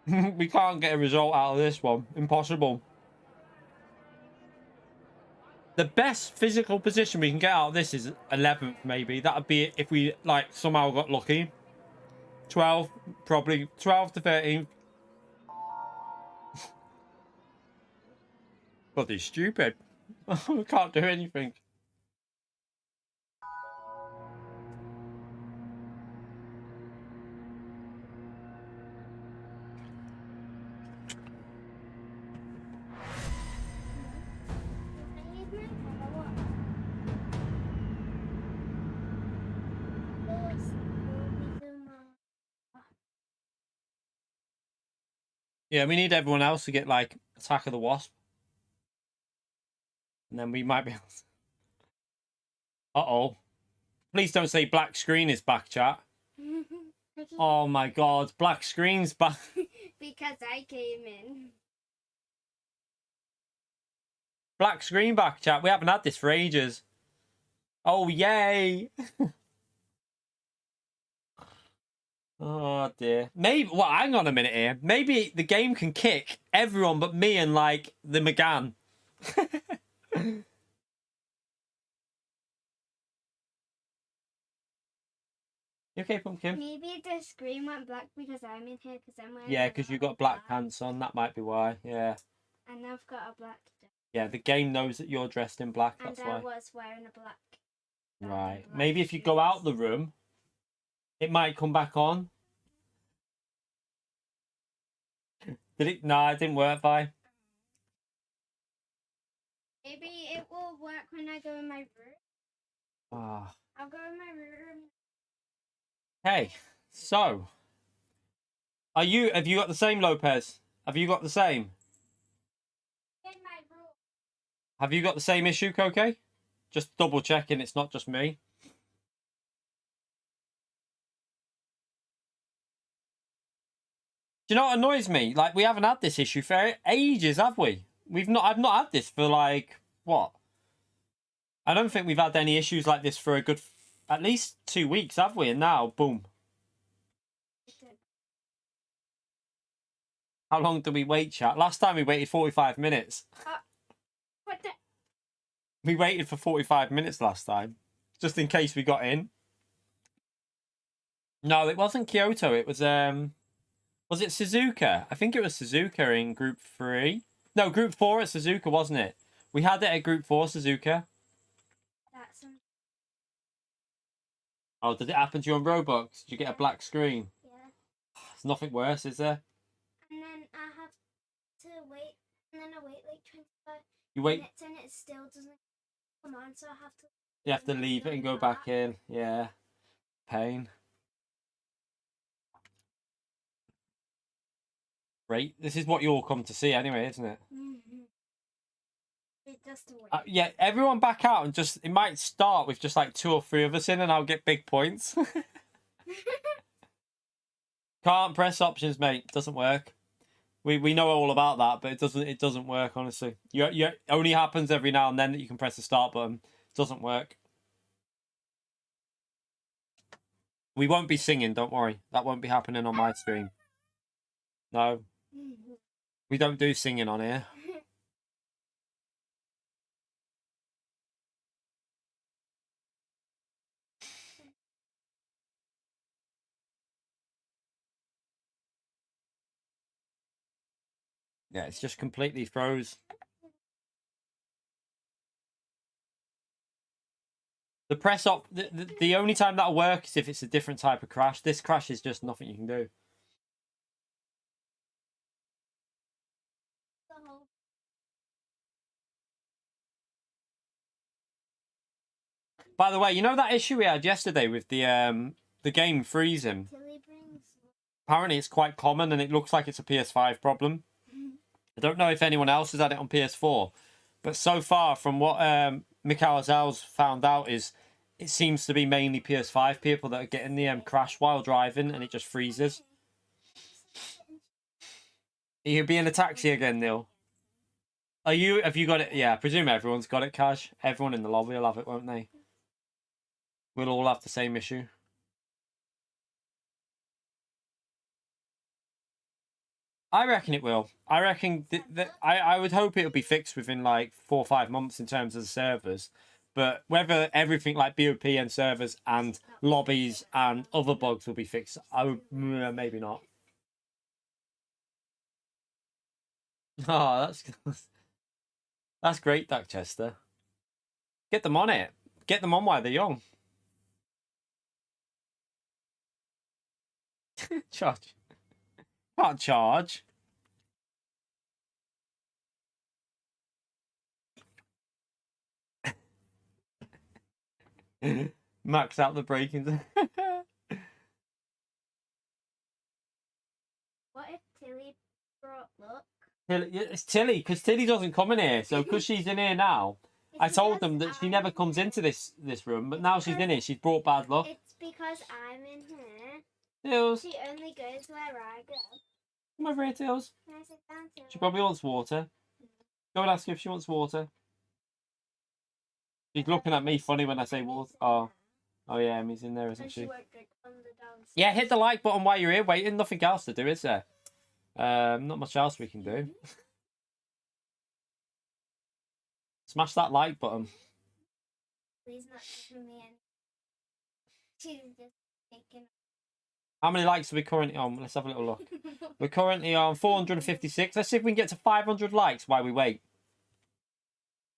We can't get a result out of this one. Impossible. The best physical position we can get out of this is 11th, maybe. That would be it if we, like, somehow got lucky. 12, probably 12 to 13. But he's stupid. We can't do anything. Yeah, we need everyone else to get, like, Attack of the Wasp. And then we might be able to... Uh-oh. Please don't say black screen is back, chat. Oh my god, black screen's back. Because I came in. Black screen back, chat. We haven't had this for ages. Oh, yay. Oh, dear. Maybe... Well, hang on a minute here. Maybe the game can kick everyone but me and, like, the McGann. You okay, Pumpkin? Maybe the screen went black because I'm in here because I'm wearing... Yeah, because you got black pants on. That might be why. Yeah. And I've got a black... Yeah, the game knows that you're dressed in black. That's and why. I was wearing a black. Right. black Maybe if you shoes. go out the room, it might come back on. Did it? No, it didn't work, Vi. Maybe it will work when I go in my room. Ah. I'll go in my room. Hey, so have you got the same, Lopez? Have you got the same? In my room. Have you got the same issue, Koke? Just double checking it's not just me. Do you know what annoys me? Like, we haven't had this issue for ages, have we? I've not had this for like what? I don't think we've had any issues like this for a good at least 2 weeks, have we? And now, boom. How long do we wait, chat? Last time we waited 45 minutes. What the? We waited for 45 minutes last time, just in case we got in. No, it wasn't Kyoto. It was it Suzuka? I think it was Suzuka in Group 3. No, Group 4 at Suzuka, wasn't it? We had it at Group 4 Suzuka. That's Oh, did it happen to you on Roblox? Did you get a black screen? yeah. There's nothing worse, is there? And then I have to wait, and then I wait like 25 You wait. minutes, and it still doesn't come on, so I have to. You have to leave it and go back in. Yeah. Pain. Great. This is what you all come to see anyway, isn't it? Mm-hmm. It just wait. Yeah, everyone back out and just... It might start with just like 2 or 3 of us in and I'll get big points. Can't press options, mate. Doesn't work. We know all about that, but it doesn't work, honestly. It only happens every now and then that you can press the start button. It doesn't work. We won't be singing, don't worry. That won't be happening on my stream. No. We don't do singing on here. Yeah, it's just completely froze. The press up, the only time that'll work is if it's a different type of crash. This crash is just nothing you can do. By the way, you know that issue we had yesterday with the game freezing? Apparently it's quite common and it looks like it's a PS5 problem. I don't know if anyone else has had it on PS4, but so far from what Mikhail Zal's found out is it seems to be mainly PS5 people that are getting the crash while driving and it just freezes. Are you being a taxi again, Neil? Have you got it? Yeah, I presume everyone's got it, Cash. Everyone in the lobby will have it, won't they? We'll all have the same issue. I reckon it will. I reckon I would hope it'll be fixed within like 4 or 5 months in terms of the servers. But whether everything like BOP and servers and lobbies and other bugs will be fixed, I would maybe not. Oh, that's great, Duckchester. Get them on it. Get them on while they're young. Charge. Can't charge. Max out the braking. What if Tilly brought luck? It's Tilly, because Tilly doesn't come in here. So because she's in here now, I told them that she never comes into this room, but now she's in here. She's brought bad luck. It's because I'm in here. Tills. She only goes where I go. Come over here, Tills. Can I sit down, Tilly? She probably wants water. Go and ask her if she wants water. She's looking at me funny when I say water. Oh yeah, he's in there, isn't she? Yeah, hit the like button while you're here waiting. Nothing else to do, is there? Not much else we can do. Smash that like button. Please not giving me any. She's just taking. How many likes are we currently on? Let's have a little look. We're currently on 456. Let's see if we can get to 500 likes while we wait.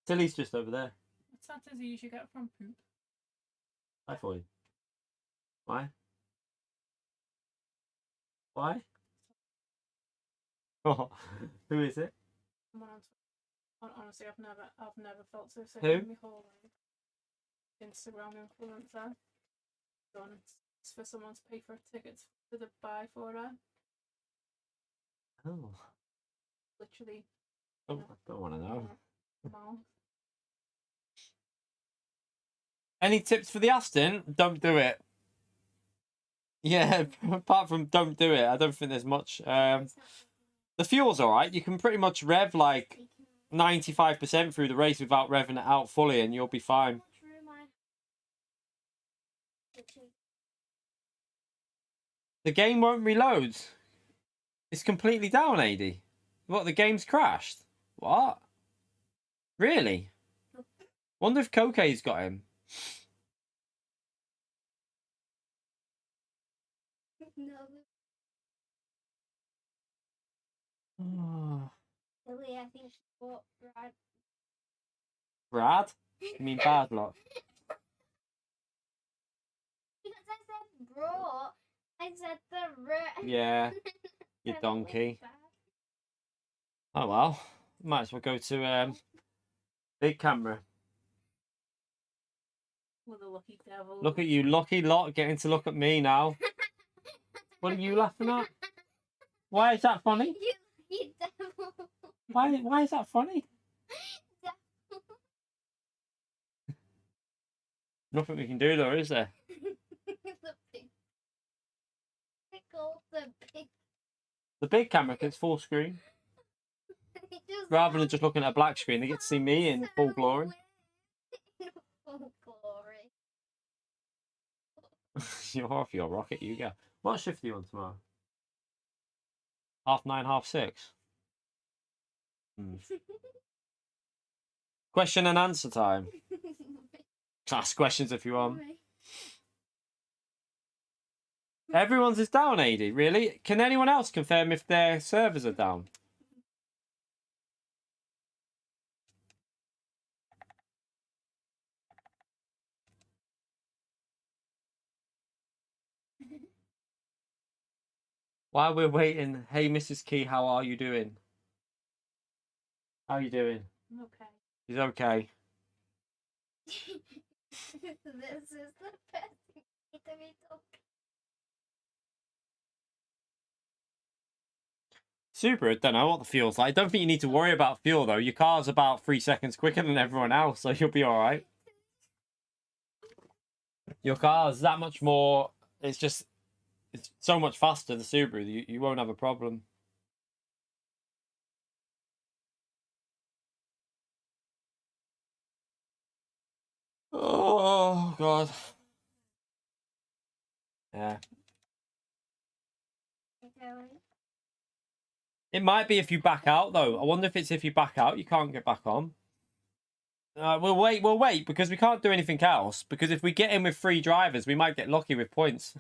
Tilly's just over there. What's that as you usually get from poop? Typhoid. Why? Why? Oh, who is it? Honestly, I've never felt so sick Who? in my whole life. Instagram influencer. Done. It's for someone to pay for tickets to Dubai for her. Oh. Literally. I don't want to know. Mouth. Any tips for the Aston? Don't do it. Yeah, apart from don't do it, I don't think there's much. The fuel's alright. You can pretty much rev like 95% through the race without revving it out fully and you'll be fine. The game won't reload. It's completely down, AD. What, the game's crashed? What? Really? Wonder if Kokei's got him. No. Really, I think she bought Brad. Brad? You mean bad luck? Because I said bro, I said the rat. Yeah, you donkey. Oh well, might as well go to big camera. With a lucky devil. Look at you, lucky lot, getting to look at me now. What are you laughing at? Why is that funny? You devil. Why is that funny? Nothing we can do though, is there? The big camera gets full screen. Rather than just looking at a black screen, they get to see me in full glory. Full glory. You're off your rocket, you go. What shift are you on tomorrow? 9:30, 6:30? Question and answer time. Ask questions if you want. Everyone's is down, AD. Really? Can anyone else confirm if their servers are down? While we're waiting, hey Mrs. Key, how are you doing? How are you doing? I'm okay. He's okay. This is the best thing to be talking. Super, I don't know what the fuel's like. I don't think you need to worry about fuel though. Your car's about 3 seconds quicker than everyone else, so you'll be alright. Your car's that much more, it's so much faster, the Subaru, you won't have a problem. Oh, God. Yeah. It might be if you back out, though. I wonder if it's if you back out, you can't get back on. We'll wait, because we can't do anything else. Because if we get in with 3 drivers, we might get lucky with points.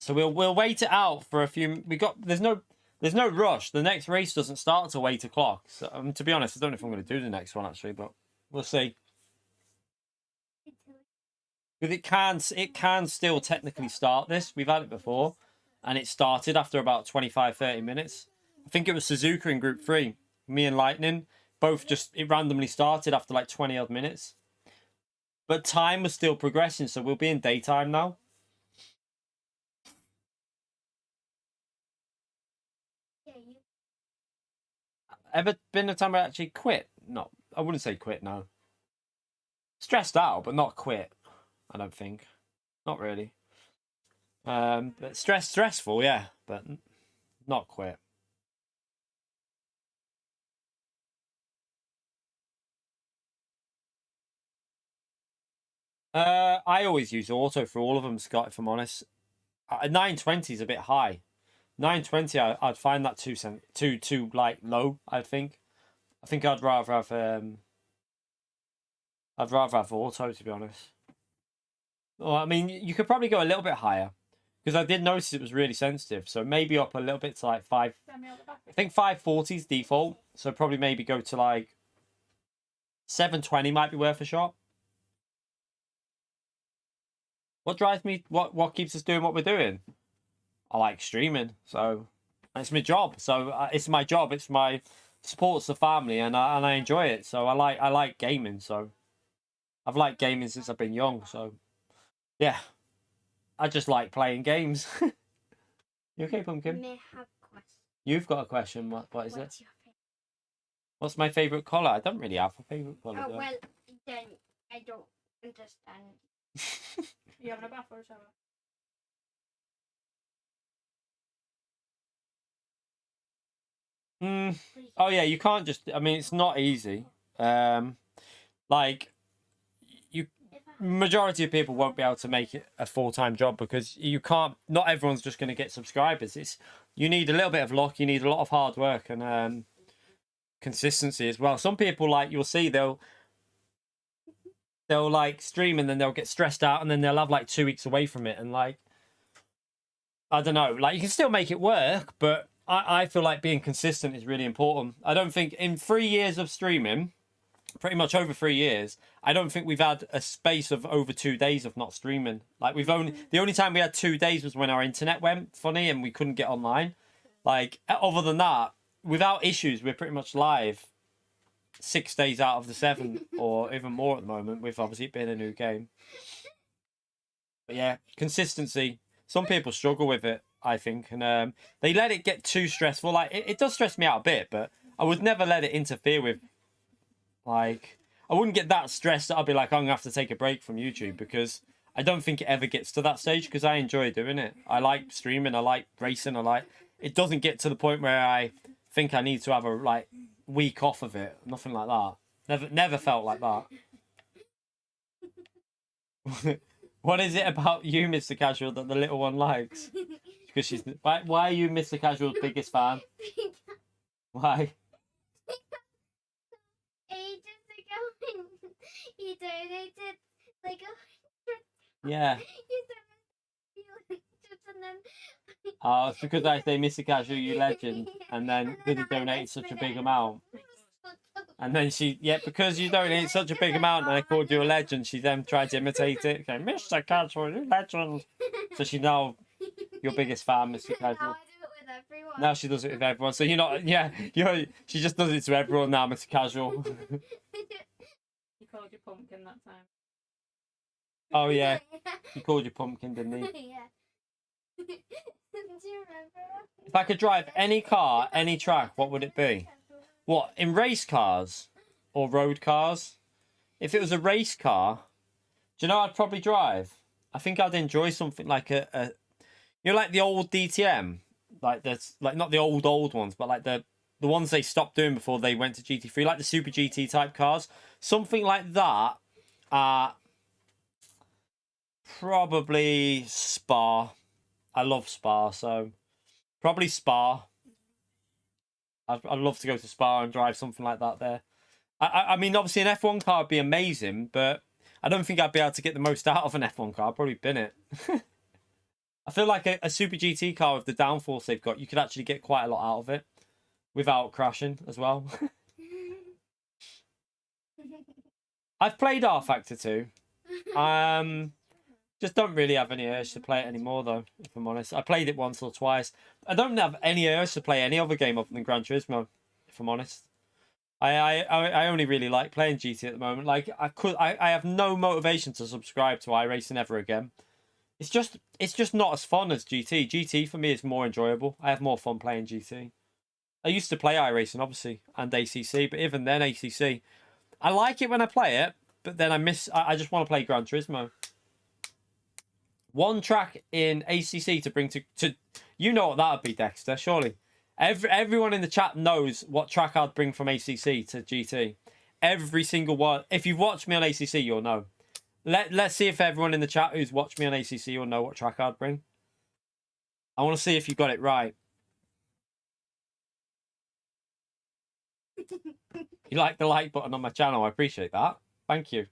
So we'll wait it out for a few. There's no rush. The next race doesn't start till 8 o'clock. So to be honest, I don't know if I'm going to do the next one actually, but we'll see. Because it can still technically start this. We've had it before, and it started after about 25-30 minutes. I think it was Suzuka in Group 3. Me and Lightning both it randomly started after like 20 odd minutes. But time was still progressing, so we'll be in daytime now. Ever been a time I actually quit? No, I wouldn't say quit, no. Stressed out, but not quit, I don't think. Not really. But stressful, yeah, but not quit. I always use auto for all of them, Scott, if I'm honest. 920 is a bit high. 920, I'd find that too like low, I think. I think I'd rather have auto, to be honest. Well, I mean, you could probably go a little bit higher. Because I did notice it was really sensitive. So maybe up a little bit to like 5. Send me on the back. I think 540 is default. So probably maybe go to like 720 might be worth a shot. What drives me? What keeps us doing what we're doing? I like streaming. So it's my job. So it's my job. It's my supports the family, and I enjoy it. So I like gaming. So I've liked gaming since I've been young. So yeah. I just like playing games. You okay, Pumpkin? May I have a question? You've got a question. What is it? What's your favorite? What's my favourite colour? I don't really have a favourite colour. Oh, well, then I don't understand. You having a bath or a shower? Oh yeah, you can't just. I mean, it's not easy. Like you, majority of people won't be able to make it a full-time job because you can't. Not everyone's just going to get subscribers. You need a little bit of luck. You need a lot of hard work and consistency as well. Some people, like you'll see, they'll like stream and then they'll get stressed out and then they'll have like 2 weeks away from it, and like I don't know, like you can still make it work, but I feel like being consistent is really important. I don't think in 3 years of streaming, pretty much over 3 years, I don't think we've had a space of over 2 days of not streaming. Like the only time we had 2 days was when our internet went funny and we couldn't get online. Like other than that, without issues, we're pretty much live 6 days out of the 7 or even more at the moment, with obviously it being a new game. But yeah, consistency. Some people struggle with it, I think, and they let it get too stressful. Like it does stress me out a bit, but I would never let it interfere with. Like I wouldn't get that stressed that I'd be like, I'm gonna have to take a break from YouTube, because I don't think it ever gets to that stage, because I enjoy doing it. I like streaming. I like racing. It doesn't get to the point where I think I need to have a week off of it. Nothing like that. Never felt like that. What is it about you, Mr. Casual, that the little one likes? Because she's why are you Mr. Casual's biggest fan? Why? Ages ago, he donated like Yeah. and then Oh, it's because I say Mr. Casual, you legend, and then because he donated such a big amount. And then because you donated such a big amount and I called you a legend, she then tried to imitate it. Going, Mr. Casual, you legend. So she's now your biggest fan, Mr. Casual. Now I do it with everyone. Now she does it with everyone. So you're not, she just does it to everyone now, Mr. Casual. You called your pumpkin that time. Oh yeah, he called you pumpkin, didn't he? Yeah. Do you remember? If I could drive any car, any track, what would it be? What, in race cars or road cars? If it was a race car, do you know I'd probably drive? I think I'd enjoy something like like the old DTM, like not the old ones, but like the ones they stopped doing before they went to GT3, like the Super GT type cars, something like that. Probably Spa. I love Spa, so probably Spa. I'd love to go to Spa and drive something like that there. I mean, obviously an F1 car would be amazing, but I don't think I'd be able to get the most out of an F1 car. I'd probably bin it. I feel like a Super GT car with the downforce they've got, you could actually get quite a lot out of it without crashing as well. I've played R Factor 2. Just don't really have any urge to play it anymore, though, if I'm honest. I played it once or twice. I don't have any urge to play any other game other than Gran Turismo, if I'm honest. I only really like playing GT at the moment. Like I have no motivation to subscribe to iRacing ever again. It's just not as fun as GT. GT for me is more enjoyable. I have more fun playing GT. I used to play iRacing, obviously, and ACC, but even then ACC, I like it when I play it, but then I just want to play Gran Turismo. One track in ACC to bring to you know what that would be, Dexter, surely. Everyone in the chat knows what track I'd bring from ACC to GT. Every single one. If you've watched me on ACC, you'll know. Let's see if everyone in the chat who's watched me on ACC will know what track I'd bring. I want to see if you got it right. You like the like button on my channel. I appreciate that. Thank you.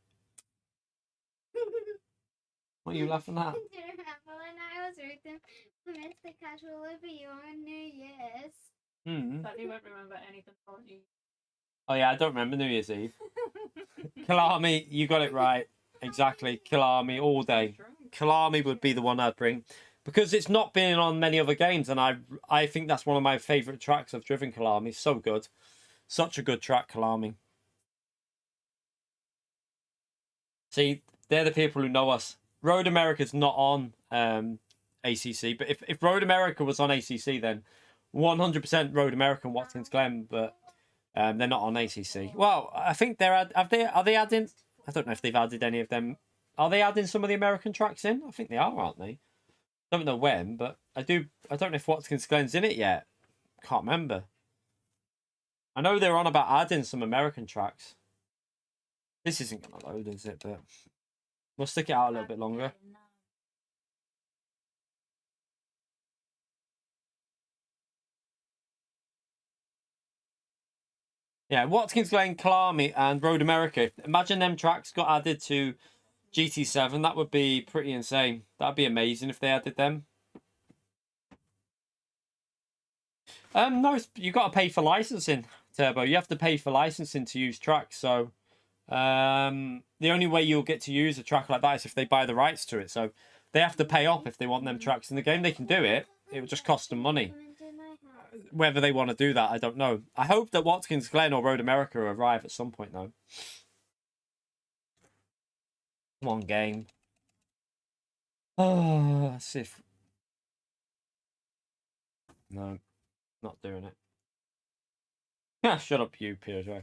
What are you laughing at? Do you remember when I was racing missed the casual review on New Year's. Sadly, won't remember anything about you. Oh yeah, I don't remember New Year's Eve. Killarmy, you got it right. Exactly. Killarmy all day. Killarmy would be the one I'd bring. Because it's not been on many other games, and I think that's one of my favourite tracks I've driven, Killarmy. So good. Such a good track, Killarmy. See, they're the people who know us. Road America's not on ACC, but if Road America was on ACC, then 100% Road America and Watkins Glen, but they're not on ACC. Well, I think are they adding? I don't know if they've added any of them. Are they adding some of the American tracks in? I think they are, aren't they? Don't know when, but I don't know if Watkins Glen's in it yet. Can't remember. I know they're on about adding some American tracks. This isn't going to load, is it? But we'll stick it out a little bit longer. Yeah, Watkins Glen, Killarmy, and Road America. Imagine them tracks got added to GT7. That would be pretty insane. That'd be amazing if they added them. No, you got to pay for licensing, Turbo. You have to pay for licensing to use tracks. So the only way you'll get to use a track like that is if they buy the rights to it. So they have to pay up if they want them tracks in the game. They can do it. It will just cost them money. Whether they want to do that, I don't know. I hope that Watkins Glen or Road America arrive at some point, though. Come on, game. Oh, let's see if... No, not doing it. Yeah, shut up, you, Pietro.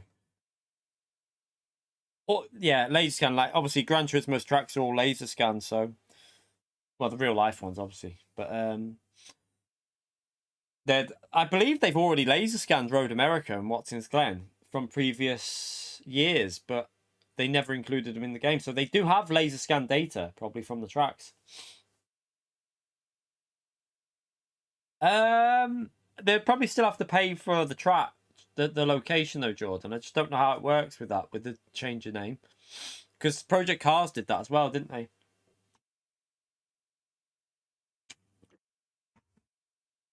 Oh, yeah, laser scan. Like, obviously, Gran Turismo's tracks are all laser scans, so... Well, the real life ones, obviously. But, I believe they've already laser scanned Road America and Watkins Glen from previous years, but they never included them in the game. So they do have laser scan data, probably from the tracks. They'd probably still have to pay for the track, the location though, Jordan. I just don't know how it works with that, with the change of name. Because Project Cars did that as well, didn't they?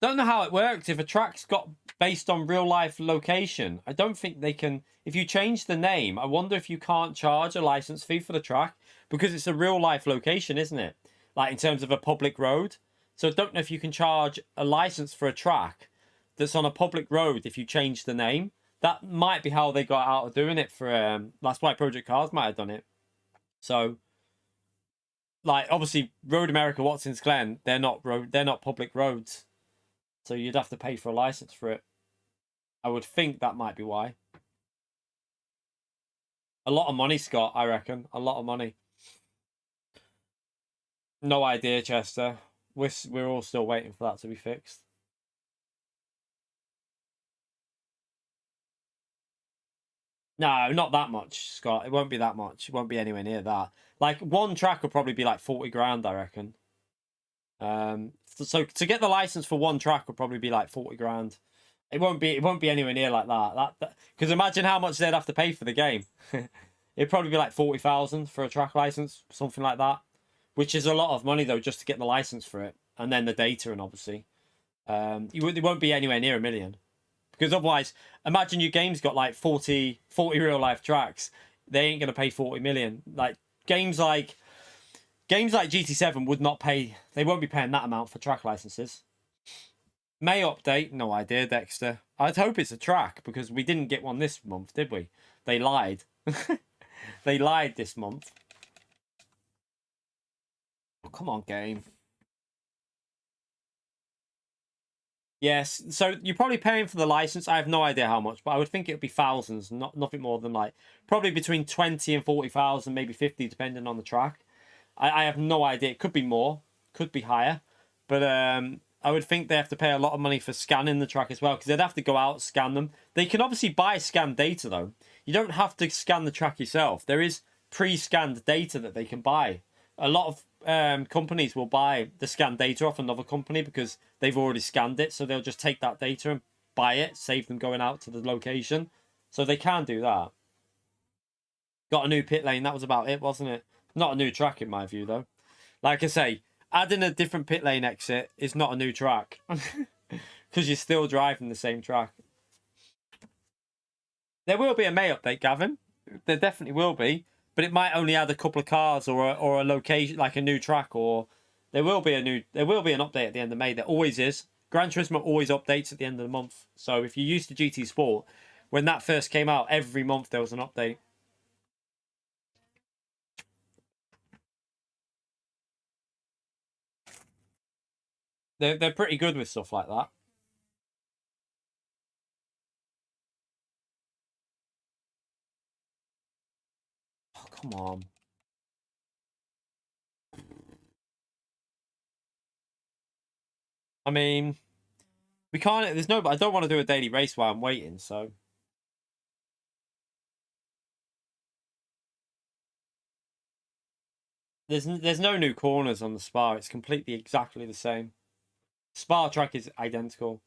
Don't know how it works if a track's got based on real life location. I don't think they can. If you change the name, I wonder if you can't charge a license fee for the track because it's a real life location, isn't it? Like in terms of a public road. So I don't know if you can charge a license for a track that's on a public road if you change the name. That might be how they got out of doing it for. That's why Project Cars might have done it. So, like obviously, Road America, Watkins Glen, they're not public roads. So you'd have to pay for a license for it. I would think that might be why. A lot of money, Scott, I reckon. A lot of money. No idea, Chester. We're all still waiting for that to be fixed. No, not that much, Scott. It won't be that much. It won't be anywhere near that. Like, one track will probably be like 40 grand, I reckon. So to get the license for one track will probably be like 40 grand. It won't be anywhere near like that. Because imagine how much they'd have to pay for the game. It'd probably be like 40,000 for a track license, something like that. Which is a lot of money though, just to get the license for it, and then the data, and obviously, it won't be anywhere near $1 million. Because otherwise, imagine your game's got like 40 real life tracks. They ain't gonna pay 40 million. Like games like GT7 would not pay. They won't be paying that amount for track licenses. May update, no idea, Dexter. I'd hope it's a track because we didn't get one this month, did we? They lied. They lied this month. Oh, come on, game. Yes, so you're probably paying for the license. I have no idea how much, but I would think it would be thousands, nothing more than like probably between 20 and 40,000, maybe 50, depending on the track. I have no idea. It could be more, could be higher, but I would think they have to pay a lot of money for scanning the track as well, because they'd have to go out, scan them. They can obviously buy scanned data though. You don't have to scan the track yourself. There is pre-scanned data that they can buy. A lot of companies will buy the scanned data off another company because they've already scanned it, so they'll just take that data and buy it, save them going out to the location. So they can do that. Got a new pit lane. That was about it, wasn't it? Not a new track in my view, though. Like I say, adding a different pit lane exit is not a new track. Because you're still driving the same track. There will be a May update, Gavin. There definitely will be. But it might only add a couple of cars or a location, like a new track, or there will be an update at the end of May. There always is. Gran Turismo always updates at the end of the month. So if you're used to GT Sport, when that first came out, every month there was an update. They're pretty good with stuff like that. Oh, come on. I mean, we can't. There's no. I don't want to do a daily race while I'm waiting. So. There's no new corners on the Spa. It's completely exactly the same. Spa track is identical.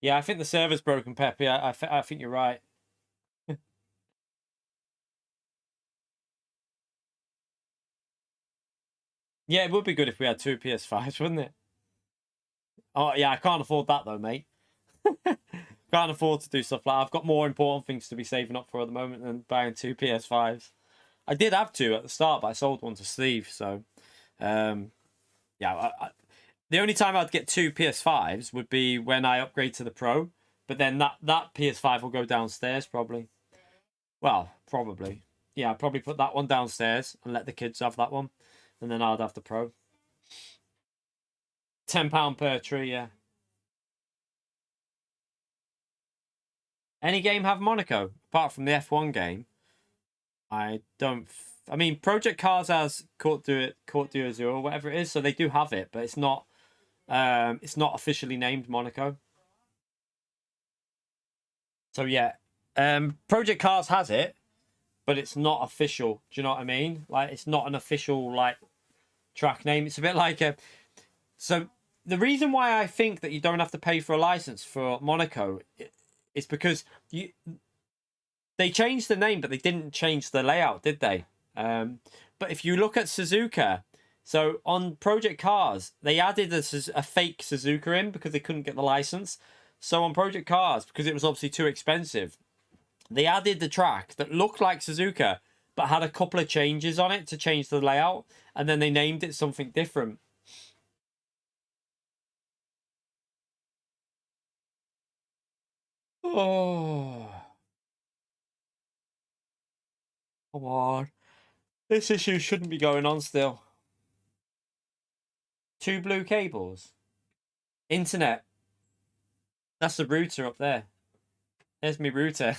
Yeah, I think the server's broken, Pepe. I think you're right. Yeah, it would be good if we had 2 PS5s, wouldn't it? Oh, yeah, I can't afford that, though, mate. Can't afford to do stuff like that. I've got more important things to be saving up for at the moment than buying 2 PS5s. I did have 2 at the start, but I sold one to Steve, so... yeah, the only time I'd get 2 PS5s would be when I upgrade to the Pro, but then that PS5 will go downstairs, probably. Well, probably. Yeah, I'd probably put that one downstairs and let the kids have that one. And then I'd have the Pro. £10 per tree, yeah. Any game have Monaco? Apart from the F1 game. I don't... I mean, Project Cars has Court d'Azur or whatever it is, so they do have it, but it's not officially named Monaco. So yeah. Project Cars has it, but it's not official. Do you know what I mean? Like, it's not an official, like, track name. It's a bit like a... So, the reason why I think that you don't have to pay for a license for Monaco is because they changed the name, but they didn't change the layout, did they? But if you look at Suzuka, so on Project Cars, they added a fake Suzuka in because they couldn't get the license. So on Project Cars, because it was obviously too expensive, they added the track that looked like Suzuka, but had a couple of changes on it to change the layout, and then they named it something different. Oh. Come on. This issue shouldn't be going on still. 2 blue cables. Internet. That's the router up there. There's my router.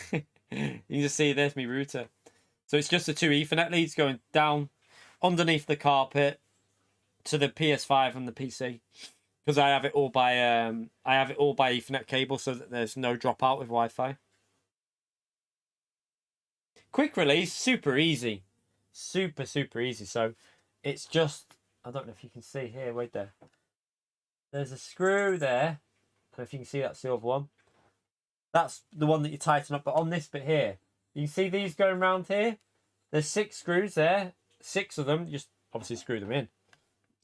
You can just see there's my router. So it's just the 2 Ethernet leads going down underneath the carpet to the PS5 and the PC. Because I have it all by Ethernet cable so that there's no dropout with Wi-Fi. Quick release, super easy. Super easy. So it's just, I don't know if you can see here, wait there. There's a screw there. I don't know if you can see that silver one. That's the one that you tighten up, but on this bit here, you can see these going around here. There's 6 screws there. 6 of them, you just obviously screw them in.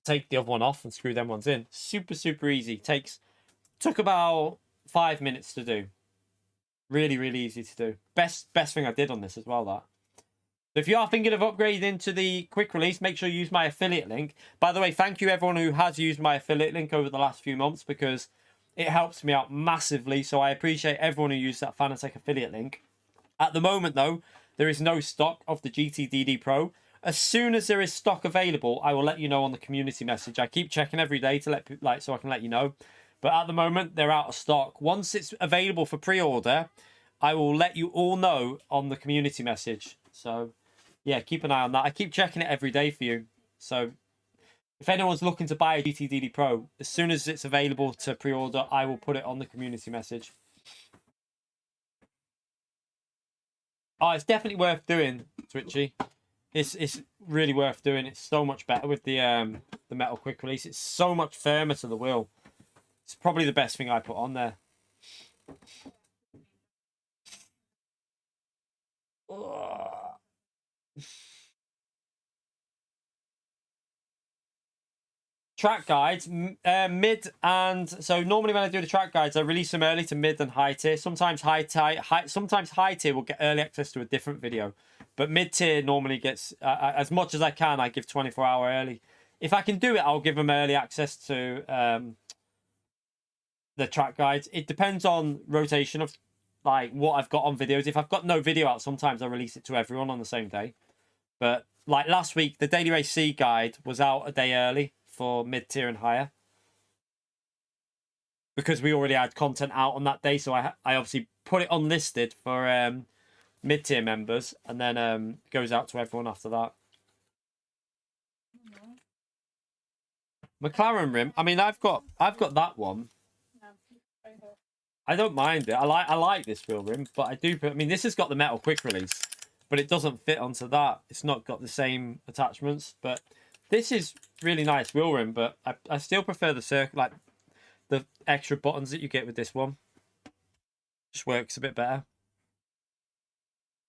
Take the other one off and screw them ones in. Super easy. Took about 5 minutes to do. Really easy to do. Best thing I did on this as well, that. So if you are thinking of upgrading to the quick release, make sure you use my affiliate link. By the way, thank you everyone who has used my affiliate link over the last few months because it helps me out massively. So I appreciate everyone who used that Fanatec affiliate link. At the moment, though, there is no stock of the GTDD Pro. As soon as there is stock available, I will let you know on the community message. I keep checking every day to so I can let you know. But at the moment, they're out of stock. Once it's available for pre-order, I will let you all know on the community message. So, yeah, keep an eye on that. I keep checking it every day for you. So, if anyone's looking to buy a GTDD Pro, as soon as it's available to pre-order, I will put it on the community message. Oh, it's definitely worth doing, Twitchy. It's really worth doing. It's so much better with the metal quick release. It's so much firmer to the wheel. It's probably the best thing I put on there. Ugh. Track guides, mid and so normally when I do the track guides, I release them early to mid and high tier. Sometimes sometimes high tier will get early access to a different video, but mid tier normally gets as much as I can. I give 24-hour early. If I can do it, I'll give them early access to the track guides. It depends on rotation of like what I've got on videos. If I've got no video out, sometimes I release it to everyone on the same day. But like last week, the Daily Race C guide was out a day early for mid-tier and higher because we already had content out on that day, so I obviously put it unlisted for mid-tier members, and then goes out to everyone after that. McLaren rim, I mean, I've got that one. I don't mind it. I like this wheel rim, but I mean, this has got the metal quick release, but it doesn't fit onto that. It's not got the same attachments, but this is really nice wheel rim, but I still prefer the circle, like the extra buttons that you get with this one. Just works a bit better.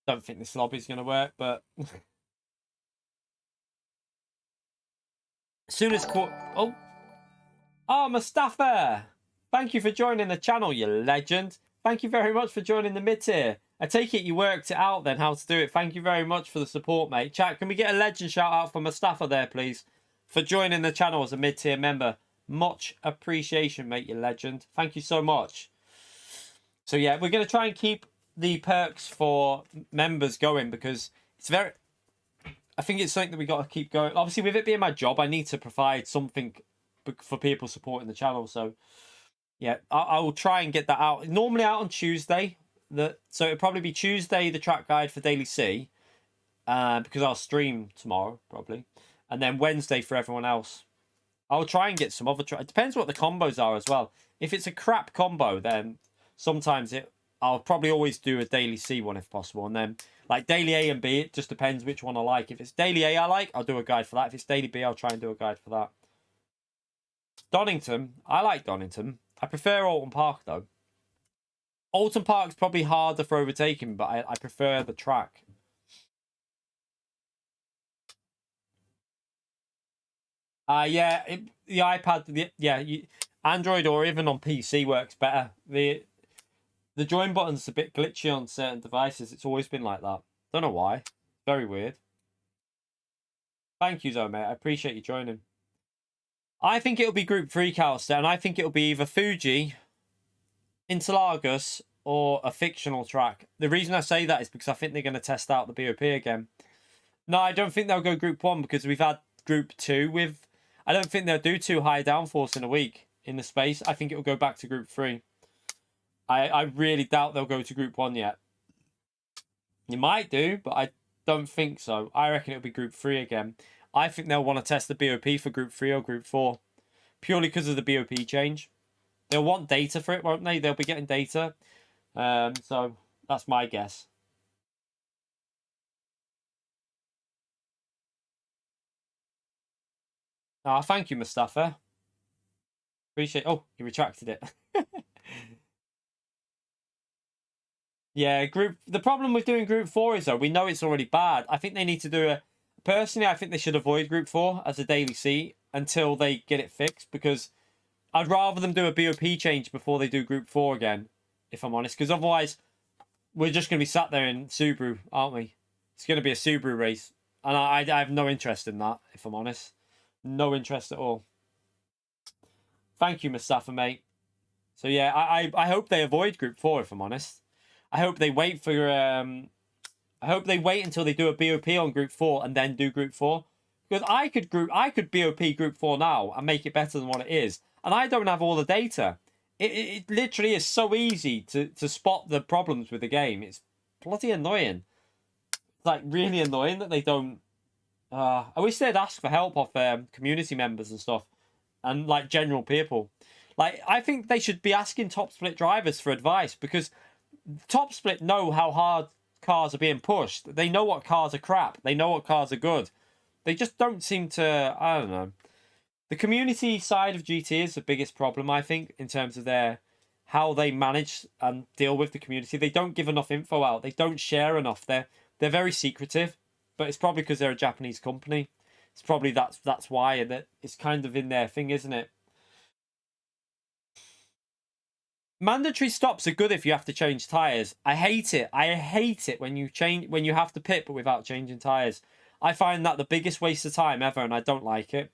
Don't think this lobby's going to work, but as soon as Mustafa, thank you for joining the channel, you legend. Thank you very much for joining the mid-tier. I take it you worked it out then, how to do it. Thank you very much for the support, mate. Chat, can we get a legend shout out for Mustafa there, please? For joining the channel as a mid-tier member. Much appreciation, mate, you legend. Thank you so much. So yeah, we're going to try and keep the perks for members going because it's very... I think it's something that we got to keep going. Obviously, with it being my job, I need to provide something for people supporting the channel. So yeah, I will try and get that out. Normally out on Tuesday. So it'll probably be Tuesday, the track guide for Daily C, because I'll stream tomorrow probably, and then Wednesday for everyone else. I'll try and get some other. It depends what the combos are as well. If it's a crap combo, then sometimes I'll probably always do a Daily C one if possible, and then like Daily A and B, it just depends which one I like. If it's Daily A I like, I'll do a guide for that. If it's Daily B, I'll try and do a guide for that. Donington, I like Donington. I prefer Alton Park though. Alton Park's probably harder for overtaking, but I prefer the track. Yeah, the iPad, Android or even on PC works better. The join button's a bit glitchy on certain devices. It's always been like that. Don't know why. Very weird. Thank you, though, mate. I appreciate you joining. I think it'll be Group 3, Calster, and I think it'll be either Fuji, Interlagos, or a fictional track. The reason I say that is because I think they're going to test out the BOP again. No, I don't think they'll go Group 1 because we've had Group 2 with... I don't think they'll do 2 high downforce in a week in the space. I think it'll go back to Group 3. I really doubt they'll go to Group 1 yet. You might do, but I don't think so. I reckon it'll be Group 3 again. I think they'll want to test the BOP for Group 3 or Group 4. Purely because of the BOP change. They'll want data for it, won't they? They'll be getting data. So that's my guess. Ah, thank you, Mustafa. Appreciate... Oh, you retracted it. Yeah, the problem with doing Group 4 is, though, we know it's already bad. I think they need to do a... Personally, I think they should avoid Group 4 as a Daily C until they get it fixed, because I'd rather them do a BOP change before they do Group 4 again, if I'm honest, because otherwise we're just going to be sat there in Subaru, aren't we? It's going to be a Subaru race, and I have no interest in that, if I'm honest. No interest at all. Thank you, Mustafa, mate. So yeah, I hope they avoid Group 4, if I'm honest. I hope they wait for I hope they wait until they do a BOP on Group 4 and then do Group 4. Because I could BOP Group 4 now and make it better than what it is. And I don't have all the data. It literally is so easy to spot the problems with the game. It's bloody annoying. It's like really annoying that they don't... I wish they'd ask for help off community members and stuff. And like general people. Like, I think they should be asking Top Split drivers for advice, because Top Split know how hard cars are being pushed. They know what cars are crap. They know what cars are good. They just don't seem to... I don't know. The community side of GT is the biggest problem, I think, in terms of how they manage and deal with the community. They don't give enough info out. They don't share enough. They're They're very secretive, but it's probably because they're a Japanese company. It's probably that's why, and that it's kind of in their thing, isn't it? Mandatory stops are good if you have to change tires. I hate it. I hate it when you have to pit but without changing tires. I find that the biggest waste of time ever, and I don't like it.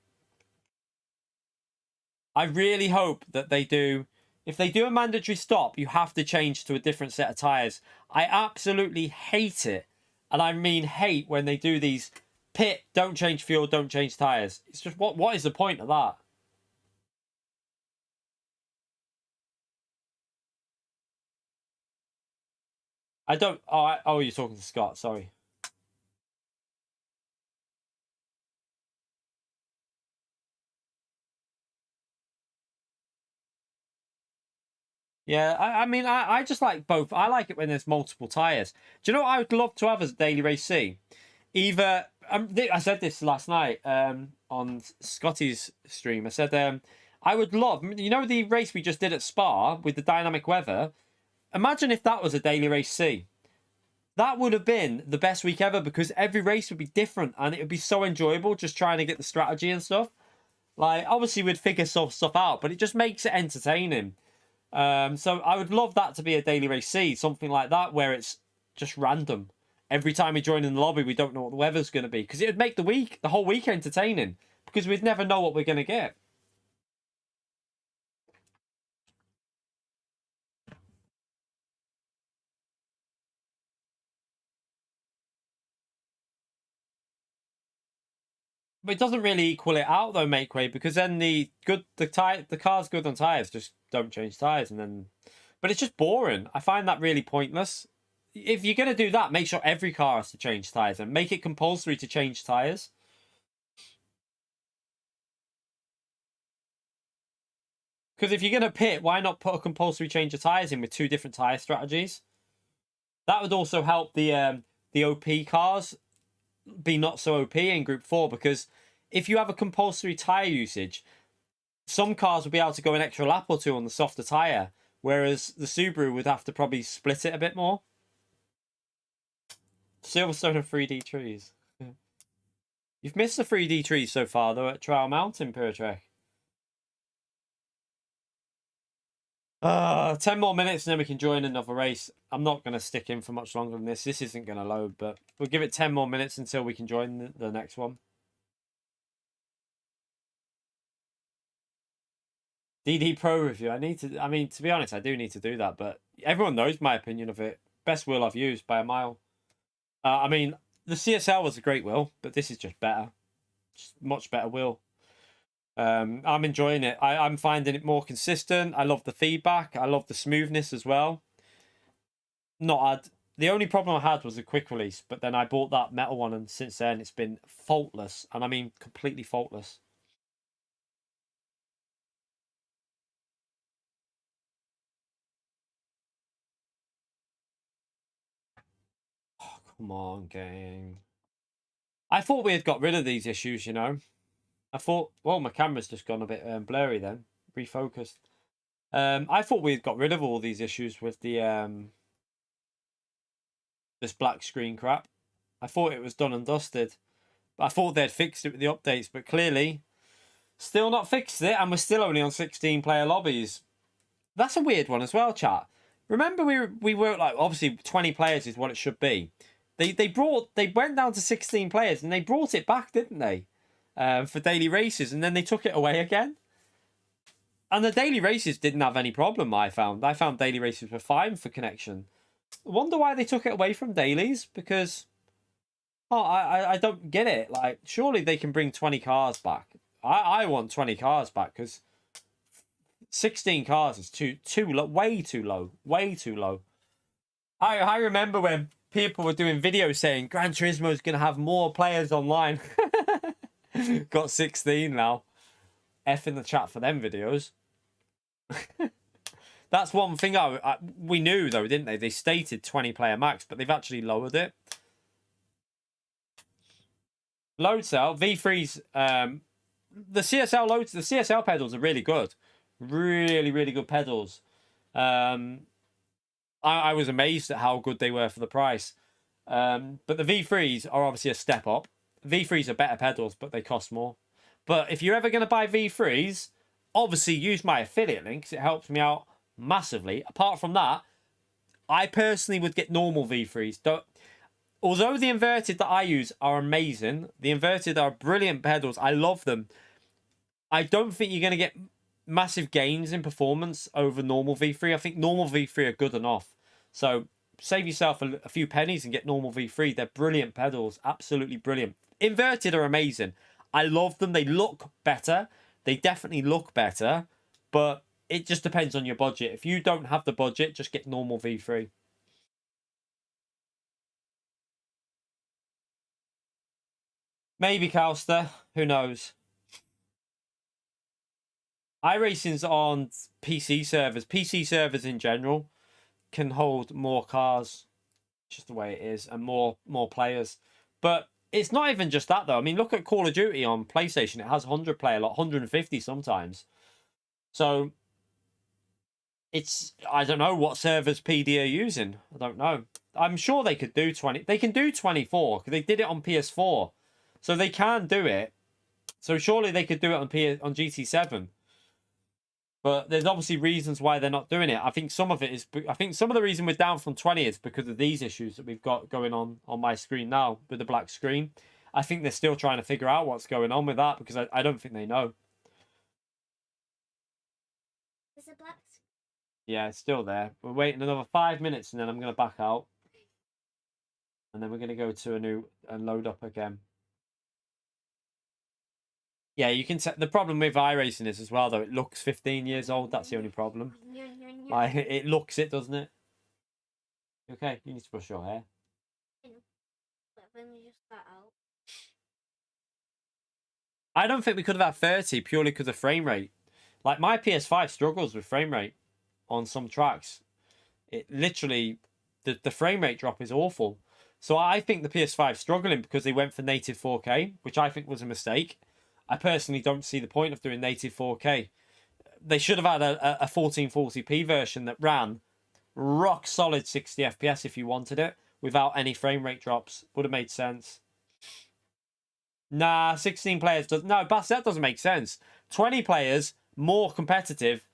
I really hope that they do. If they do a mandatory stop, you have to change to a different set of tires. I absolutely hate it, and I mean hate when they do these pit, don't change fuel, don't change tires. It's just what is the point of that? I don't. Oh, you're talking to Scott. Sorry. Yeah, I mean, I just like both. I like it when there's multiple tires. Do you know what I would love to have as a daily race C? Either I said this last night on Scotty's stream. I said I would love, you know, the race we just did at Spa with the dynamic weather. Imagine if that was a daily race C. That would have been the best week ever because every race would be different and it would be so enjoyable just trying to get the strategy and stuff. Like, obviously we'd figure stuff out, but it just makes it entertaining. So I would love that to be a daily race C, something like that, where it's just random. Every time we join in the lobby, we don't know what the weather's going to be because it would make the whole week entertaining because we'd never know what we're going to get. But it doesn't really equal it out though, Makeway, because then the car's good on tires, just don't change tires, and then. But it's just boring. I find that really pointless. If you're gonna do that, make sure every car has to change tires and make it compulsory to change tires. Because if you're gonna pit, why not put a compulsory change of tires in with 2 different tire strategies? That would also help the OP cars be not so OP in Group 4, because if you have a compulsory tyre usage, some cars will be able to go an extra lap or 2 on the softer tyre, whereas the Subaru would have to probably split it a bit more. Silverstone and 3D trees. You've missed the 3D trees so far, though, at Trial Mountain, Purtrek. 10 more minutes and then we can join another race. I'm not going to stick in for much longer than this. This isn't going to load, but we'll give it 10 more minutes until we can join the next one. DD Pro review. I mean, to be honest, I do need to do that, but everyone knows my opinion of it. Best wheel I've used by a mile. I mean, the CSL was a great wheel, but this is just better. Just much better wheel. I'm enjoying it. I'm finding it more consistent. I love the feedback. I love the smoothness as well. The only problem I had was the quick release, but then I bought that metal one, and since then it's been faultless, and I mean completely faultless. Oh, come on, game. I thought we had got rid of these issues, you know. I thought, well, my camera's just gone a bit blurry then, refocused. I thought we had got rid of all these issues with the this black screen crap. I thought it was done and dusted. I thought they'd fixed it with the updates, but clearly still not fixed it, and we're still only on 16-player lobbies. That's a weird one as well, chat. Remember we were like, obviously 20 players is what it should be. They went down to 16 players and they brought it back, didn't they? For daily races, and then they took it away again. And the daily races didn't have any problem, I found. I found daily races were fine for connection. I wonder why they took it away from dailies, because I don't get it. Like, surely they can bring 20 cars back. I want 20 cars back, because 16 cars is way too low. I remember when people were doing videos saying Gran Turismo is going to have more players online. Got 16 now. F in the chat for them videos. That's one thing we knew, though, didn't they? They stated 20-player max, but they've actually lowered it. Load cell, V3's, the CSL pedals are really good. Really, really good pedals. I was amazed at how good they were for the price. But the V3s are obviously a step up. V3s are better pedals, but they cost more. But if you're ever going to buy V3s, obviously use my affiliate links. It helps me out massively. Apart from that, I personally would get normal V3s. Although the inverted that I use are amazing, the inverted are brilliant pedals. I love them. I don't think you're going to get massive gains in performance over normal V3. I think normal V3 are good enough. So save yourself a few pennies and get normal V3. They're brilliant pedals. Absolutely brilliant. Inverted are amazing. I love them. They look better. They definitely look better. But it just depends on your budget. If you don't have the budget, just get normal V3. Maybe Calster. Who knows? iRacing's on PC servers. PC servers in general can hold more cars. Just the way it is. And more players. But it's not even just that, though. I mean, look at Call of Duty on PlayStation. It has 100 player, like 150 sometimes. So it's, I don't know what servers PD are using. I don't know. I'm sure they could do 20. They can do 24 because they did it on PS4. So they can do it. So surely they could do it on GT7. But there's obviously reasons why they're not doing it. I think some of it is... I think some of the reason we're down from 20 is because of these issues that we've got going on my screen now with the black screen. I think they're still trying to figure out what's going on with that because I don't think they know. Is it black? Yeah, it's still there. We're waiting another 5 minutes and then I'm going to back out. And then we're going to go to a new and load up again. Yeah, you can set the problem with iRacing is as well, though. It looks 15 years old. That's the only problem. Like, it looks it, doesn't it? Okay, you need to brush your hair. But when we just got out. I don't think we could have had 30 purely because of frame rate. Like, my PS5 struggles with frame rate on some tracks. It literally, the frame rate drop is awful. So I think the PS5 is struggling because they went for native 4K, which I think was a mistake. I personally don't see the point of doing native 4K. They should have had a 1440p version that ran rock solid 60 FPS if you wanted it, without any frame rate drops. Would have made sense. Nah, 16 players does no, Bass, that doesn't make sense. 20 players, more competitive,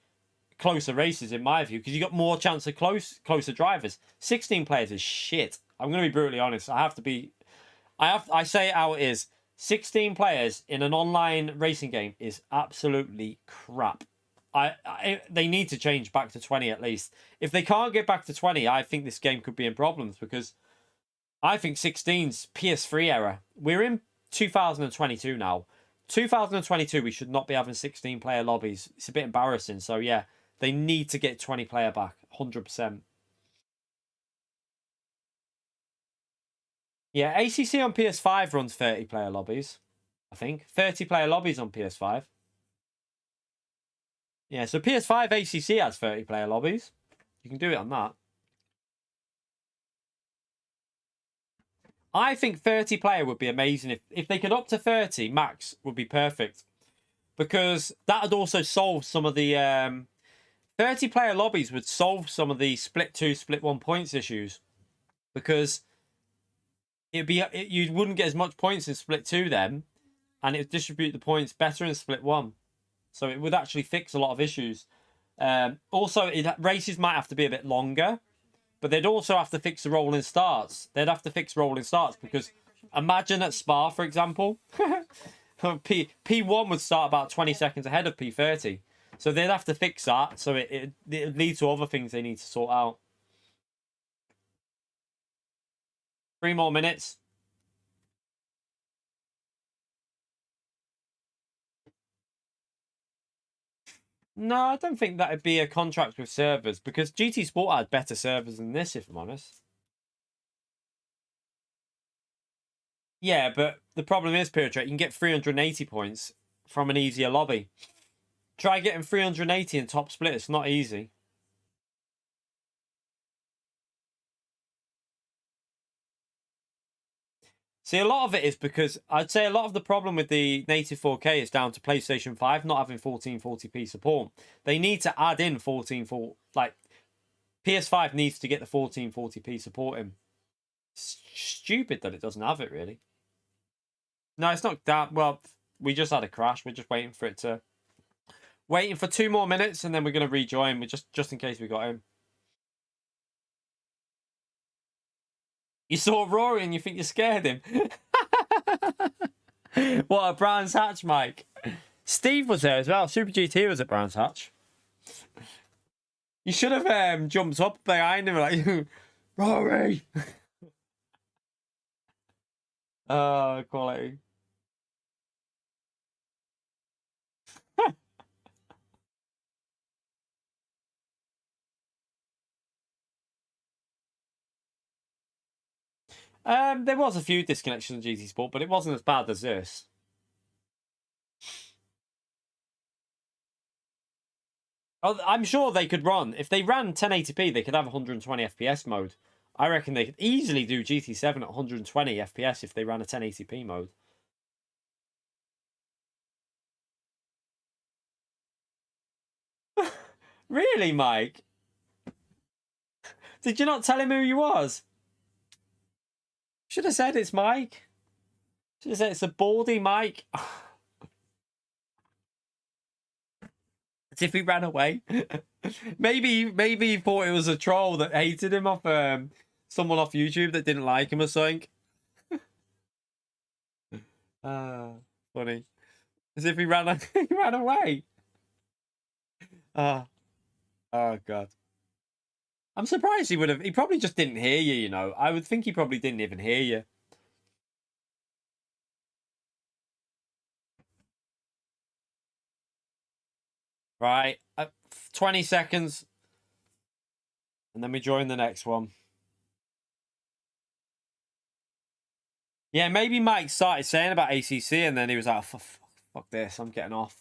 closer races in my view, because you got more chance of closer drivers. 16 players is shit. I'm going to be brutally honest. I say it how it is. 16 players in an online racing game is absolutely crap. They need to change back to 20 at least. If they can't get back to 20, I think this game could be in problems because I think 16's PS3 era. We're in 2022 now. 2022, we should not be having 16 player lobbies. It's a bit embarrassing. So yeah, they need to get 20 player back, 100%. Yeah, ACC on PS5 runs 30 player lobbies, I think. 30 player lobbies on PS5. Yeah, so PS5 ACC has 30 player lobbies. You can do it on that. I think 30 player would be amazing. If they could up to 30, max would be perfect. Because that would also solve some of the... 30 player lobbies would solve some of the split 2, split 1 points issues. Because... you wouldn't get as much points in split 2 then, and it would distribute the points better in split 1. So it would actually fix a lot of issues. Also, races might have to be a bit longer, but they'd also have to fix the rolling starts. They'd have to fix rolling starts because imagine at Spa, for example, P1 would start about 20 seconds ahead of P30. So they'd have to fix that. So it leads to other things they need to sort out. 3 more minutes. No, I don't think that'd be a contract with servers because GT Sport had better servers than this, if I'm honest. Yeah, but the problem is, Pirate, you can get 380 points from an easier lobby. Try getting 380 in top split. It's not easy. See, a lot of it is because I'd say a lot of the problem with the native 4K is down to PlayStation 5 not having 1440p support. They need to add in 1440, like PS5 needs to get the 1440p support in. stupid that it doesn't have it, really. No, it's not that. Well, we just had a crash. We're just waiting for it to... Waiting for 2 more minutes, and then we're going to rejoin. We just in case we got him. You saw Rory and you think you scared him. What, a Brands Hatch, Mike? Steve was there as well. Super GT was at Brands Hatch. You should have jumped up behind him like, Rory. Oh, quality. There was a few disconnections on GT Sport, but it wasn't as bad as this. Oh, I'm sure they could run. If they ran 1080p, they could have 120 FPS mode. I reckon they could easily do GT7 at 120 FPS if they ran a 1080p mode. Really, Mike? Did you not tell him who you was? Should have said it's Mike. Should have said it's a baldy Mike. As if he ran away. maybe he thought it was a troll that hated him off someone off YouTube that didn't like him or something. Funny. As if he ran he ran away. Oh God. I'm surprised he would have. He probably just didn't hear you, you know. I would think he probably didn't even hear you. Right. 20 seconds. And then we join the next one. Yeah, maybe Mike started saying about ACC and then he was like, fuck this, I'm getting off.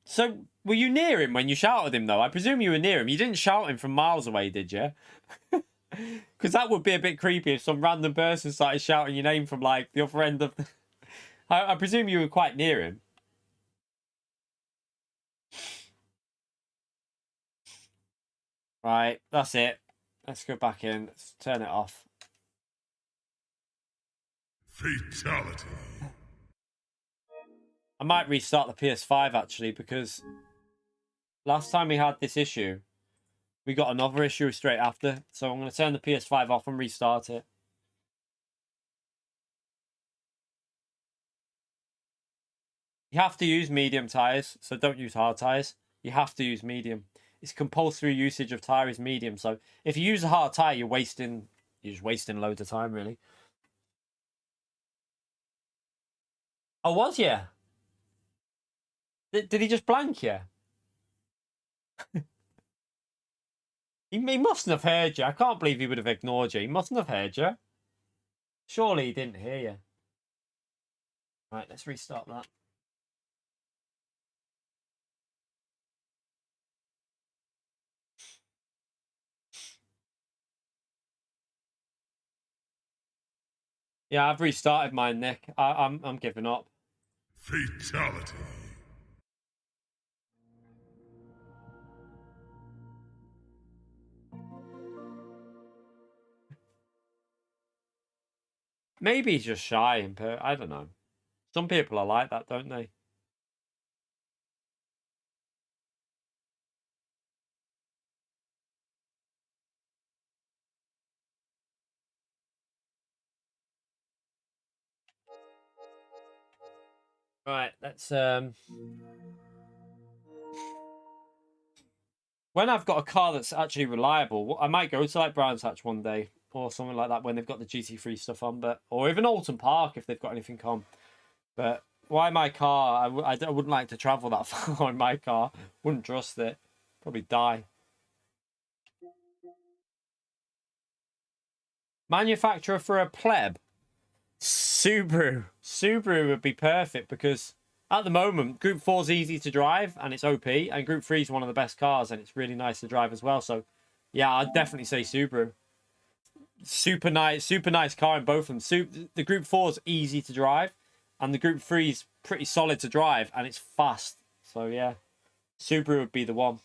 So, were you near him when you shouted him, though? I presume you were near him. You didn't shout him from miles away, did you? Because that would be a bit creepy if some random person started shouting your name from, like, the other end of the... I presume you were quite near him. Right, that's it. Let's go back in. Let's turn it off. Fatality. I might restart the PS5 actually, because last time we had this issue, we got another issue straight after. So I'm going to turn the PS5 off and restart it. You have to use medium tires, so don't use hard tires. You have to use medium. It's compulsory usage of tire is medium. So if you use a hard tire, you're just wasting loads of time, really. Oh, was you? Did he just blank you? he mustn't have heard you. I can't believe he would have ignored you. He mustn't have heard you. Surely he didn't hear you. Right, let's restart that. Yeah, I've restarted mine, Nick. I'm giving up. Fatality. Maybe he's just shy, I don't know. Some people are like that, don't they? Right, let's when I've got a car that's actually reliable, I might go to like Brands Hatch one day or something like that when they've got the GT3 stuff on, or even Alton Park if they've got anything on. But why my car? I wouldn't like to travel that far in my car. Wouldn't trust it. Probably die. Manufacturer for a pleb? Subaru. Subaru would be perfect because at the moment, Group 4 is easy to drive and it's OP, and Group 3 is one of the best cars and it's really nice to drive as well. So, yeah, I'd definitely say Subaru. Super nice car in both of them. The Group 4 is easy to drive and the Group 3 is pretty solid to drive and it's fast. So, yeah, Subaru would be the one.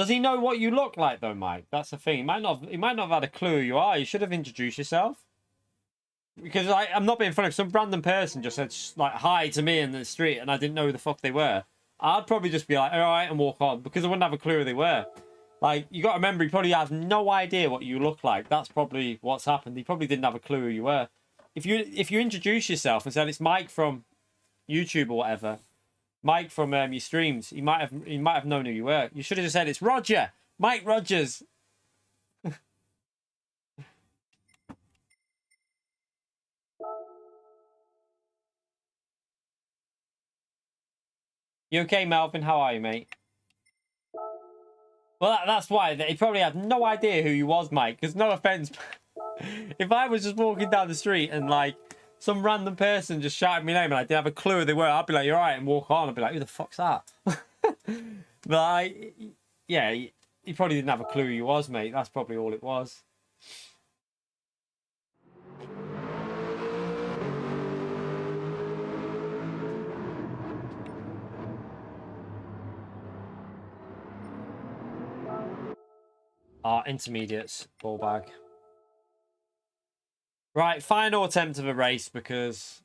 Does he know what you look like though, Mike? That's the thing. He might not have had a clue who you are. You should have introduced yourself. Because I'm not being funny. If some random person just said like hi to me in the street and I didn't know who the fuck they were, I'd probably just be like, all right, and walk on, because I wouldn't have a clue who they were. Like, you got to remember, he probably has no idea what you look like. That's probably what's happened. He probably didn't have a clue who you were. If you introduce yourself and said it's Mike from YouTube or whatever, Mike from your streams, he might have known who you were. You should have just said it's Roger, Mike Rogers. You okay, Melvin? How are you, mate? Well, that's why. He probably had no idea who you was, Mike. Because no offense, if I was just walking down the street and like some random person just shouted my name and I didn't have a clue who they were, I'd be like, "You're right," and walk on. I'd be like, "Who the fuck's that?" But yeah, he probably didn't have a clue who you was, mate. That's probably all it was. Intermediates, ball bag. Right, final attempt of a race because...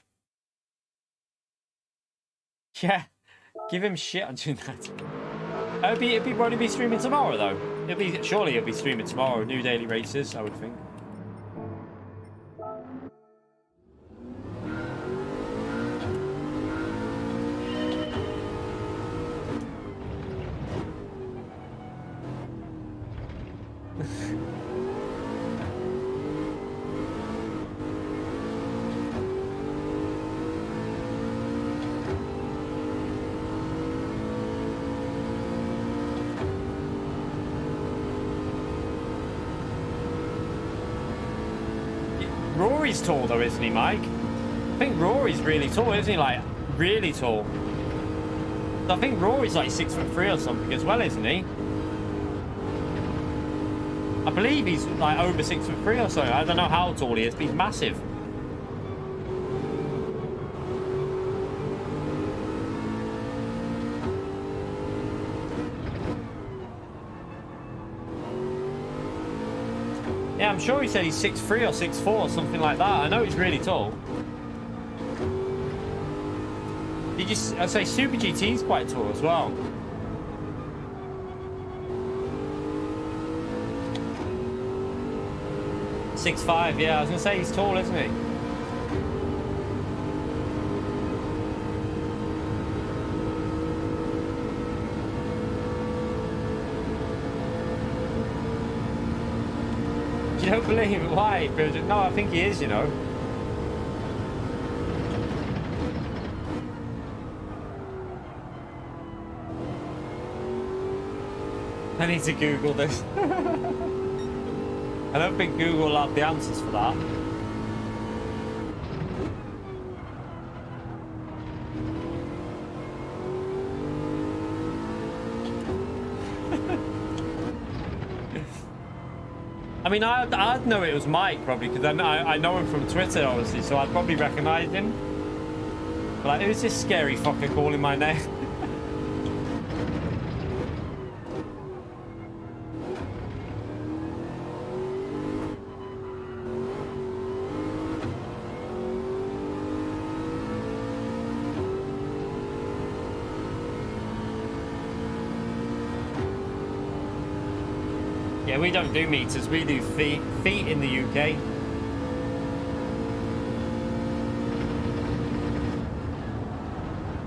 Yeah, give him shit on doing that. It'll only be streaming tomorrow, though. Surely he'll be streaming tomorrow. New daily races, I would think. Rory's tall though, isn't he, Mike? I think Rory's really tall, isn't he? Like, really tall. I think Rory's like 6'3" or something as well, isn't he? I believe he's like over 6'3" or so. I don't know how tall he is, but he's massive. Yeah, I'm sure he said he's 6'3" or 6'4" or something like that. I know he's really tall. I'd say Super GT's quite tall as well. .6'5", yeah, I was gonna say he's tall, isn't he? You don't believe it? Why? No, I think he is, you know. I need to Google this. I don't think Google will have the answers for that. I mean, I'd know it was Mike probably because I know him from Twitter, obviously, so I'd probably recognise him. But like, who's this scary fucker calling my name? Yeah, we don't do meters, we do feet in the UK.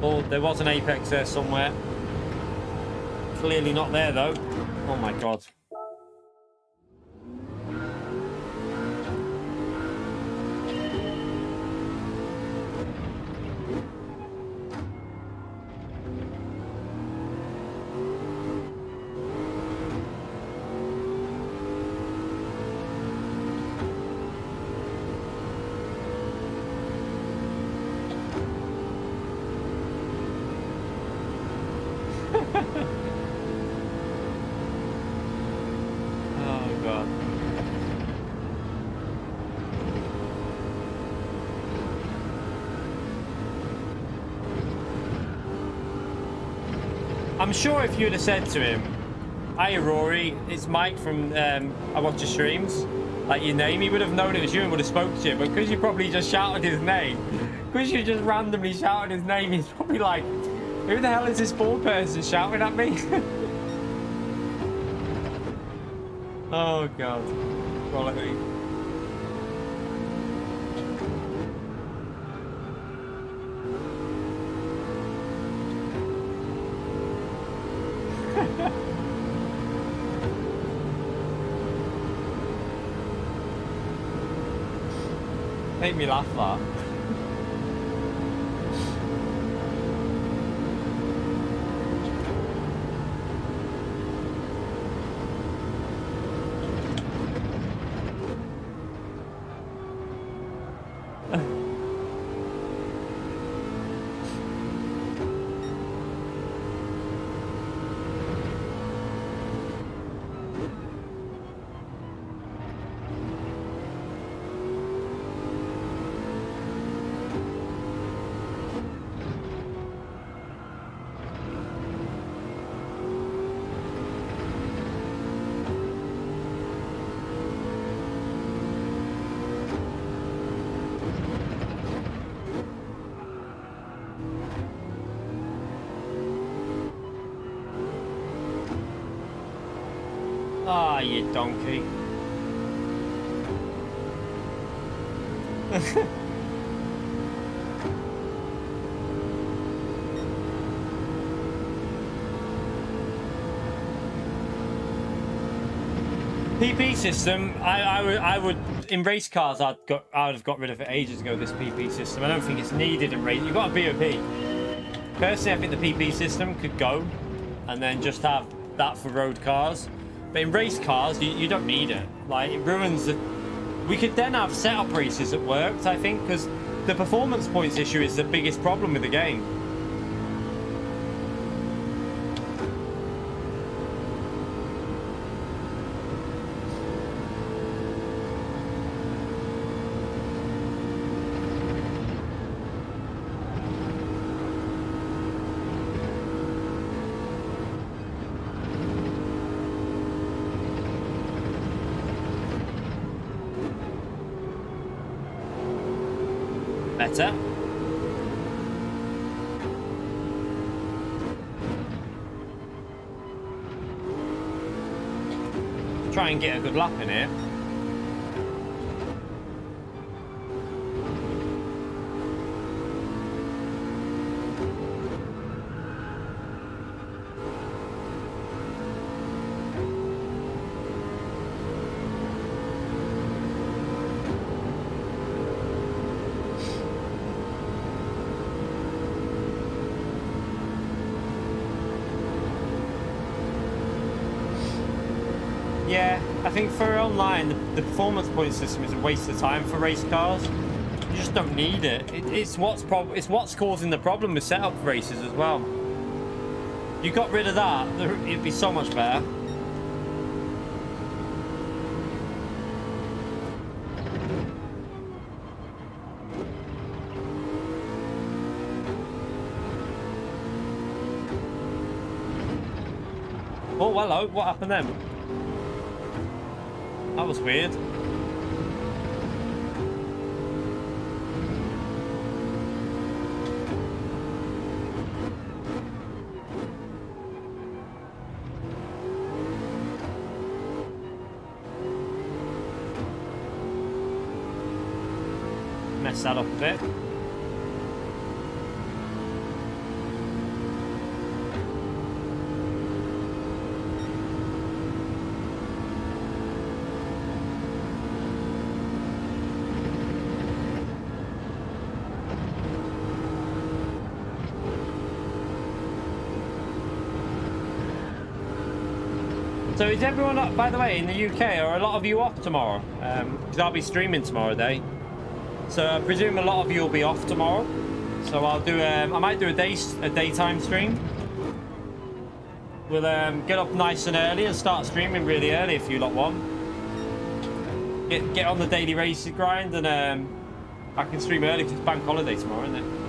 Oh, there was an apex there somewhere. Clearly not there though. Oh my god. I'm sure if you'd have said to him, Hi, Rory. It's Mike from I Watch Your Streams. Like your name, he would have known it was you and would have spoke to you. But because you probably just shouted his name, because you just randomly shouted his name, he's probably like, who the hell is this bald person shouting at me? Oh, God. Quality. Made me laugh, that. Ah, you donkey. PP system, I would in race cars I would have got rid of it ages ago, this PP system. I don't think it's needed in race. You've got a BOP. Personally, I think the PP system could go and then just have that for road cars. But in race cars, you don't need it. Like, it ruins the... We could then have setup races that worked, I think, because the performance points issue is the biggest problem with the game. Better. Try and get a good lap in here. Yeah, I think for online, the performance point system is a waste of time for race cars. You just don't need it. It's what's causing the problem with setup races as well. You got rid of that, it'd be so much better. Oh, hello, what happened then? That was weird. Messed that up a bit. So is everyone up, by the way, in the UK, are a lot of you off tomorrow? Because I'll be streaming tomorrow day. So I presume a lot of you will be off tomorrow. So I'll do, I might do a daytime stream. We'll get up nice and early and start streaming really early if you lot want. Get on the daily race grind, and I can stream early because it's bank holiday tomorrow, isn't it?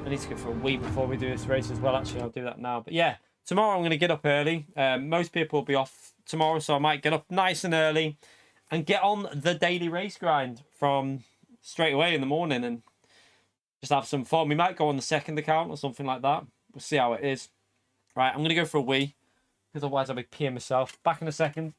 I need to go for a wee before we do this race as well. Actually, I'll do that now. But yeah, tomorrow I'm going to get up early. Most people will be off tomorrow, so I might get up nice and early and get on the daily race grind from straight away in the morning and just have some fun. We might go on the second account or something like that. We'll see how it is. Right, I'm going to go for a wee, because otherwise I'll be peeing myself. Back in a second.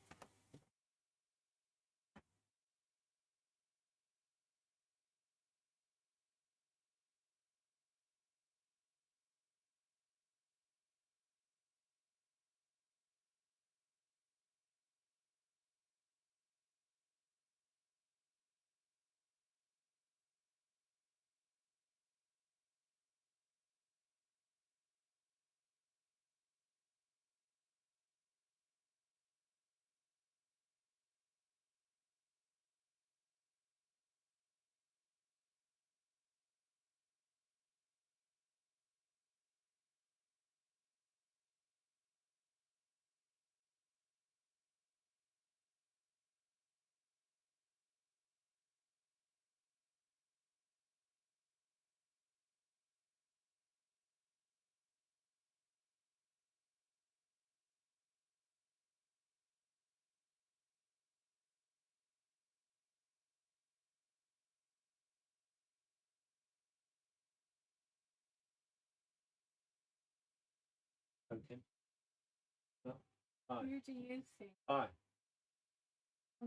Okay. Who do you think? Hi.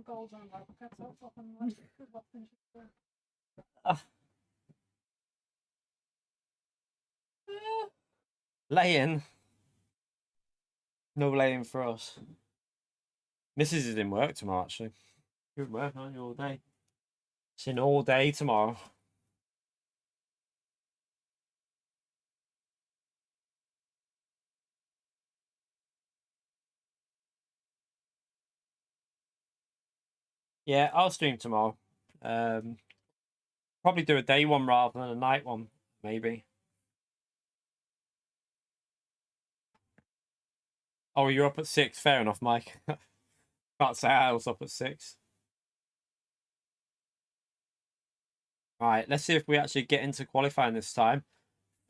Goals on Robocat so fucking much. What can you do? Laying. No laying for us. Mrs. is in work tomorrow, actually. You're at work, aren't you, all day? It's in all day tomorrow. Yeah, I'll stream tomorrow. Probably do a day one rather than a night one, maybe. Oh, you're up at 6. Fair enough, Mike. Can't say I was up at 6. Right, let's see if we actually get into qualifying this time.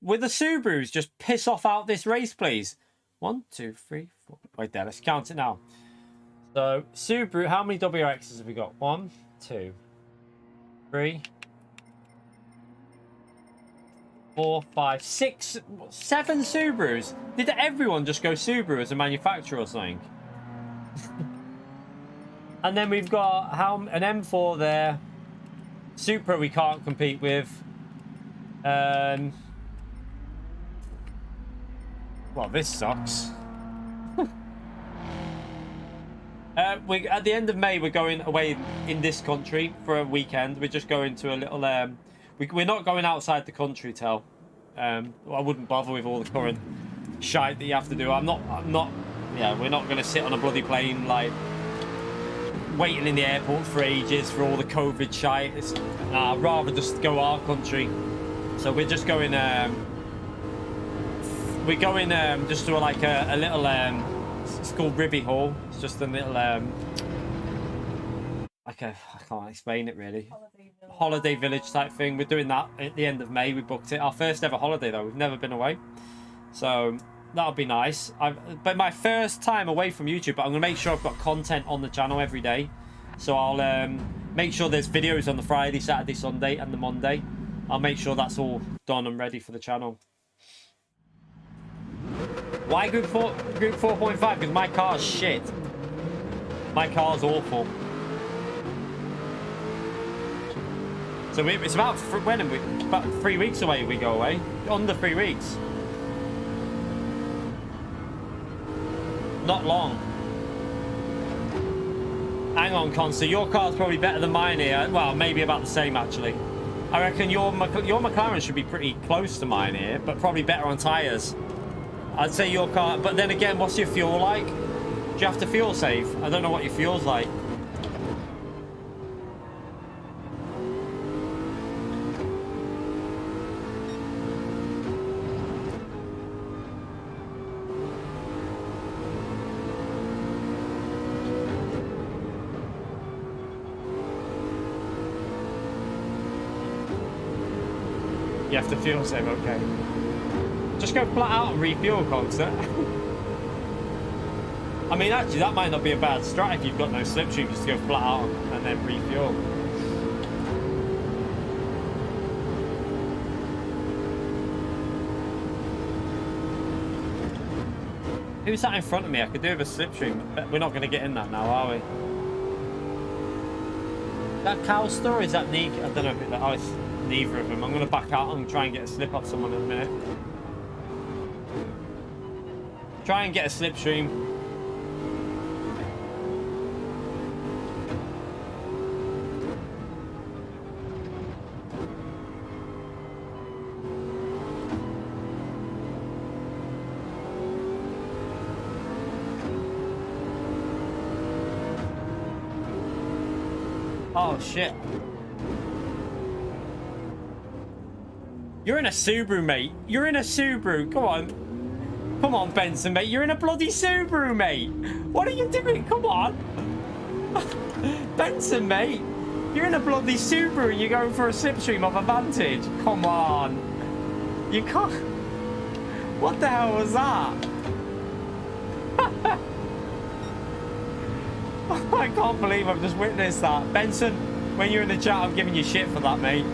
With the Subarus, just piss off out this race, please. 1, 2, 3, 4. Wait there, let's count it now. So, Subaru, how many WRXs have we got? 1, 2, 3, 4, 5, 6, 7 Subarus. Did everyone just go Subaru as a manufacturer or something? And then we've got an M4 there. Supra we can't compete with. Well, this sucks. We at the end of May we're going away in this country for a weekend. We're just going to a little we're not going outside the country, Tel. I wouldn't bother with all the current shite that you have to do. I'm not yeah, we're not going to sit on a bloody plane like waiting in the airport for ages for all the COVID shite. I'd rather just go our country. So we're just going just to like a little it's called Ribby Hall. It's just a little I can't explain it really. Holiday village type thing. We're doing that at the end of May. We booked it. Our first ever holiday though. We've never been away, so that'll be nice. But my first time away from YouTube. But I'm gonna make sure I've got content on the channel every day. So I'll make sure there's videos on the Friday, Saturday, Sunday, and the Monday. I'll make sure that's all done and ready for the channel. Why group 4.5? Because my car's shit. My car's awful. So it's about when are we? About 3 weeks away. We go away. Under 3 weeks. Not long. Hang on, Conster. Your car's probably better than mine here. Well, maybe about the same actually. I reckon your McLaren should be pretty close to mine here, but probably better on tyres. I'd say your car, but then again, what's your fuel like? Do you have to fuel save? I don't know what your fuel's like. You have to fuel save, okay. Just go flat out and refuel, Concert. I mean, actually, that might not be a bad strat if you've got no slipstream, just to go flat out and then refuel. Who's that in front of me? I could do with a slipstream, but we're not going to get in that now, are we? That cow store, is that Neek? I don't know if it's, oh, it's neither of them. I'm going to back out and try and get a slip off someone in a minute. Try and get a slipstream. Oh shit. You're in a Subaru, mate. You're in a Subaru. Come on. Come on, Benson, mate. You're in a bloody Subaru, mate. What are you doing? Come on. Benson, mate. You're in a bloody Subaru and you're going for a slipstream of Advantage. Come on. You can't. What the hell was that? I can't believe I've just witnessed that. Benson, when you're in the chat, I'm giving you shit for that, mate.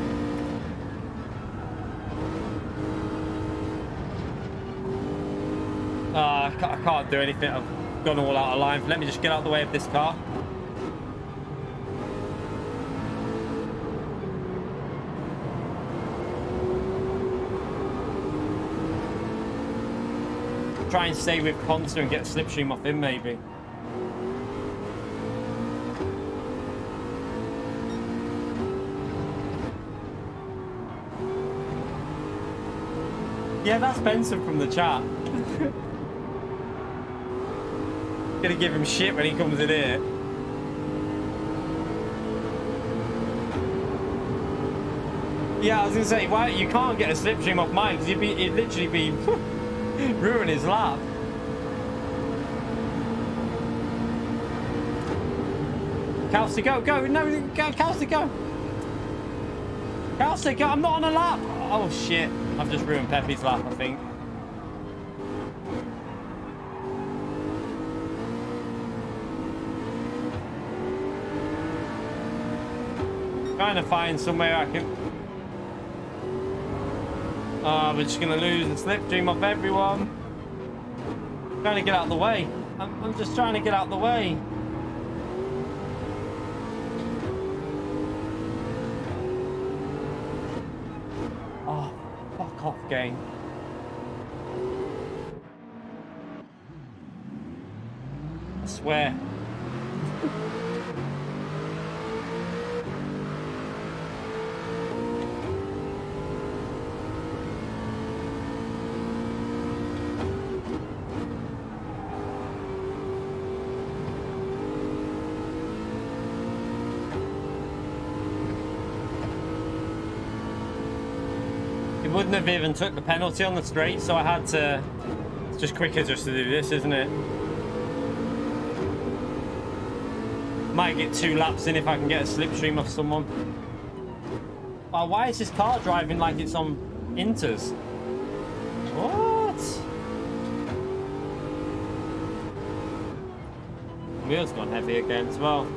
I can't do anything. I've gone all out of line. Let me just get out of the way of this car. Try and stay with Conster and get a slipstream off him, maybe. Yeah, that's Benson from the chat. Gonna give him shit when he comes in here. Yeah, I was gonna say, why you can't get a slipstream off mine because it'd literally be ruin his lap. Kelsey, go, go, no, go, Kelsey, go. Kelsey, go, I'm not on a lap. Oh shit, I've just ruined Pepe's lap, I think. Trying to find somewhere I can. We're just gonna lose the slipstream off everyone. Trying to get out of the way. I'm just trying to get out of the way. Oh, fuck off, game. I swear. Wouldn't have even took the penalty on the straight, so I had to. It's just quicker just to do this, isn't it? Might get 2 laps in if I can get a slipstream off someone. Oh, why is this car driving like it's on Inters? What? Wheels gone heavy again as well.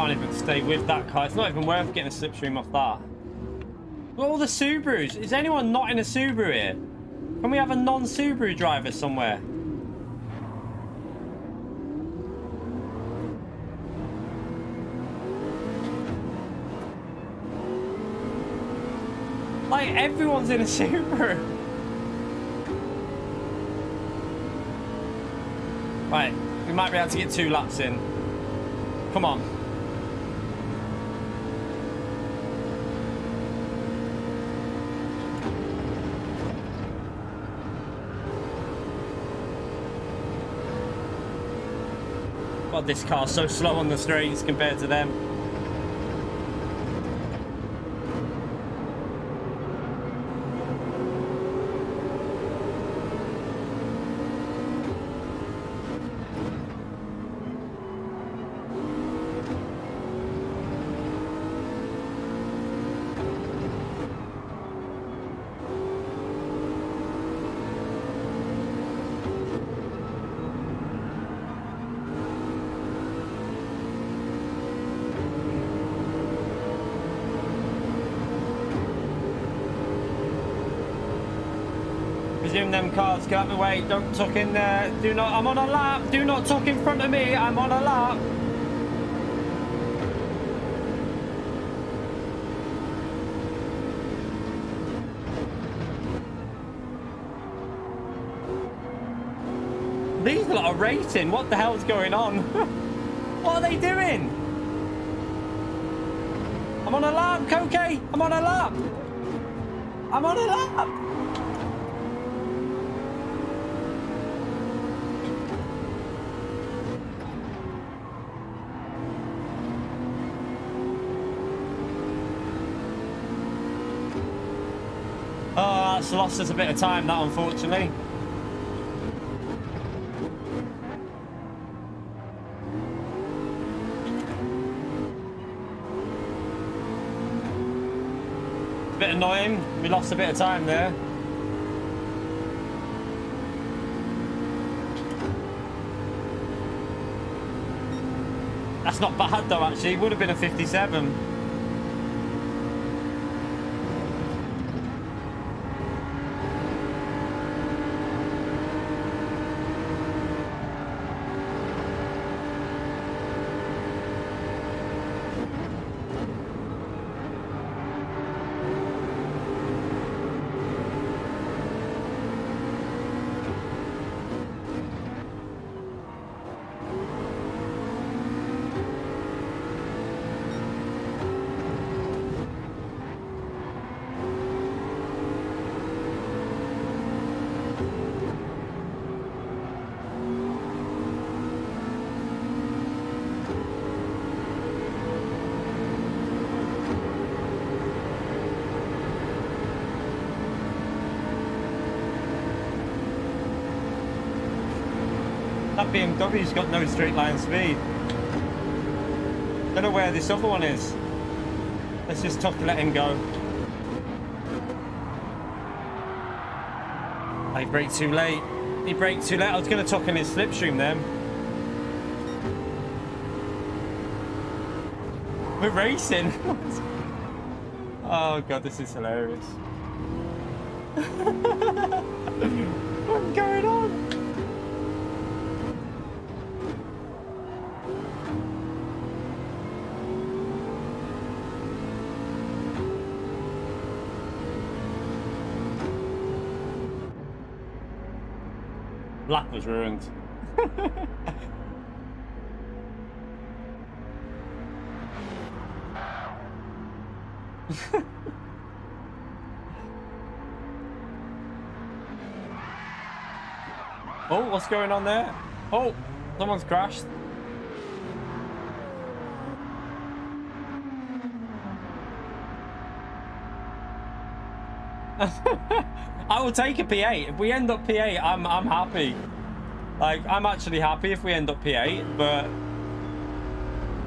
can't even stay with that car. It's not even worth getting a slipstream off that. Look at all the Subarus. Is anyone not in a Subaru here? Can we have a non-Subaru driver somewhere? Like, everyone's in a Subaru. Right, we might be able to get 2 laps in. Come on. God, this car's so slow on the straights compared to them. Resume them cars, get out of the way, don't tuck in there. Do not, I'm on a lap, do not tuck in front of me, I'm on a lap. These lot are racing, what the hell's going on? What are they doing? I'm on a lap, Koke, I'm on a lap. I'm on a lap. Oh, that's lost us a bit of time, that, unfortunately. It's a bit annoying. We lost a bit of time there. That's not bad, though, actually. It would have been a 57. That BMW's got no straight line speed. Don't know where this other one is. Let's just talk to let him go. He braked too late. He braked too late. I was going to tuck in his slipstream then. We're racing. Oh god, this is hilarious. What's going on? Black was ruined. Oh, what's going on there? Oh, someone's crashed. I will take a P8. If we end up P8, I'm happy. Like, I'm actually happy if we end up P8, but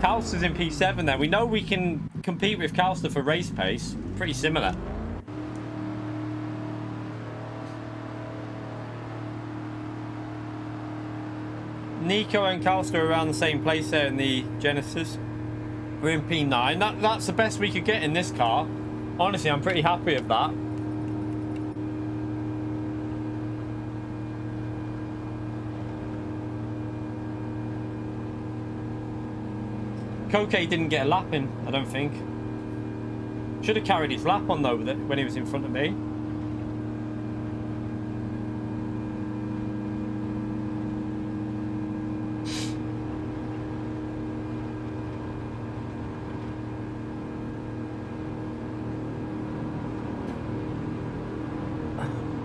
Calster's in P7 there. We know we can compete with Calster for race pace. Pretty similar. Nico and Calster are around the same place there in the Genesis. We're in P9. That's the best we could get in this car. Honestly, I'm pretty happy with that. Koke didn't get a lap in, I don't think. Should have carried his lap on though when he was in front of me.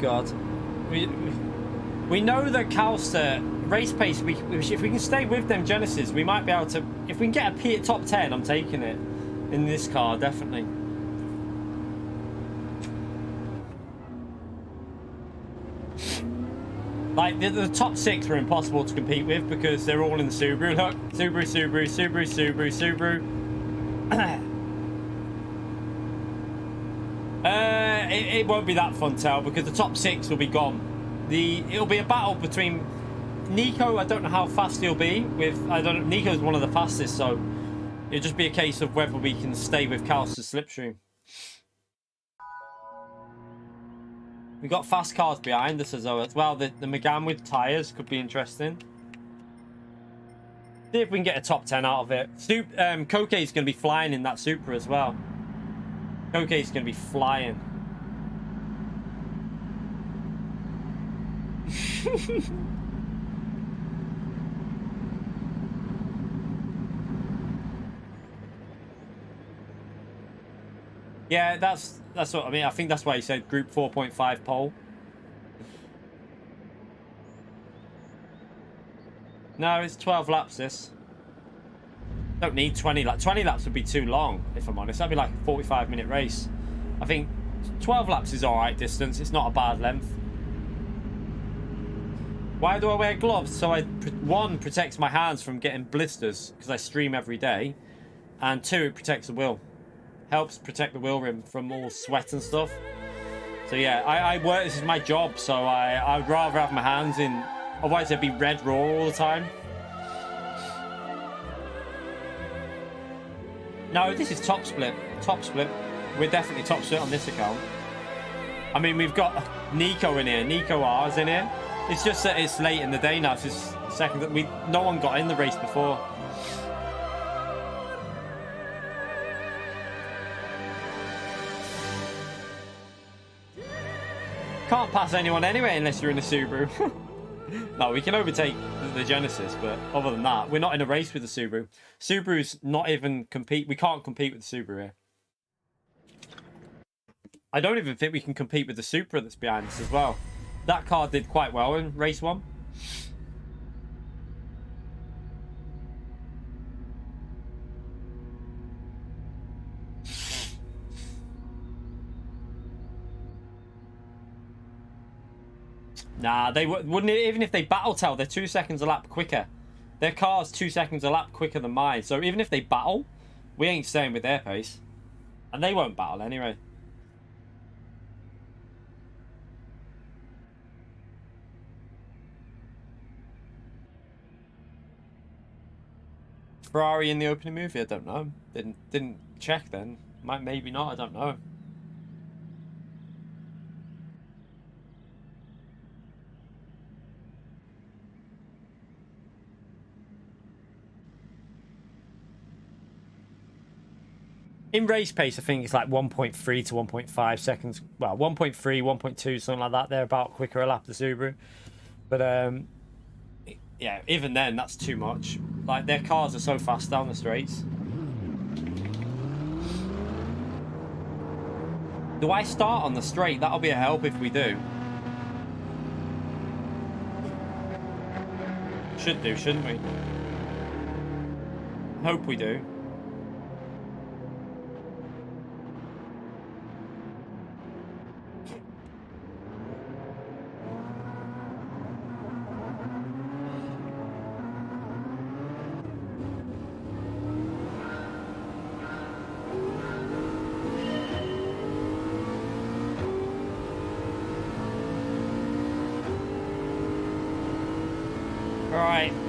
God, we know that Calster race pace. If we can stay with them Genesis, we might be able to. If we can get a top 10, I'm taking it in this car definitely. Like the top 6 were impossible to compete with because they're all in the Subaru. Look, Subaru, Subaru, Subaru, Subaru, Subaru. It won't be that fun, Tel, because the top 6 will be gone. It'll be a battle between Nico. I don't know how fast he'll be. Nico's one of the fastest, so it'll just be a case of whether we can stay with Calster's slipstream. We got fast cars behind us as well. The Megane with tyres could be interesting. See if we can get a top 10 out of it. Koke's going to be flying in that Supra as well. Koke's going to be flying. Yeah, that's what I mean. I think that's why he said group 4.5 pole. No, it's 12 laps this. Don't need 20 laps. 20 laps would be too long, if I'm honest. That'd be like a 45-minute race. I think 12 laps is alright distance. It's not a bad length. Why do I wear gloves? So one, protects my hands from getting blisters because I stream every day. And 2, it protects the wheel. Helps protect the wheel rim from all sweat and stuff. So yeah, I work, this is my job, so I'd rather have my hands in, otherwise they'd be red raw all the time. No, this is top split. Top split. We're definitely top split on this account. I mean, we've got Nico in here. Nico R's in here. It's just that it's late in the day now. It's second that no one got in the race before. Can't pass anyone anyway unless you're in a Subaru. No, we can overtake the Genesis, but other than that, we're not in a race with the Subaru. Subaru's not even compete. We can't compete with the Subaru here. I don't even think we can compete with the Supra that's behind us as well. That car did quite well in race 1. Nah, they wouldn't, even if they battle Tell, they're 2 seconds a lap quicker. Their car's 2 seconds a lap quicker than mine. So even if they battle, we ain't staying with their pace. And they won't battle anyway. Ferrari in the opening movie? I don't know. Didn't check then. Maybe not, I don't know. In race pace, I think it's like 1.3 to 1.5 seconds. Well, 1.3, 1.2, something like that. They're about quicker a lap the Subaru. But, yeah, even then, that's too much. Like, their cars are so fast down the straights. Do I start on the straight? That'll be a help if we do. Should do, shouldn't we? Hope we do.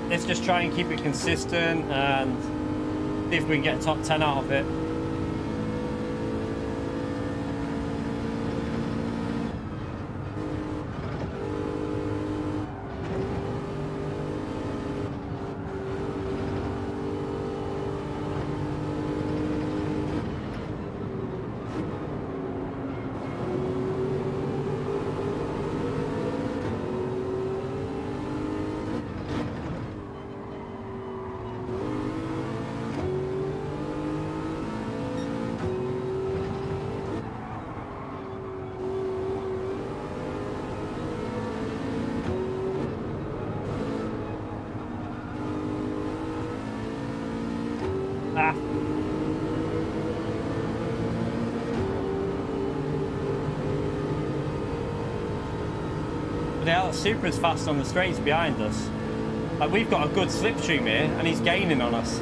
Let's just try and keep it consistent, and See if we can get a top 10 out of it. Ah. But the Supra's fast on the straights behind us. Like, we've got a good slipstream here, and he's gaining on us.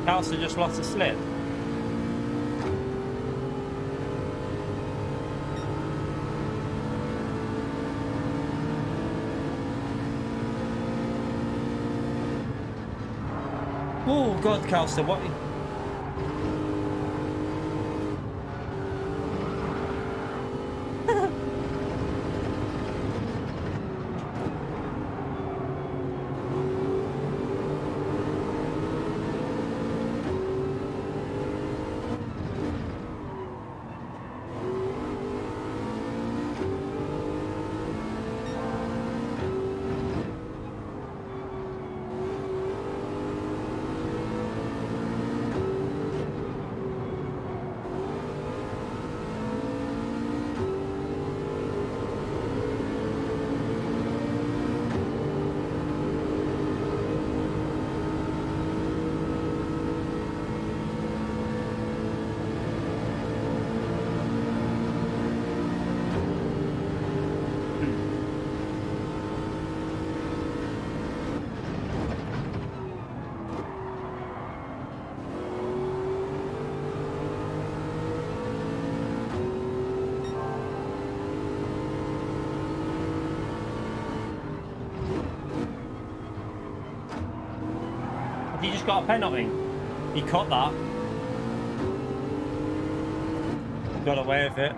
Calcer just lost a slip. Oh God, Calcer, what? He just got a penalty. He caught that. Got away with it.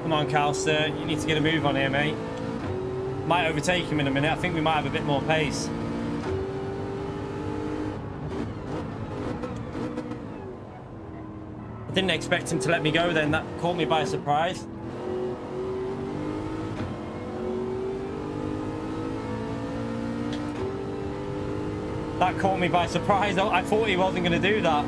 Come on, Calster. You need to get a move on here, mate. Might overtake him in a minute. I think we might have a bit more pace. I didn't expect him to let me go then. That caught me by surprise. That caught me by surprise. I thought he wasn't going to do that.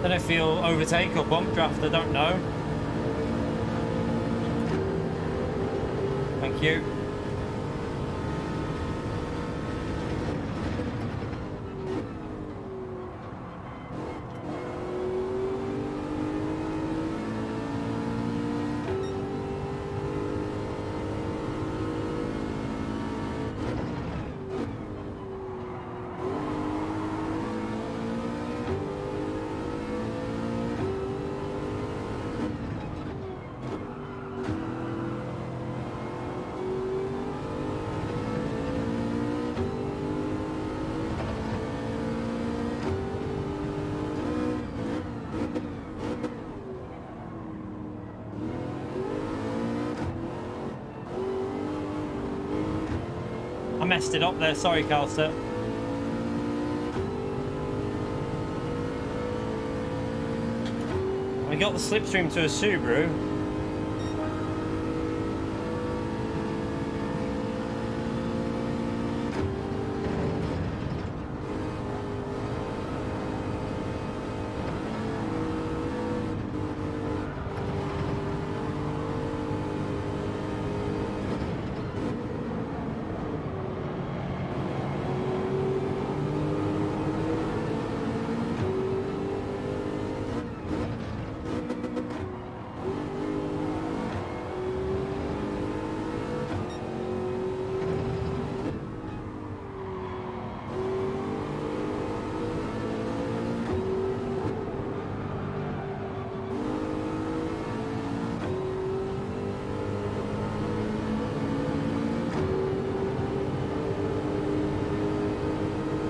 Don't know if he'll overtake or bump draft, I don't know. BenQ. I messed it up there, sorry Calster. We got the slipstream to a Subaru.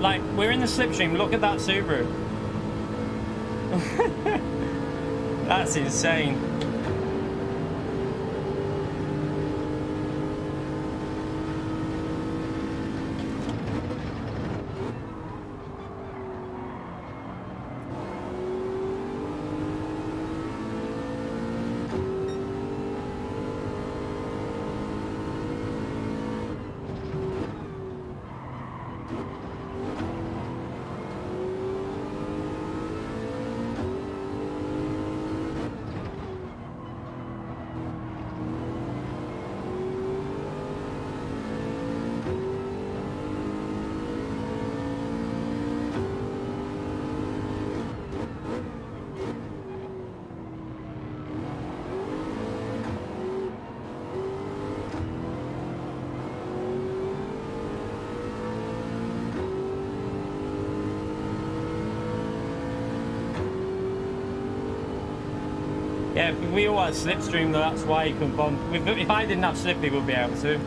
Like, we're in the slipstream, look at that Subaru. That's insane. Yeah, we all had slipstream though, that's why you can bump. If I didn't have slip, he would be able to.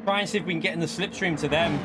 Try and see if we can get in the slipstream to them.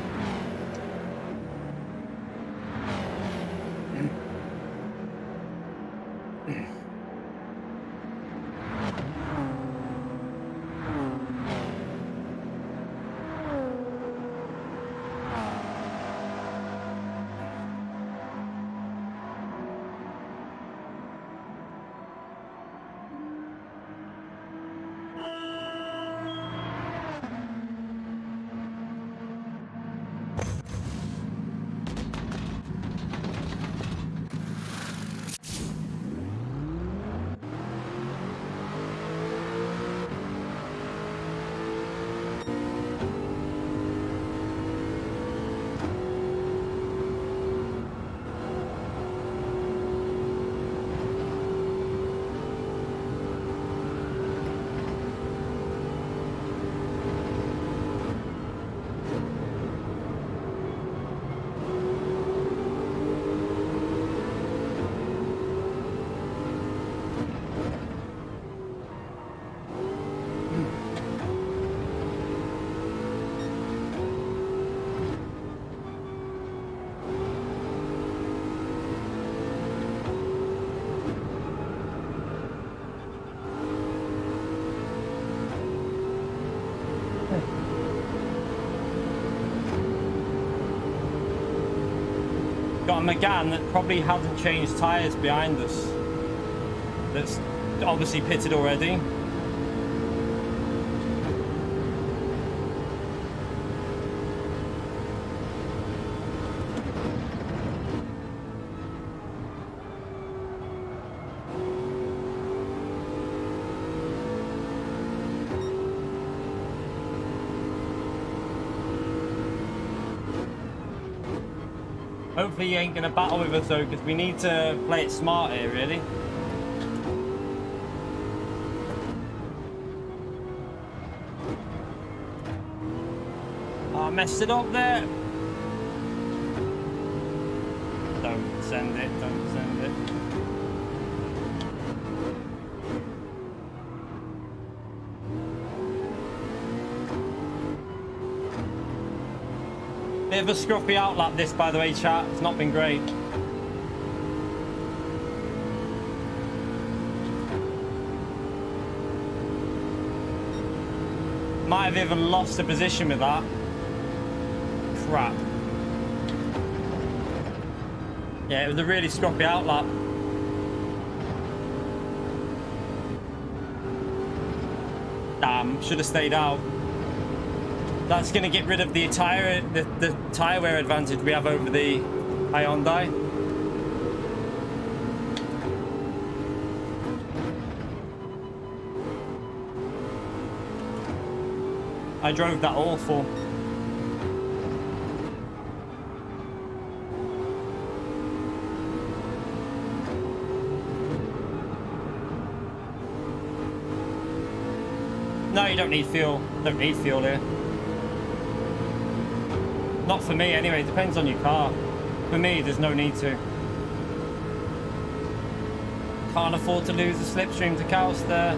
got a Megane that probably hasn't changed tyres behind us. That's obviously pitted already. Hopefully he ain't gonna battle with us though, because we need to play it smart here, really. Oh, I messed it up there. Don't send it, don't send it. Bit of a scruffy outlap this, by the way, chat. It's not been great. Might have even lost a position with that. Crap. Yeah, it was a really scruffy outlap. Damn, should have stayed out. That's going to get rid of the tyre wear advantage we have over the Hyundai. I drove that awful. No, you don't need fuel. Don't need fuel here. Not for me anyway, it depends on your car. For me, there's no need to. Can't afford to lose the slipstream to Cows there.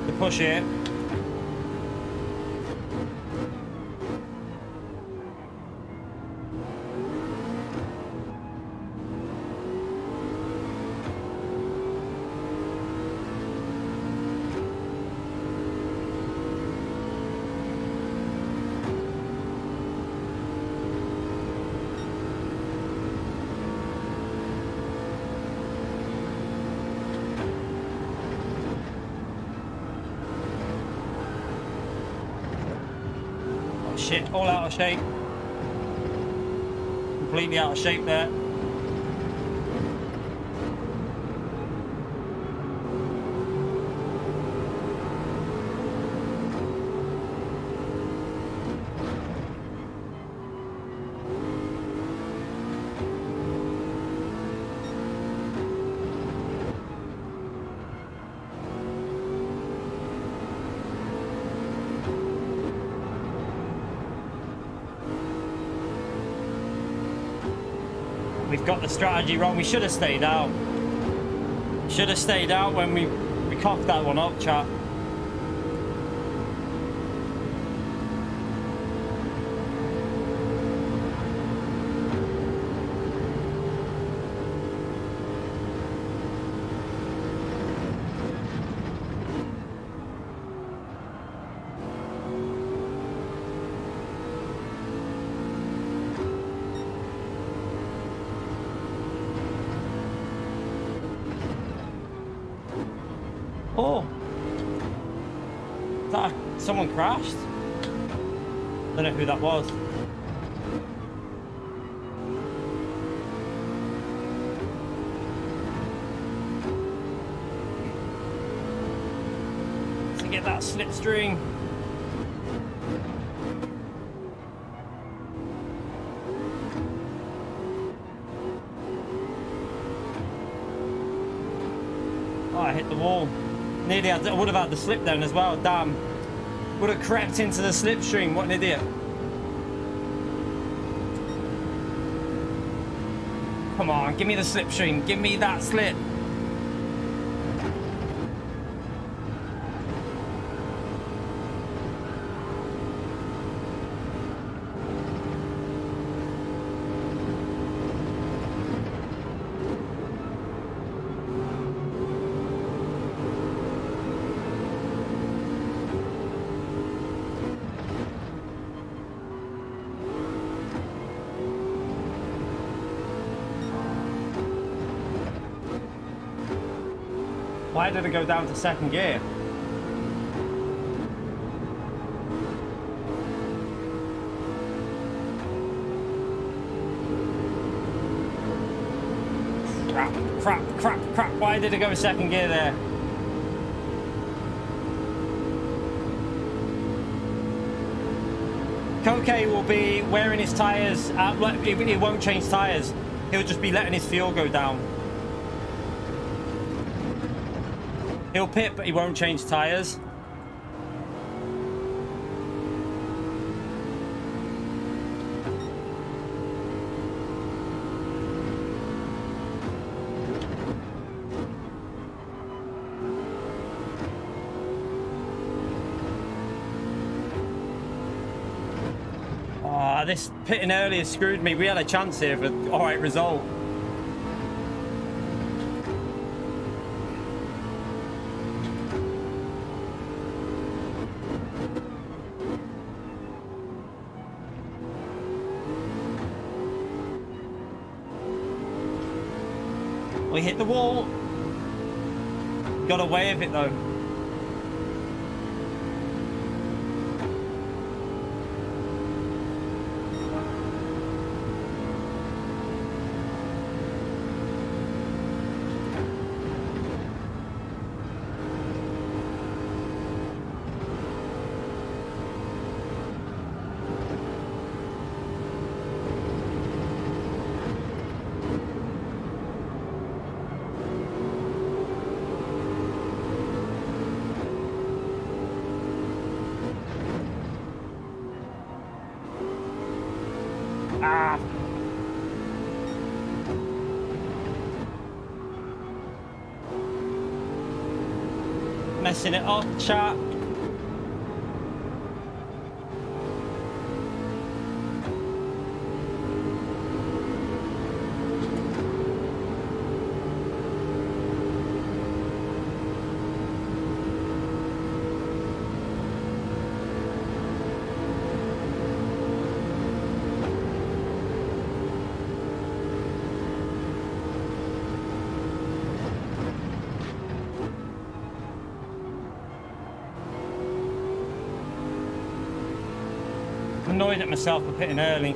The push here. Shit, all out of shape. Completely out of shape there. We've got the strategy wrong. We should have stayed out. Should have stayed out when we cocked that one up, chat. Oh, someone crashed? Don't know who that was. To get that slipstream. Oh, I hit the wall. Nearly I would have had the slip down as well. Damn. Would have crept into the slipstream. What an idiot. Come on, give me the slipstream. Give me that slip. Why did it go down to second gear? Crap, crap, crap, crap. Why did it go second gear there? Koke will be wearing his tyres. He won't change tyres. He'll just be letting his fuel go down. He'll pit, but he won't change tyres. Oh, this pitting early has screwed me. We had a chance here for an alright result. We hit the wall. Got away with it though. Ah. Messing it up, chat. Annoyed at myself for pitting early.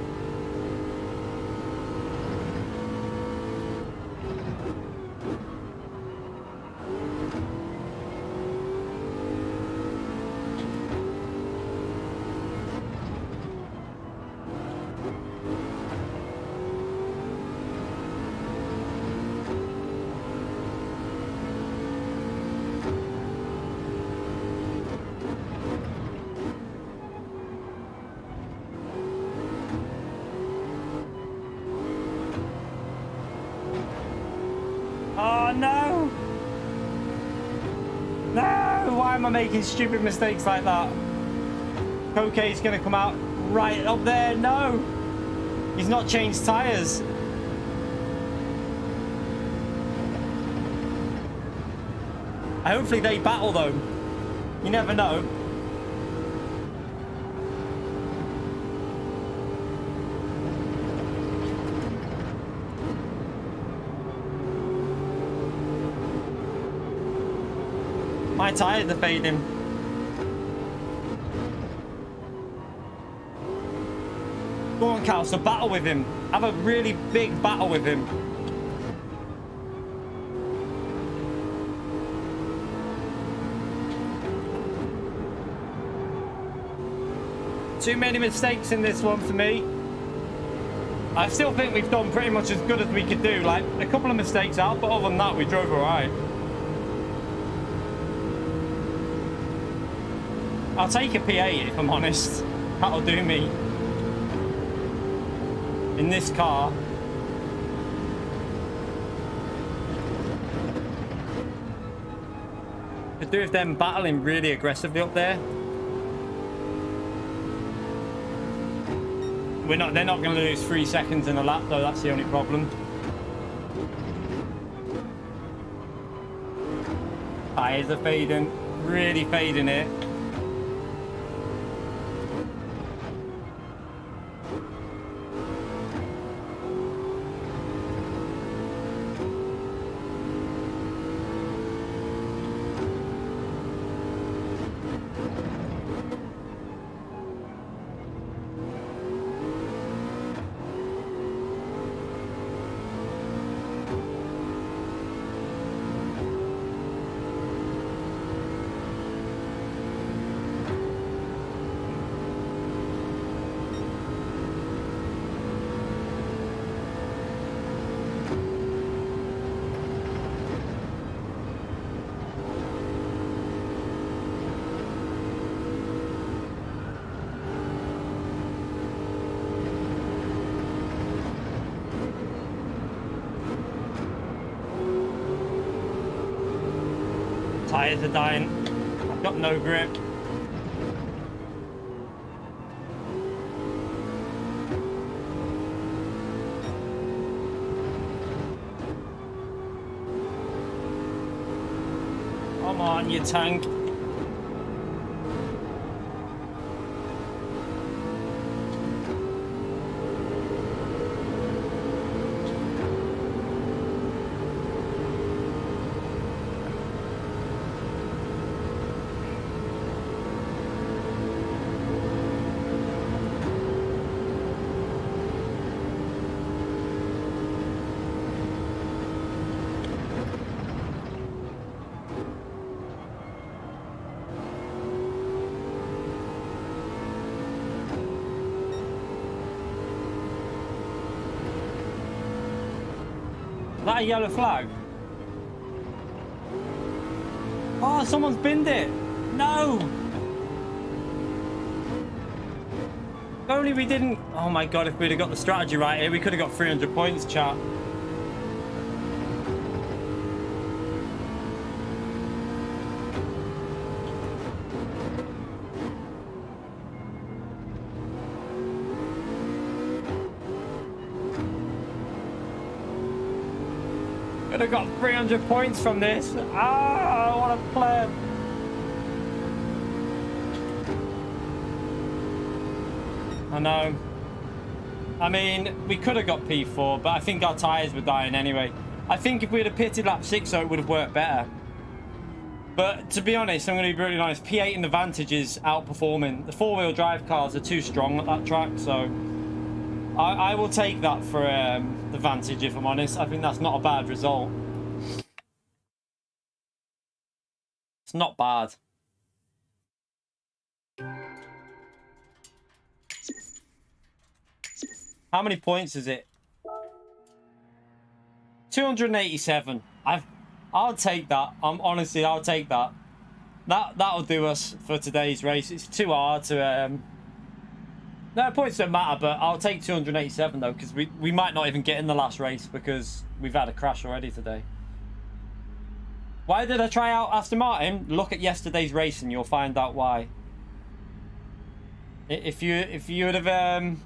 Oh no! No! Why am I making stupid mistakes like that? Koke's gonna come out right up there. No! He's not changed tyres. Hopefully they battle though. You never know. My tyres are fading. Go on, Cal, so battle with him. Have a really big battle with him. Too many mistakes in this one for me. I still think we've done pretty much as good as we could do. Like, a couple of mistakes out, but other than that, we drove alright. I'll take a P8 if I'm honest. That'll do me. In this car. Could do with them battling really aggressively up there. They're not going to lose 3 seconds in a lap though, that's the only problem. Tyres are fading, really fading it. Tyres are dying. I've got no grip. Come on, you tank. Is that a yellow flag? Oh, someone's binned it. No. If only we didn't. Oh my god, if we'd have got the strategy right here, we could have got 300 points, chat. Could have got 300 points from this. Ah, what a plan. I know. I mean, we could have got P4, but I think our tyres were dying anyway. I think if we'd have pitted lap 6, it would have worked better. But to be honest, I'm going to be brutally honest, P8 in the Vantage is outperforming. The four-wheel drive cars are too strong at that track, so I will take that for the Vantage, if I'm honest. I think that's not a bad result. It's not bad. How many points is it? 287. I'll take that. Honestly, I'll take that. That'll do us for today's race. It's too hard to no, points don't matter, but I'll take 287 though, because we might not even get in the last race because we've had a crash already today. Why did I try out Aston Martin? Look at yesterday's race and you'll find out why. If you would have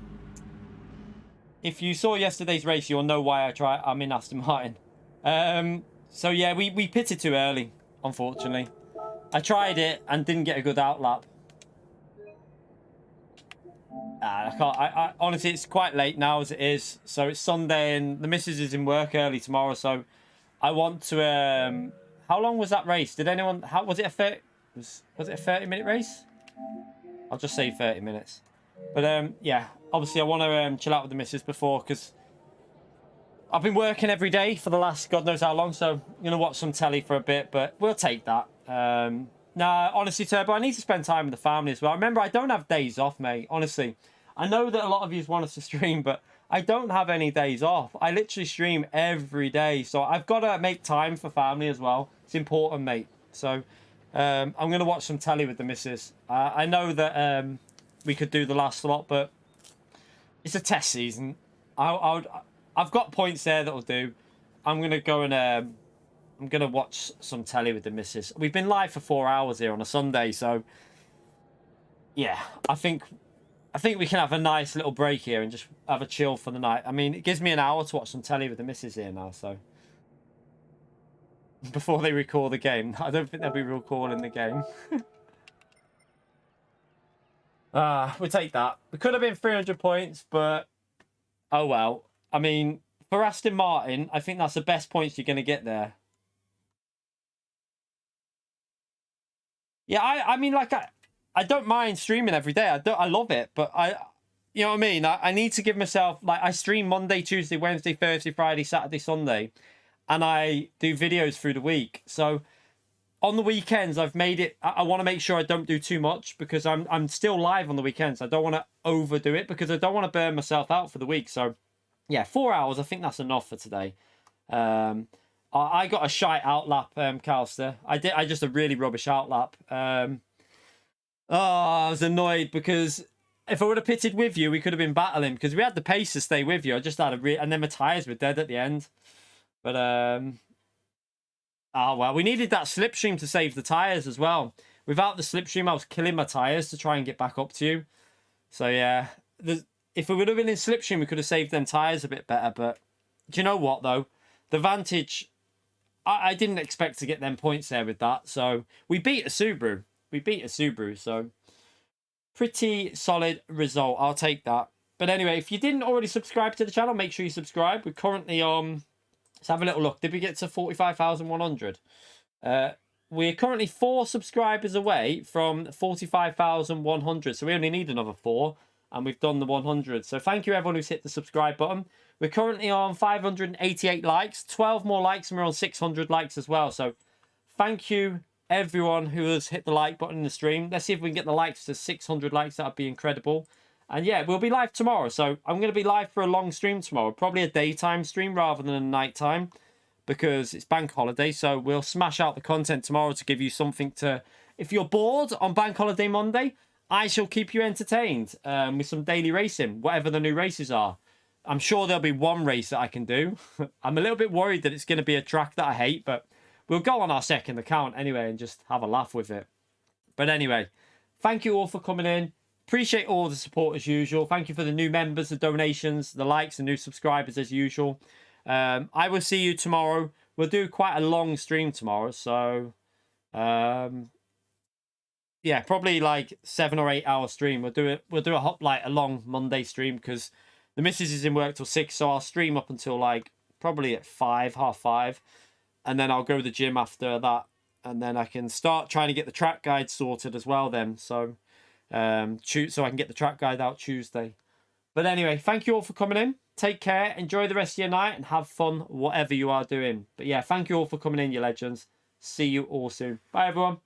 if you saw yesterday's race, you'll know why I'm in Aston Martin. So yeah, we pitted too early, unfortunately. I tried it and didn't get a good outlap. I can't. Honestly, it's quite late now as it is. So it's Sunday and the missus is in work early tomorrow. So I want to. How long was that race? Did anyone? How was it a 30? Was it a 30-minute race? I'll just say 30 minutes. But yeah, obviously I want to chill out with the missus before because I've been working every day for the last God knows how long. So I'm gonna watch some telly for a bit, but we'll take that. Nah, honestly, Turbo, I need to spend time with the family as well. Remember, I don't have days off, mate. Honestly, I know that a lot of you want us to stream, but I don't have any days off. I literally stream every day, so I've got to make time for family as well. It's important, mate. So I'm going to watch some telly with the missus. I know that we could do the last lot, but it's a test season. I've got points there that'll do. I'm going to go and I'm going to watch some telly with the missus. We've been live for 4 hours here on a Sunday, so yeah, I think we can have a nice little break here and just have a chill for the night. I mean, it gives me an hour to watch some telly with the missus here now, so before they record the game. I don't think they'll be recording the game. We'll take that. We could have been 300 points, but oh well. I mean, for Aston Martin, I think that's the best points you're going to get there. Yeah, I mean, like, I don't mind streaming every day. I love it, but you know what I mean? I need to give myself, like, I stream Monday, Tuesday, Wednesday, Thursday, Friday, Saturday, Sunday, and I do videos through the week. So on the weekends, I've made it, I want to make sure I don't do too much because I'm still live on the weekends. I don't want to overdo it because I don't want to burn myself out for the week. So yeah, 4 hours, I think that's enough for today. I got a shite outlap, Calster. I just a really rubbish outlap. I was annoyed because if I would have pitted with you, we could have been battling because we had the pace to stay with you. I just had and then my tyres were dead at the end. But well, we needed that slipstream to save the tyres as well. Without the slipstream, I was killing my tyres to try and get back up to you. So yeah, if we would have been in slipstream, we could have saved them tyres a bit better. But do you know what though? The Vantage, I didn't expect to get them points there with that. So we beat a Subaru. So pretty solid result. I'll take that. But anyway, if you didn't already subscribe to the channel, make sure you subscribe. We're currently on, let's have a little look. Did we get to 45,100? We're currently 4 subscribers away from 45,100. So we only need another 4. And we've done the 100. So thank you everyone who's hit the subscribe button. We're currently on 588 likes. 12 more likes and we're on 600 likes as well. So thank you everyone who has hit the like button in the stream. Let's see if we can get the likes to 600 likes. That would be incredible. And yeah, we'll be live tomorrow. So I'm going to be live for a long stream tomorrow. Probably a daytime stream rather than a nighttime because it's bank holiday. So we'll smash out the content tomorrow to give you something to... If you're bored on bank holiday Monday, I shall keep you entertained with some daily racing, whatever the new races are. I'm sure there'll be one race that I can do. I'm a little bit worried that it's going to be a track that I hate, but we'll go on our second account anyway and just have a laugh with it. But anyway, thank you all for coming in. Appreciate all the support as usual. Thank you for the new members, the donations, the likes, the new subscribers as usual. I will see you tomorrow. We'll do quite a long stream tomorrow, so... yeah, probably like 7 or 8 hour stream. We'll do a long Monday stream because the missus is in work till 6, so I'll stream up until like probably at 5, half 5, and then I'll go to the gym after that, and then I can start trying to get the track guide sorted as well. Then so so I can get the track guide out Tuesday. But anyway, thank you all for coming in. Take care, enjoy the rest of your night, and have fun whatever you are doing. But yeah, thank you all for coming in, you legends. See you all soon. Bye everyone.